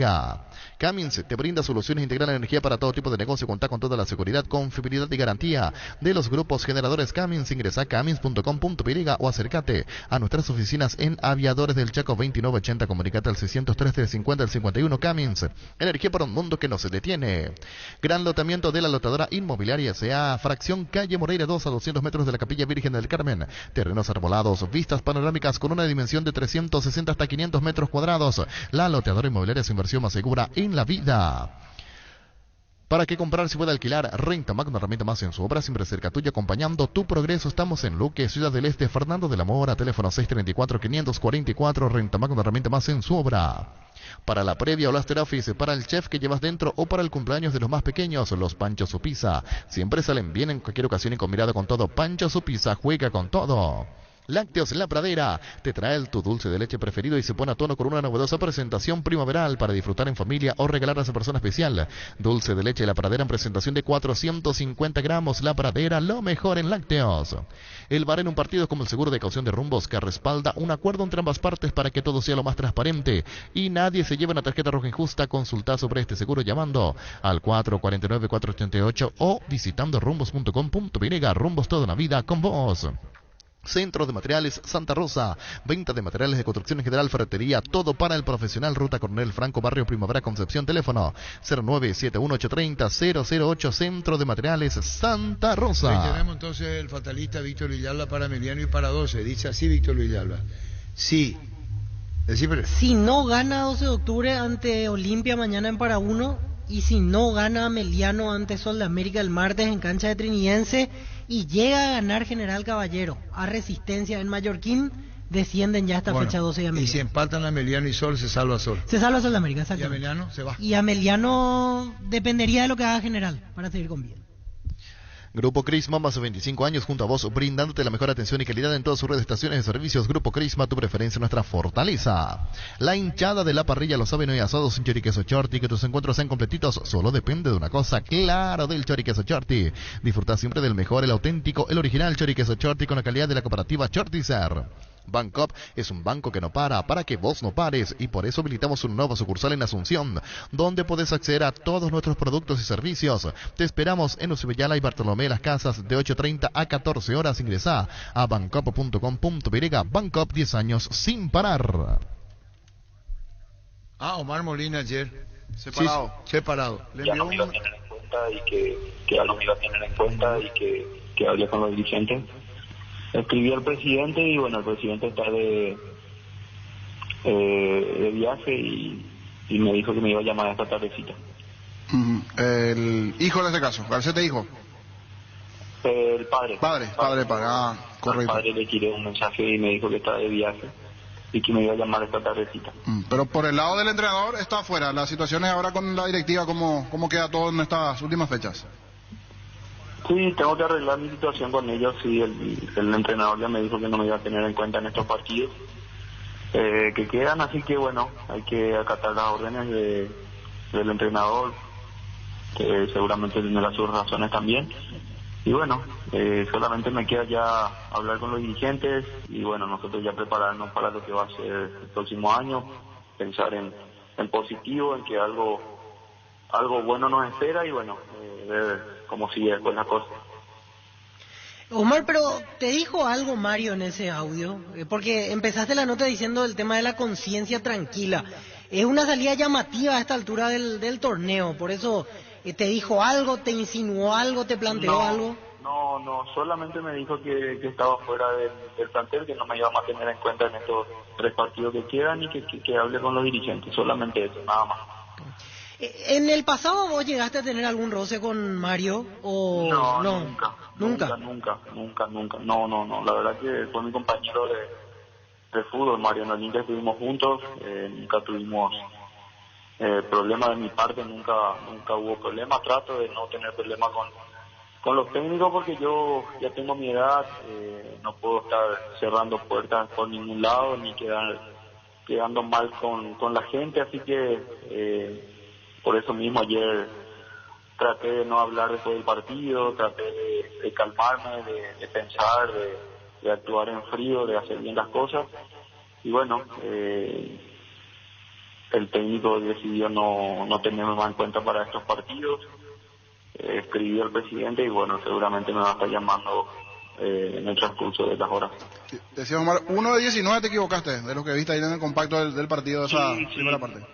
Cummins te brinda soluciones integrales de energía para todo tipo de negocio. Contá con toda la seguridad, confiabilidad y garantía de los grupos generadores Cummins. Ingresa a cummins.com.py o acércate a nuestras oficinas en Aviadores del Chaco 2980. Comunicate al 603-350-51. Cummins, energía para un mundo que no se detiene. Gran lotamiento de la lotadora Inmobiliaria S.A. Fracción Calle Moreira 2, a 200 metros de la Capilla Virgen del Carmen. Terrenos arbolados, vistas panorámicas con una dimensión de 360 hasta 500 metros cuadrados. La loteadora inmobiliaria es inversión más segura en la vida. Para que comprar se pueda alquilar, Renta Mac, una herramienta más en su obra, siempre cerca tuya, acompañando tu progreso. Estamos en Luque, Ciudad del Este, Fernando de la Mora, teléfono 634-544. Renta Mac, una herramienta más en su obra. Para la previa o la after office, para el chef que llevas dentro o para el cumpleaños de los más pequeños, los Pancho Su Pizza siempre salen bien en cualquier ocasión y combinado con todo. Pancho Su Pizza juega con todo. Lácteos La Pradera te trae tu dulce de leche preferido y se pone a tono con una novedosa presentación primaveral para disfrutar en familia o regalar a esa persona especial. Dulce de leche La Pradera en presentación de 450 gramos. La Pradera, lo mejor en lácteos. El VAR en un partido es como el seguro de caución de rumbos, que respalda un acuerdo entre ambas partes para que todo sea lo más transparente y nadie se lleve una tarjeta roja injusta. Consulta sobre este seguro llamando al 449-488 o visitando rumbos.com.py. Rumbos, toda una vida con vos. Centro de Materiales Santa Rosa, venta de materiales de construcción en general, ferretería, todo para el profesional. Ruta Coronel Franco, Barrio Primavera, Concepción. Teléfono 0971-830-008. Centro de Materiales Santa Rosa. Ahí tenemos entonces el fatalista Víctor Villalba para Emiliano y para 12. Dice así Víctor Villalba: sí. Si no gana 12 de octubre ante Olimpia mañana en Para Uno, y si no gana Meliano ante Sol de América el martes en cancha de Trinidense, y llega a ganar General Caballero a Resistencia en Mallorquín, descienden ya esta fecha 12 de América. Y si empatan a Meliano y Sol, se salva Sol. Se salva Sol de América, exacto. Y a Meliano se va. Y a Meliano dependería de lo que haga General para seguir con vida. Grupo Crisma, más de 25 años junto a vos, brindándote la mejor atención y calidad en todas sus redes de estaciones de servicios. Grupo Crisma, tu preferencia, nuestra fortaleza. La hinchada de la parrilla lo saben hoy, asados en Choriqueso Chorti, que tus encuentros sean completitos, solo depende de una cosa, claro, del Choriqueso Chorti. Disfruta siempre del mejor, el auténtico, el original Choriqueso Chorti con la calidad de la cooperativa Chortizer. Bancoop es un banco que no para que vos no pares, y por eso habilitamos una nueva sucursal en Asunción, donde podés acceder a todos nuestros productos y servicios. Te esperamos en Lucibellala y Bartolomé Las Casas de 8:30 a 14 horas. Ingresá a bancoop.com.py. Bancoop, 10 años sin parar. Omar Molina ayer. Separado. Sí, separado. Le Ya envió no me iba a tener en cuenta y que ya no me iba a tener en cuenta y que hable con los dirigentes. Escribí al presidente y bueno, el presidente está de viaje y me dijo que me iba a llamar esta tardecita. El hijo en este caso, Garcete hijo. El padre. Padre, correcto. Al padre le tiré un mensaje y me dijo que está de viaje y que me iba a llamar esta tardecita. Pero por el lado del entrenador está afuera. La situación es ahora con la directiva, ¿cómo queda todo en estas últimas fechas? Sí, tengo que arreglar mi situación con ellos. Sí, el entrenador ya me dijo que no me iba a tener en cuenta en estos partidos que quedan, así que bueno, hay que acatar las órdenes del entrenador, que seguramente tendrá sus razones también. Y bueno, solamente me queda ya hablar con los dirigentes y bueno, nosotros ya prepararnos para lo que va a ser el próximo año, pensar en positivo, en que algo bueno nos espera y bueno, ver cómo sigue después la cosa. Omar, pero ¿te dijo algo Mario en ese audio? Porque empezaste la nota diciendo el tema de la conciencia tranquila. Es una salida llamativa a esta altura del torneo, por eso ¿te dijo algo, te insinuó algo, te planteó algo? No, solamente me dijo que estaba fuera del plantel, que no me iba a tener en cuenta en estos 3 partidos que quedan y que hable con los dirigentes, solamente eso, nada más. ¿En el pasado vos llegaste a tener algún roce con Mario o no? Nunca. No, la verdad que fue mi compañero de fútbol, Mario. En el Inter estuvimos juntos, nunca tuvimos problemas de mi parte, nunca hubo problemas. Trato de no tener problemas con los técnicos porque yo ya tengo mi edad, no puedo estar cerrando puertas por ningún lado ni quedando mal con la gente, así que por eso mismo ayer traté de no hablar después del partido, traté de calmarme, de pensar, de actuar en frío, de hacer bien las cosas. Y bueno, el técnico decidió no tenerme más en cuenta para estos partidos. Escribió al presidente y bueno, seguramente me va a estar llamando en el transcurso de las horas. Decía Omar, 1 de 19 te equivocaste, de lo que viste ahí en el compacto del partido de esa primera parte.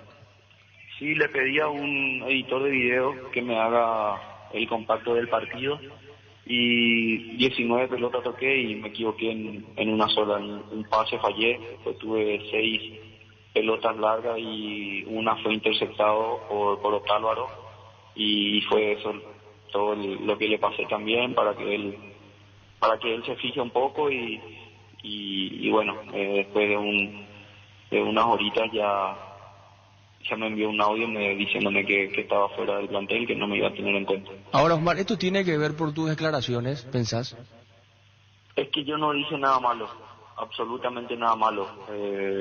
Sí, le pedí a un editor de video que me haga el compacto del partido y 19 pelotas toqué y me equivoqué en una sola. En un pase fallé, pues tuve 6 pelotas largas y una fue interceptado por Otálvaro y fue eso todo lo que le pasé también para que él se fije un poco y bueno, después de unas horitas ya me envió un audio diciéndome que estaba fuera del plantel, que no me iba a tener en cuenta. Ahora, Osmar, ¿esto tiene que ver por tus declaraciones, pensás? Es que yo no dije nada malo, absolutamente nada malo.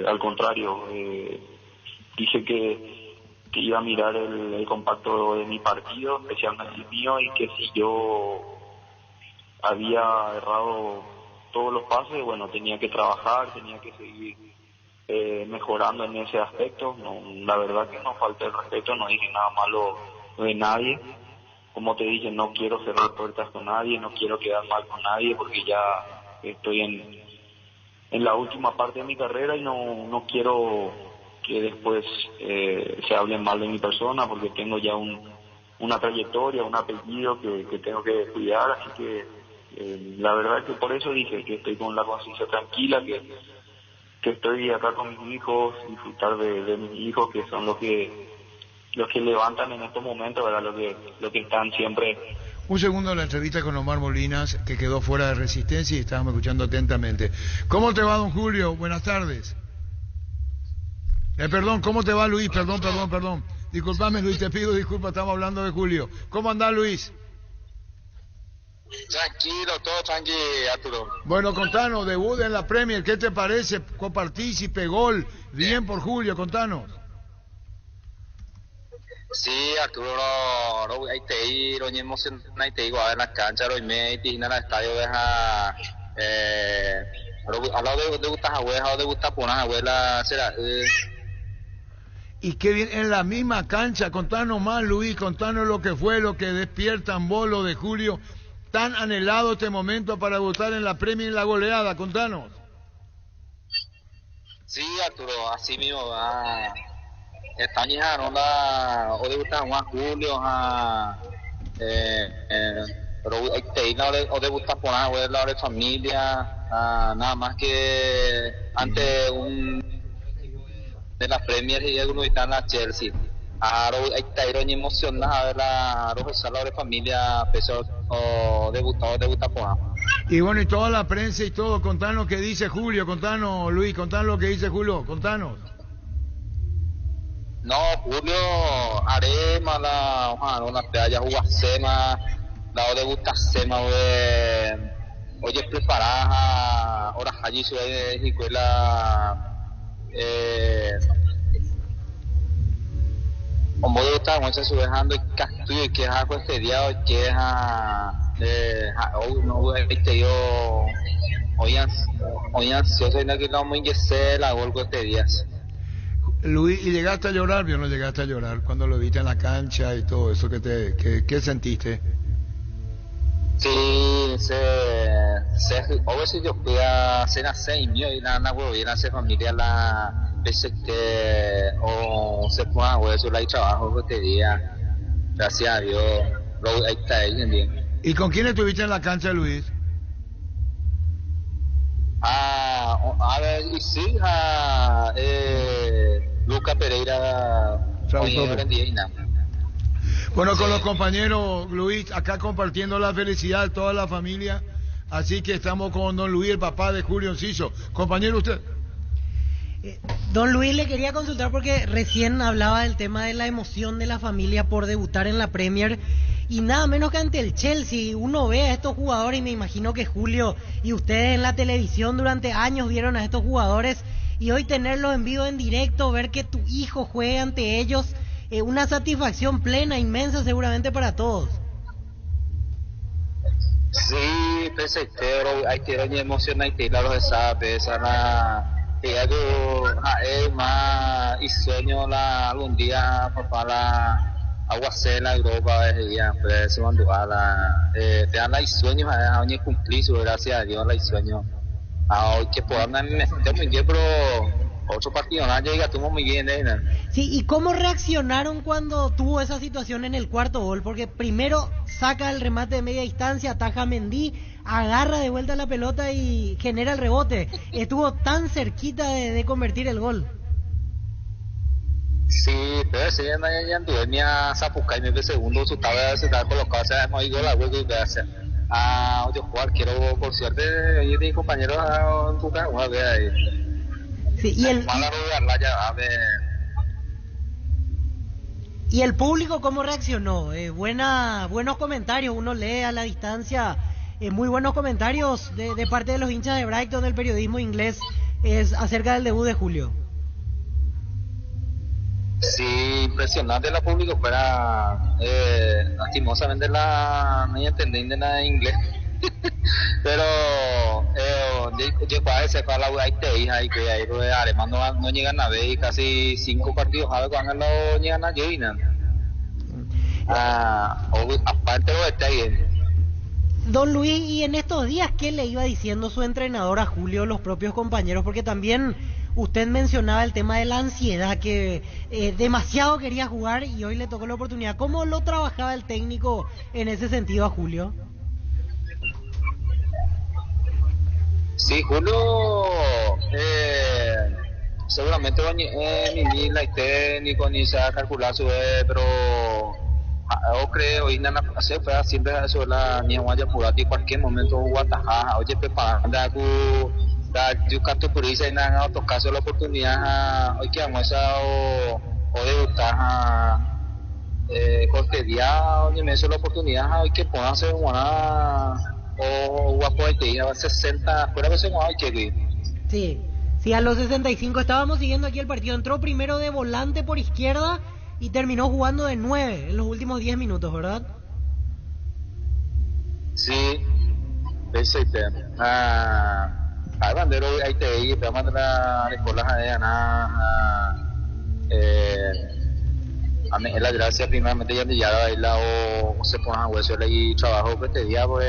Al contrario, dije que iba a mirar el compacto de mi partido, especialmente el mío, y que si yo había errado todos los pases, bueno, tenía que trabajar, tenía que seguir mejorando en ese aspecto. No, la verdad que no falta el respeto, no dije nada malo de nadie. Como te dije, no quiero cerrar puertas con nadie, no quiero quedar mal con nadie porque ya estoy en la última parte de mi carrera y no quiero que después se hable mal de mi persona porque tengo ya una trayectoria, un apellido que tengo que cuidar, así que la verdad que por eso dije que estoy con la conciencia tranquila, que estoy acá con mis hijos, disfrutar de mis hijos, que son los que levantan en estos momentos, ¿verdad? Lo que están siempre. Un segundo la entrevista con Omar Molinas, que quedó fuera de Resistencia y estábamos escuchando atentamente. ¿Cómo te va, don Julio? Buenas tardes. Perdón, ¿cómo te va, Luis? Perdón. Disculpame, Luis, te pido disculpas, estamos hablando de Julio. ¿Cómo andás, Luis? Tranquilo, todo tranquilo, Arturo. Bueno, contanos, debut en la Premier, ¿qué te parece? Copartícipe, gol, bien por Julio, contanos. Sí, Arturo, ahí te ir, hoy emocionante, ahí te digo, a ver la cancha, hoy me ir al estadio, deja, hablado de gustas abuelas, de gustas por unas abuelas, será, Y qué bien, en la misma cancha, contanos más, Luis, contanos lo que fue, lo que despiertan vos, lo de Julio, tan anhelado este momento para debutar en la Premier en la goleada, contanos. Sí, Arturo, así mismo, están ya, no la, o debutar Juan Julio, pero hay que ir, o debutar por una abuela, de familia, nada más que ante de la Premier y algunos están a Chelsea. Hay que ir emocionado a ver la sala de familia, peso o debutar por una. Y bueno, y toda la prensa y todo, contanos qué dice Julio, contanos, Luis, contanos lo que dice Julio, contanos. No, Julio, Arema, la playa, Jugasema, la de Butasema, oye, preparada, ahora allí se ve en escuela, como de esta noche se dejando y castuyo y que es algo estediado y que es no este yo hoy ansioso y no que no me ingresé la golpe este día. Luis, ¿y llegaste a llorar? Yo no llegaste a llorar cuando lo viste en la cancha y todo eso, ¿qué sentiste? Sí, a veces yo fui a cena 6 mío y nada, viene a hacer familia la veces que o se pone a eso la trabajo este día, gracias a Dios, ahí está él, ¿entiendes? ¿Y con quién estuviste en la cancha, Luis? A ver, y sí, Luca Pereira, bueno, con los compañeros, Luis, acá compartiendo la felicidad de toda la familia, así que estamos con don Luis, el papá de Julio Enciso. Compañero, usted. Don Luis, le quería consultar porque recién hablaba del tema de la emoción de la familia por debutar en la Premier y nada menos que ante el Chelsea. Uno ve a estos jugadores y me imagino que Julio y ustedes en la televisión durante años vieron a estos jugadores y hoy tenerlos en vivo, en directo, ver que tu hijo juegue ante ellos, una satisfacción plena, inmensa seguramente para todos. Sí, pero hay que ver emocionar y claro esa es más y sueño algún día papá la aguacela Europa día pues se mandó a te dan la sueños a cumplir su gracias a Dios la sueño hoy que puedan meter muy bien pero otro partido no llega estuvo muy bien Sí, ¿y cómo reaccionaron cuando tuvo esa situación en el cuarto gol? Porque primero saca el remate de media distancia, ataja a Mendy, agarra de vuelta la pelota y genera el rebote. Estuvo tan cerquita de convertir el gol. Sí, pero si ya anduve mi a Zapucay mi segundo se estaba colocado, o sea, hemos ido la hueco y voy a hacer. Yo jugar, quiero por suerte, yo tengo compañeros en tu casa, a ver ahí. Sí, y el público cómo reaccionó, buenos comentarios, uno lee a la distancia, muy buenos comentarios de parte de los hinchas de Brighton del periodismo inglés acerca del debut de Julio. Sí, impresionante el público, fuera lastimosamente no entendí nada de inglés. Pero yo para ese para la hija y que ahí alemán no llegan a ver y casi 5 partidos a ver cuando no llegan a llegar aparte lo está bien. Don Luis, y en estos días ¿qué le iba diciendo su entrenador a Julio, los propios compañeros? Porque también usted mencionaba el tema de la ansiedad, que demasiado quería jugar y hoy le tocó la oportunidad. ¿Cómo lo trabajaba el técnico en ese sentido a Julio? Sí, Julio, seguramente ni la técnico ni se va a calcular su pero yo creo y nada hacer fue siempre eso la ni vaya por en cualquier momento guataja oye preparando yo canto por eso y nada otro caso la oportunidad hoy que vamos a o debutar cortesía donde me hizo la oportunidad hay que ponerse una o guapoete a 60 fuera que se mueva que sí, a los 65 estábamos siguiendo aquí el partido. Entró primero de volante por izquierda y terminó jugando de 9 en los últimos 10 minutos, ¿verdad? Sí, perfecto. Hay bandero ahí te vi, te vamos a la escuela de Ana. A mí la gracia primeramente ya baila o se pone a hueso y trabajo que te día pues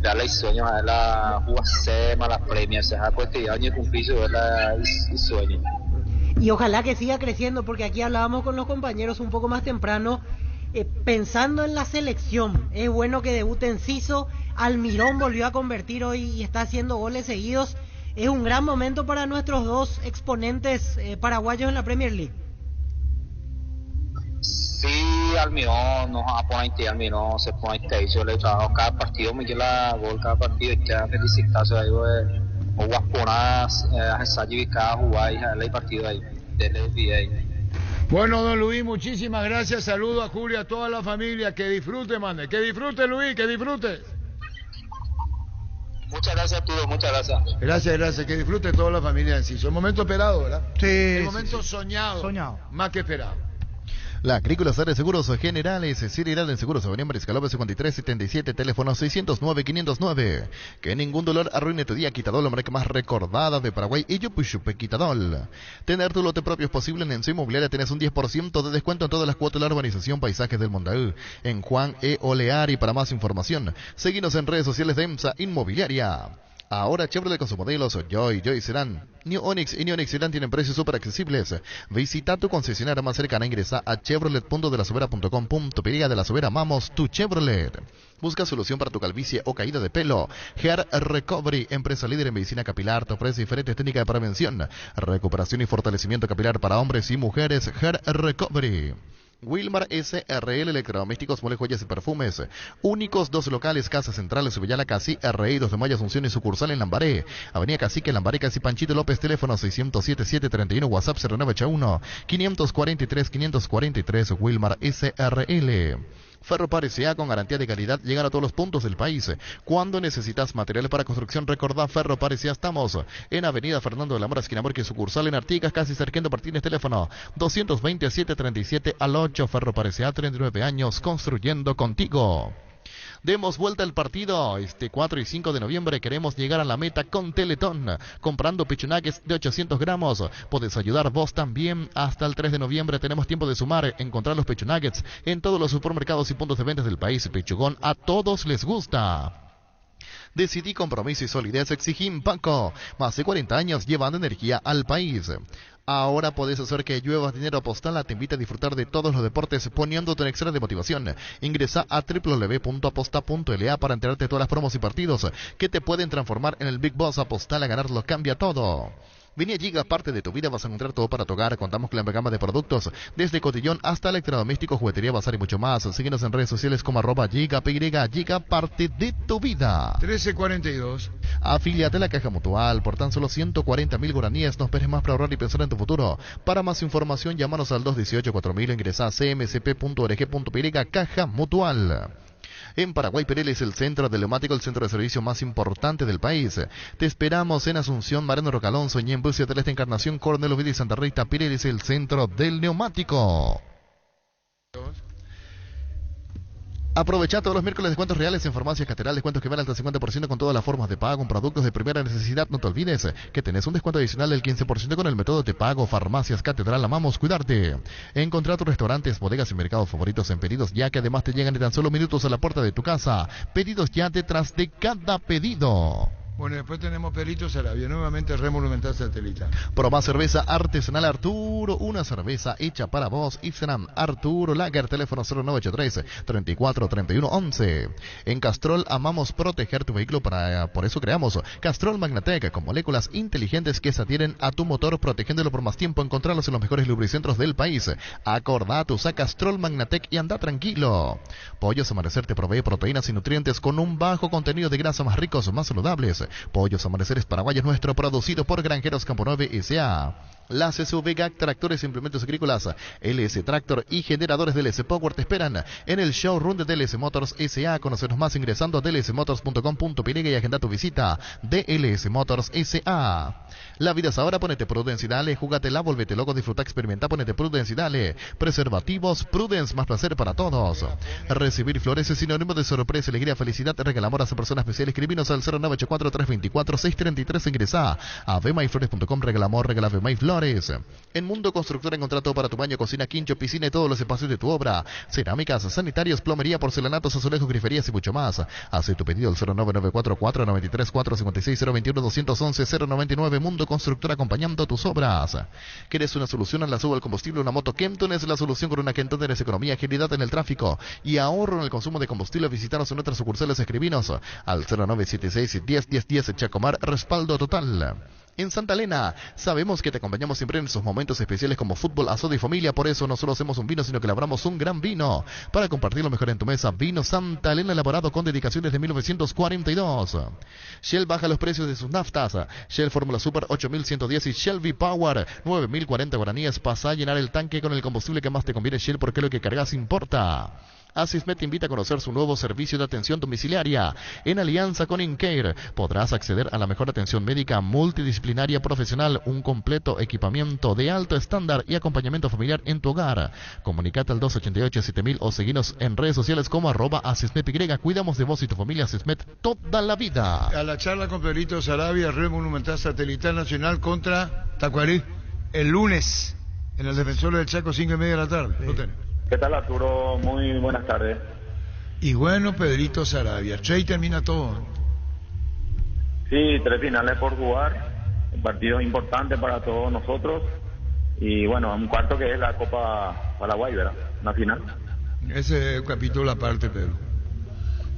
darle sueños a la jugasema, las premias, pues te año cumplir y sueño. Y ojalá que siga creciendo, porque aquí hablábamos con los compañeros un poco más temprano, pensando en la selección. Es bueno que debute Enciso, Almirón volvió a convertir hoy y está haciendo goles seguidos. Es un gran momento para nuestros dos exponentes paraguayos en la Premier League. Sí, Almirón, nos va a poner Almirón, se pone yo le trabajo cada partido, me queda gol cada partido, y ya felicitarse ahí, o guaponas, a ensayar cada jugar, y el partido ahí, Bueno, don Luis, muchísimas gracias, saludo a Julio, a toda la familia, que disfrute, mande, que disfrute Luis, que disfrute. Muchas gracias a todos, muchas gracias. Gracias, que disfrute toda la familia en sí. Es un momento esperado, ¿verdad? Sí. El momento soñado. Más que esperado. La Agrícola de Seguros Generales, Seriedad en Seguros, Avenida Mariscal 5377, teléfono 609-509. Que ningún dolor arruine tu día. Quitadol, la marca más recordada de Paraguay, y Yupuchupe Quitadol. Tener tu lote propio es posible. En Enzo Inmobiliaria tenés un 10% de descuento en todas las cuotas de la urbanización Paisajes del Mondaú, en Juan E. Oleari. Para más información, seguinos en redes sociales de EMSA Inmobiliaria. Ahora Chevrolet con sus modelos Joy Sedan, New Onix y New Onix Sedan tienen precios súper accesibles. Visita tu concesionaria más cercana, ingresa a chevrolet.delasovera.com.pe. De la Sobera amamos tu Chevrolet. Busca solución para tu calvicie o caída de pelo. Hair Recovery, empresa líder en medicina capilar, te ofrece diferentes técnicas de prevención, recuperación y fortalecimiento capilar para hombres y mujeres. Hair Recovery. Wilmar SRL Electrodomésticos, Mole, Joyas y Perfumes. Únicos 2 locales, Casa Central, Subellala, Casi, RI, 2 de Mayo, Asunción y sucursal en Lambaré. Avenida Cacique, Lambaré, Casi, Panchito López, teléfono 607-731, WhatsApp 0981-543-543, Wilmar SRL. Ferropar S.A. con garantía de calidad, llegan a todos los puntos del país. Cuando necesitas materiales para construcción, recordá Ferropar S.A. Estamos en Avenida Fernando de la Mora, esquina Borges, sucursal en Artigas, casi Sargento Martínez, teléfono 220-737 al 8. Ferropar S.A. 39 años construyendo contigo. Demos vuelta al partido. Este 4 y 5 de noviembre queremos llegar a la meta con Teletón. Comprando pechunagues de 800 gramos. Podés ayudar vos también. Hasta el 3 de noviembre tenemos tiempo de sumar. Encontrar los pechunagues en todos los supermercados y puntos de ventas del país. Pechugón a todos les gusta. Decidí compromiso y solidez, exigí Impacto. Más de 40 años llevando energía al país. Ahora podés hacer que llueva dinero. Apostala te invita a disfrutar de todos los deportes poniéndote en extra de motivación. Ingresa a www.aposta.la para enterarte de todas las promos y partidos que te pueden transformar en el Big Boss. Apostala, ganarlo cambia todo. Vení a Giga, parte de tu vida, vas a encontrar todo para tu hogar. Contamos con la gama de productos, desde cotillón hasta electrodomésticos, juguetería, bazar y mucho más. Síguenos en redes sociales como @GigaPY, Giga, parte de tu vida. 1342. Afíliate a la Caja Mutual, por tan solo 140.000 guaraníes, no esperes más para ahorrar y pensar en tu futuro. Para más información, llámanos al 218-4000 o ingresa a cmcp.org.py, Caja Mutual. En Paraguay, Perel es el centro de neumático, el centro de servicio más importante del país. Te esperamos en Asunción, Mariano Rocalonso, Ñembu, Ciudad Este, Encarnación, Coronel Oviedo y Santa Rita. Perel es el centro del neumático. Aprovecha todos los miércoles descuentos reales en Farmacias Catedral, descuentos que van hasta el 50% con todas las formas de pago en productos de primera necesidad. No te olvides que tenés un descuento adicional del 15% con el método de pago. Farmacias Catedral, amamos cuidarte. Encontrá tus restaurantes, bodegas y mercados favoritos en Pedidos Ya, que además te llegan en tan solo minutos a la puerta de tu casa. Pedidos Ya, detrás de cada pedido. Bueno, después tenemos Perito Sarabia, nuevamente Red Monumental Satelital. Probá cerveza artesanal Arturo, una cerveza hecha para vos. Isram Arturo Lager, teléfono 0983-343111. En Castrol amamos proteger tu vehículo, por eso creamos Castrol Magnatec, con moléculas inteligentes que se adhieren a tu motor, protegiéndolo por más tiempo. Encontrarlos en los mejores lubricentros del país. Acordate, usa Castrol Magnatec y anda tranquilo. Pollos Amanecer te provee proteínas y nutrientes con un bajo contenido de grasa, más ricos, más saludables. Pollos Amaneceres Paraguayos Nuestro, producido por Granjeros Campo 9 S.A. Las SUV GAC, tractores e implementos agrícolas, LS Tractor y generadores DLS Power te esperan en el showroom de DLS Motors S.A. Conocernos más ingresando a dlsmotors.com.py y agenda tu visita. DLS Motors S.A. La vida es ahora, ponete Prudence y dale, júgatela, volvete loco, disfruta, experimenta, ponete Prudence y dale. Preservativos Prudence, más placer para todos. Recibir flores es sinónimo de sorpresa, alegría, felicidad, regala amor a esa persona especial. Escribinos al 0984-324-633, ingresa a vemaiflores.com, regala amor, regala Vema y Flores. En Mundo Constructor encontrá todo para tu baño, cocina, quincho, piscina y todos los espacios de tu obra. Cerámicas, sanitarios, plomería, porcelanatos, azulejos, griferías y mucho más. Hace tu pedido al 09944-93-456-021-211-099. Mundo Constructor, acompañando tus obras. ¿Quieres una solución a la suba al combustible? Una moto Kenton es la solución. Con una Kenton tienes economía, agilidad en el tráfico y ahorro en el consumo de combustible. Visítanos en nuestras sucursales, escribinos al 0976-101010. Chacomar, respaldo total. En Santa Elena, sabemos que te acompañamos siempre en esos momentos especiales como fútbol, asado y familia. Por eso no solo hacemos un vino, sino que elaboramos un gran vino para compartir lo mejor en tu mesa. Vino Santa Elena, elaborado con dedicaciones de 1942. Shell baja los precios de sus naftas. Shell Fórmula Super 8110 y Shell V-Power 9040 guaraníes. Pasa a llenar el tanque con el combustible que más te conviene, Shell, porque lo que cargas importa. Asismed te invita a conocer su nuevo servicio de atención domiciliaria. En alianza con InCare podrás acceder a la mejor atención médica multidisciplinaria profesional, un completo equipamiento de alto estándar y acompañamiento familiar en tu hogar. Comunicate al 288-7000 o seguinos en redes sociales como @AsismedY. Cuidamos de vos y tu familia. Asismed, toda la vida. A la charla con Pedrito Sarabia, Red Monumental Satelital Nacional contra Tacuarí, el lunes, en el Defensores del Chaco, 5:30 de la tarde. Lo tenés. ¿Qué tal, Arturo? Muy buenas tardes. Y bueno, Pedrito Sarabia, Che, termina todo. Sí, 3 finales por jugar, un partido importante para todos nosotros. Y bueno, un cuarto que es la Copa Paraguay, ¿verdad? Una final. Ese es un capítulo aparte, Pedro.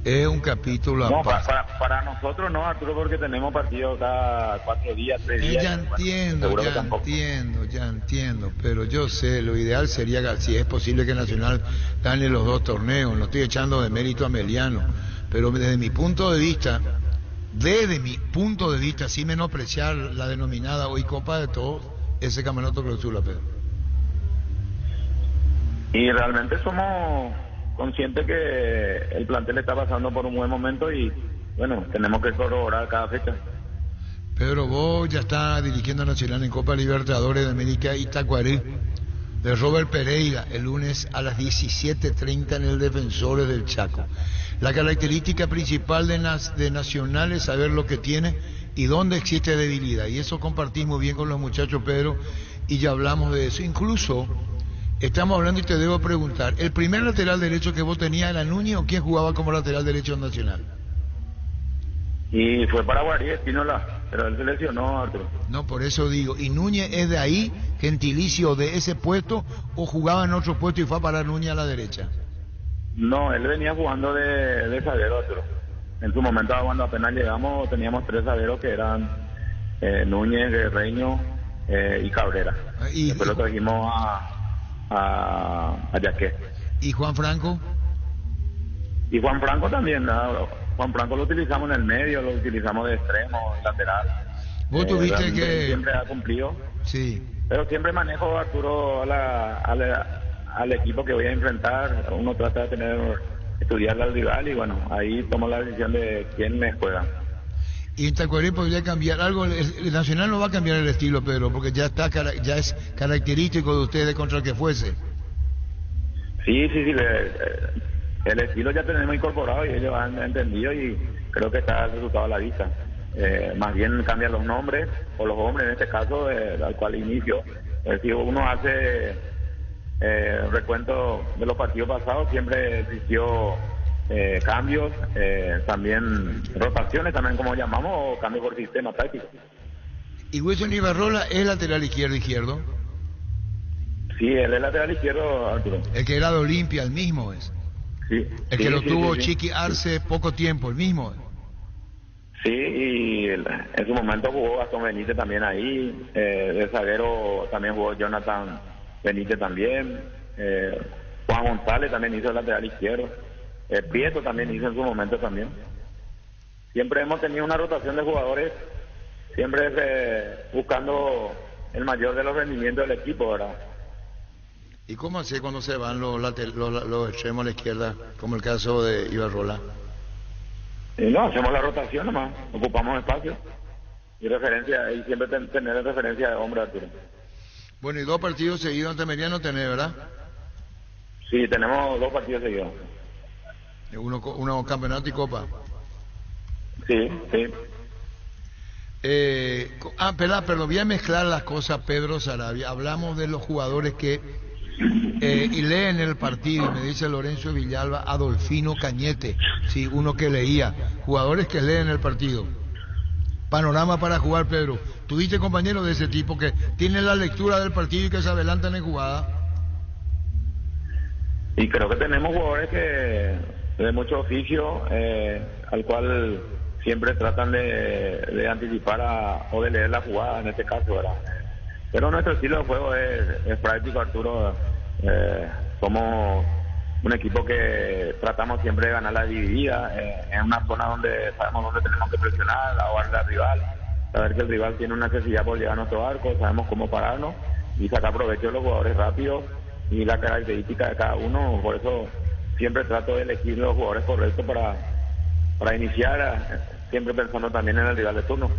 Es un capítulo No, aparte. para nosotros no, Arturo, porque tenemos partidos cada 4 días, 3 días. Ya entiendo, pero yo sé, lo ideal sería, si es posible, que Nacional gane los 2 torneos. No estoy echando de mérito a Meliano, pero desde mi punto de vista, sin menospreciar la denominada hoy Copa de Todos, ese campeonato clausura, Pedro. Y realmente somos conscientes que el plantel está pasando por un buen momento y bueno, tenemos que corroborar cada fecha. Pedro, vos ya estás dirigiendo a Nacional en Copa Libertadores de América y Tacuarí de Robert Pereira el lunes a las 17:30 en el Defensores del Chaco. La característica principal de Nacional es saber lo que tiene y dónde existe debilidad, y eso compartimos bien con los muchachos, Pedro, y ya hablamos de eso. Incluso estamos hablando, y te debo preguntar, ¿el primer lateral derecho que vos tenías era Núñez o quién jugaba como lateral derecho en Nacional? Y fue para Guarí, Espínola, pero él se lesionó, Arturo. No, por eso digo, ¿y Núñez es de ahí, gentilicio de ese puesto, o jugaba en otro puesto y fue a parar Núñez a la derecha? No, él venía jugando de zaguero, Arturo. En su momento, cuando apenas llegamos, teníamos 3 zagueros que eran Núñez, Guerreño y Cabrera. Después lo trajimos a Yaque. ¿Y Juan Franco? Y Juan Franco también, ¿no? Juan Franco lo utilizamos en el medio, lo utilizamos de extremo, lateral. Vos tuviste que... Siempre ha cumplido. Sí. Pero siempre manejo, Arturo, al equipo que voy a enfrentar. Uno trata de estudiar al rival y bueno, ahí tomo la decisión de quién me juega. Y en Tacuarí podría cambiar algo. El Nacional no va a cambiar el estilo, Pedro, porque ya es característico de ustedes contra el que fuese. Sí, el estilo ya tenemos incorporado y ellos han entendido y creo que está el resultado a la vista. Más bien cambian los nombres o los hombres, en este caso, al cual inicio. Si uno hace recuento de los partidos pasados, siempre existió cambios, también rotaciones, también como llamamos, o cambios por sistema táctico. ¿Y Wilson Ibarrola es lateral izquierdo? Sí, él es lateral izquierdo, Arturo. El que era de Olimpia, el mismo es. Sí. El que lo tuvo Chiqui Arce poco tiempo, el mismo. Sí, y en su momento jugó Gastón Benítez también ahí, de zaguero también jugó Jonathan Benítez también, Juan González también hizo el lateral izquierdo, Prieto también hizo en su momento también. siempre hemos tenido una rotación de jugadores, siempre buscando el mayor de los rendimientos del equipo, ¿verdad? ¿Y cómo hace cuando se van los extremos a la izquierda, como el caso de Ibarrola? No, hacemos la rotación nomás, ocupamos espacio y referencia, y siempre tener referencia de hombre, Arturo. Bueno, y 2 partidos seguidos ante Meriano tenés, ¿verdad? Sí, tenemos 2 partidos seguidos. Uno campeonato y copa. Sí, sí. Perdón, voy a mezclar las cosas, Pedro Sarabia. Hablamos de los jugadores que y leen el partido, y me dice Lorenzo Villalba, Adolfino Cañete, sí, uno que leía, jugadores que leen el partido. Panorama para jugar, Pedro. ¿Tuviste compañeros de ese tipo que tienen la lectura del partido y que se adelantan en jugada? Y creo que tenemos jugadores que de mucho oficio, al cual siempre tratan de anticipar o de leer la jugada, en este caso, ¿verdad? Pero nuestro estilo de juego es práctico, Arturo. Somos un equipo que tratamos siempre de ganar la dividida, en una zona donde sabemos dónde tenemos que presionar, ahogar al rival, saber que el rival tiene una necesidad por llegar a nuestro arco, sabemos cómo pararnos y sacar provecho de los jugadores rápidos y la característica de cada uno. Por eso siempre trato de elegir los jugadores correctos para iniciar, siempre pensando también en el rival de turno.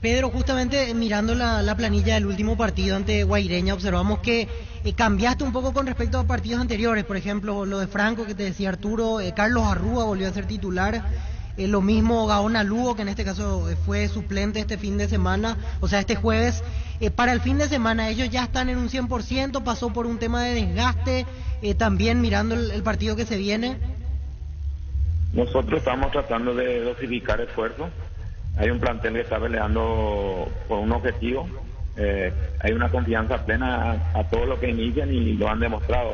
Pedro, justamente mirando la planilla del último partido ante Guaireña, observamos que cambiaste un poco con respecto a partidos anteriores. Por ejemplo, lo de Franco, que te decía Arturo, Carlos Arrúa volvió a ser titular, lo mismo Gaona Lugo, que en este caso fue suplente este fin de semana, o sea, este jueves. Para el fin de semana, ellos ya están en un 100%, pasó por un tema de desgaste, también mirando el partido que se viene. Nosotros estamos tratando de dosificar esfuerzos. Hay un plantel que está peleando por un objetivo. Hay una confianza plena a todo lo que inician y lo han demostrado.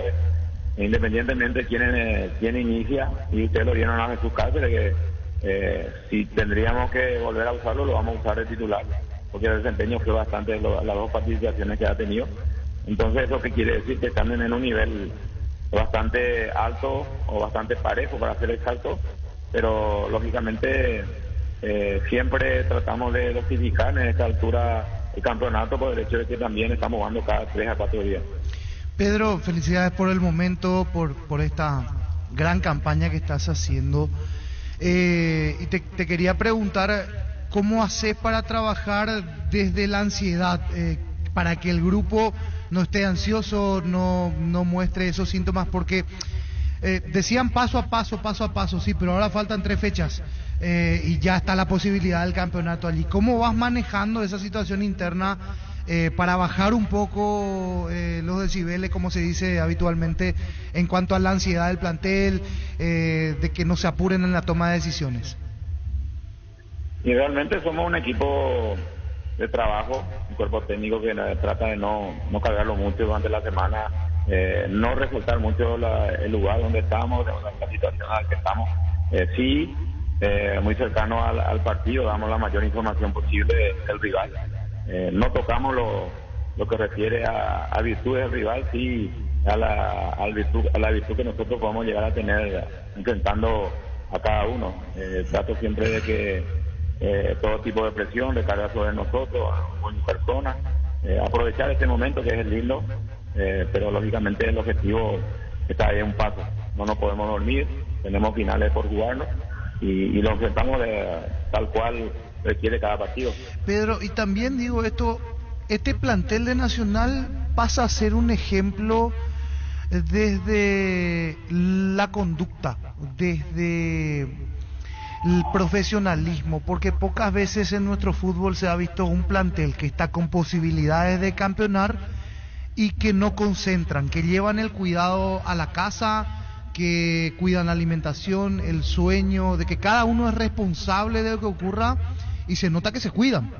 Independientemente de quién inicia, y ustedes lo vieron a Jesús Cáceres, que si tendríamos que volver a usarlo, lo vamos a usar de titular, porque el desempeño fue bastante las 2 participaciones que ha tenido. Entonces, eso que quiere decir que están en un nivel bastante alto o bastante parejo, para ser exacto, pero lógicamente siempre tratamos de dosificar en esta altura el campeonato, por el hecho de que también estamos jugando cada 3 a 4 días. Pedro, felicidades por el momento, por esta gran campaña que estás haciendo. Y te quería preguntar, ¿cómo haces para trabajar desde la ansiedad, para que el grupo no esté ansioso, no muestre esos síntomas? Porque decían paso a paso, sí, pero ahora faltan 3 fechas. Y ya está la posibilidad del campeonato allí. ¿Cómo vas manejando esa situación interna para bajar un poco los decibeles, como se dice habitualmente, en cuanto a la ansiedad del plantel, de que no se apuren en la toma de decisiones? Y realmente somos un equipo de trabajo, un cuerpo técnico que trata de no cargarlo mucho durante la semana, no resaltar mucho el lugar donde estamos, la situación en la que estamos. Sí, muy cercano al partido, damos la mayor información posible del rival. No tocamos lo que refiere a virtudes del rival, sí a la virtud que nosotros podemos llegar a tener enfrentando a cada uno. Trato siempre de que todo tipo de presión recarga sobre nosotros, como personas, aprovechar este momento que es el lindo, pero lógicamente el objetivo está ahí a un paso. No nos podemos dormir, tenemos finales por jugarnos y lo enfrentamos tal cual requiere cada partido. Pedro, y también digo esto, este plantel de Nacional pasa a ser un ejemplo desde la conducta, desde el profesionalismo, porque pocas veces en nuestro fútbol se ha visto un plantel que está con posibilidades de campeonar y que no concentran, que llevan el cuidado a la casa, que cuidan la alimentación, el sueño, de que cada uno es responsable de lo que ocurra y se nota que se cuidan.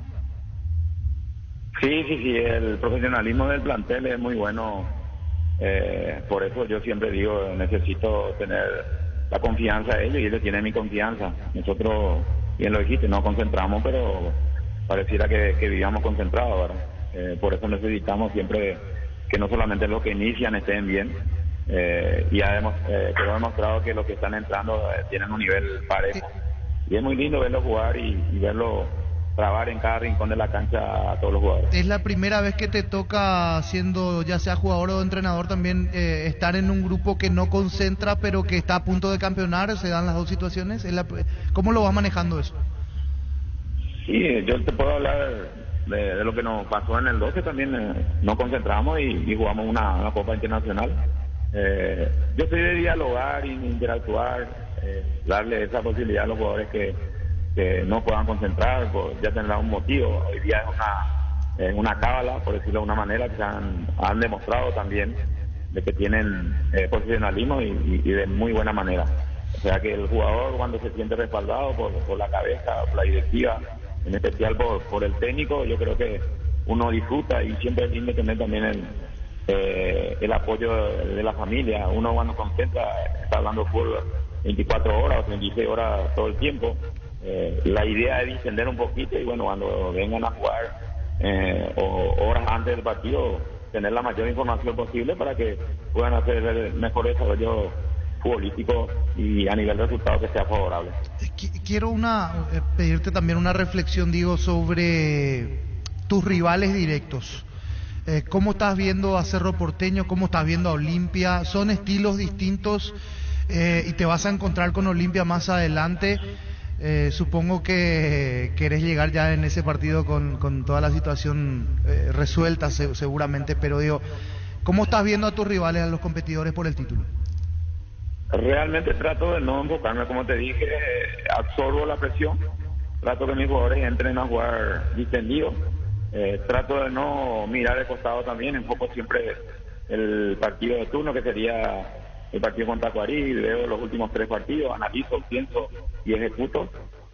Sí, el profesionalismo del plantel es muy bueno, por eso yo siempre digo, necesito tener la confianza de ellos y ellos tienen mi confianza. Nosotros, bien lo dijiste, no concentramos, pero pareciera que vivíamos concentrados, ¿verdad? Por eso necesitamos siempre que no solamente los que inician estén bien, y quedó demostrado que los que están entrando tienen un nivel parejo es muy lindo verlo jugar y verlo trabar en cada rincón de la cancha a todos los jugadores. ¿Es la primera vez que te toca, siendo ya sea jugador o entrenador también, estar en un grupo que no concentra pero que está a punto de campeonar? ¿Se dan las dos situaciones? ¿Cómo lo vas manejando eso? Sí, yo te puedo hablar de lo que nos pasó en el 12 también. Nos concentramos y jugamos una Copa Internacional. Yo soy de dialogar y interactuar, darle esa posibilidad a los jugadores que no puedan concentrar, pues ya tendrán un motivo. Hoy día es una cábala, por decirlo de una manera, que han demostrado también de que tienen profesionalismo y de muy buena manera. O sea que el jugador, cuando se siente respaldado por la cabeza, por la directiva, en especial por el técnico, yo creo que uno disfruta, y siempre es lindo tener también el apoyo de la familia. Uno cuando concentra está hablando fútbol 24 horas o 36 horas todo el tiempo. La idea es distender un poquito y bueno, cuando vengan a jugar o horas antes del partido, tener la mayor información posible para que puedan hacer el mejor desarrollo futbolístico y a nivel de resultado que sea favorable. Quiero pedirte también una reflexión, Diego, sobre tus rivales directos. ¿Cómo estás viendo a Cerro Porteño? ¿Cómo estás viendo a Olimpia? Son estilos distintos y te vas a encontrar con Olimpia más adelante. Supongo que querés llegar ya en ese partido con toda la situación resuelta seguramente, pero digo, ¿cómo estás viendo a tus rivales, a los competidores por el título? Realmente trato de no enfocarme, como te dije, absorbo la presión, trato que mis jugadores entren a jugar distendidos, trato de no mirar de costado también, enfoco siempre el partido de turno, que sería el partido contra Acuarí, veo los últimos 3 partidos, analizo, pienso y ejecuto,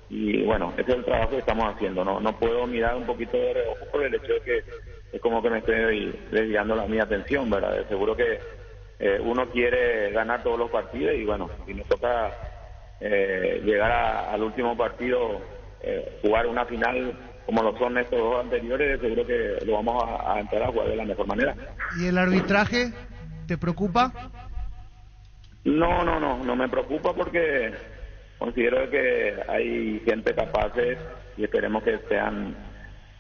y bueno, ese es el trabajo que estamos haciendo. No puedo mirar un poquito de reojo por el hecho de que es como que me estoy desviando mi atención, ¿verdad? Seguro que uno quiere ganar todos los partidos y bueno, si nos toca llegar al último partido, jugar una final como lo son estos dos anteriores, seguro que lo vamos a entrar a jugar de la mejor manera. ¿Y el arbitraje te preocupa? No me preocupa, porque considero que hay gente capaz y esperemos que sean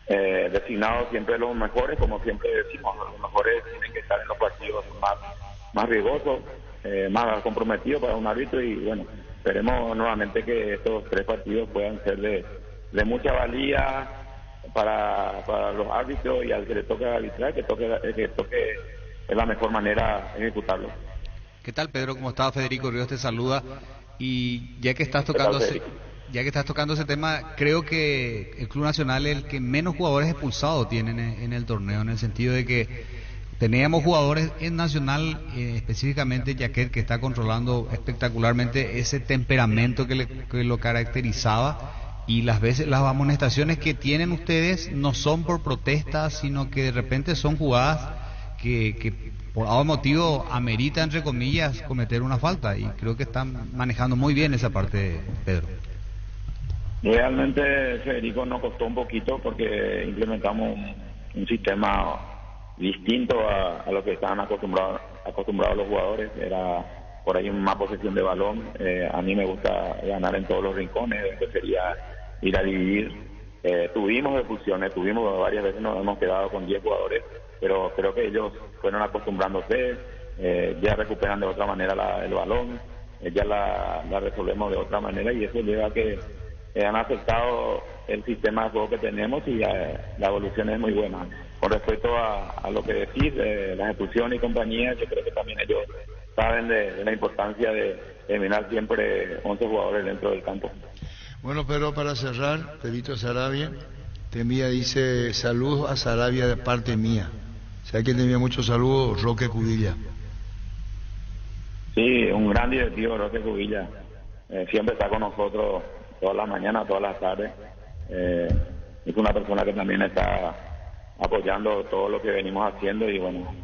designados siempre los mejores, como siempre decimos, los mejores tienen que estar en los partidos más riesgosos, más comprometidos para un árbitro, y bueno, esperemos nuevamente que estos 3 partidos puedan ser de mucha valía para los árbitros, y al que le toque arbitrar, que toque es la mejor manera ejecutarlo. ¿Qué tal, Pedro? ¿Cómo estás? Federico Ríos te saluda. Y ya que estás tocando ese tema, creo que el Club Nacional es el que menos jugadores expulsados tienen en el torneo, en el sentido de que teníamos jugadores en Nacional, específicamente Jaquet, que está controlando espectacularmente ese temperamento que lo caracterizaba, y las amonestaciones que tienen ustedes no son por protestas, sino que de repente son jugadas que por algún motivo amerita, entre comillas, cometer una falta, y creo que están manejando muy bien esa parte, Pedro. Realmente, Federico, nos costó un poquito porque implementamos un sistema distinto a lo que estaban acostumbrados los jugadores. Era por ahí más posesión de balón. A mí me gusta ganar en todos los rincones, entonces sería ir a dividir. Tuvimos expulsiones, varias veces nos hemos quedado con 10 jugadores, pero creo que ellos fueron acostumbrándose, ya recuperan de otra manera el balón, ya la resolvemos de otra manera, y eso lleva a que han aceptado el sistema de juego que tenemos, y la evolución es muy buena. Con respecto a lo que decís, las expulsiones y compañía, yo creo que también ellos saben de la importancia de terminar siempre 11 jugadores dentro del campo. Bueno, pero para cerrar, Pedrito Sarabia te envía, dice, saludos a Sarabia de parte mía. ¿Sabes quién te envía muchos saludos? Roque Cubilla. Sí, un gran directivo, Roque Cubilla. Siempre está con nosotros todas las mañanas, todas las tardes. Es una persona que también está apoyando todo lo que venimos haciendo, y bueno,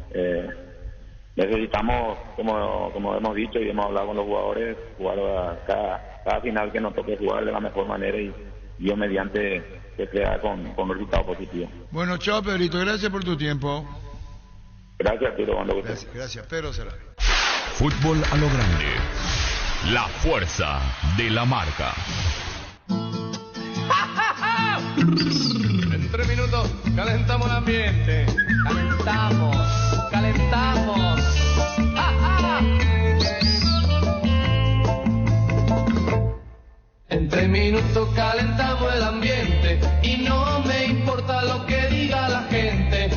necesitamos, como hemos dicho y hemos hablado con los jugadores, jugar cada final que nos toque jugar de la mejor manera, y yo mediante que sea con un resultado positivo. Bueno, chao, Pedrito, gracias por tu tiempo. Gracias, Pedro. Gracias, Pedro Sarabia. Fútbol a lo grande. La fuerza de la marca. En 3 minutos calentamos el ambiente. Calentamos. En 3 minutos calentamos el ambiente y no me importa lo que diga la gente.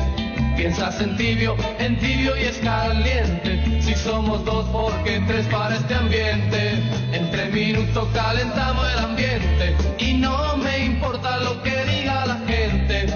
Piensas en tibio y es caliente. Si somos 2, ¿por qué 3 para este ambiente? En 3 minutos calentamos el ambiente.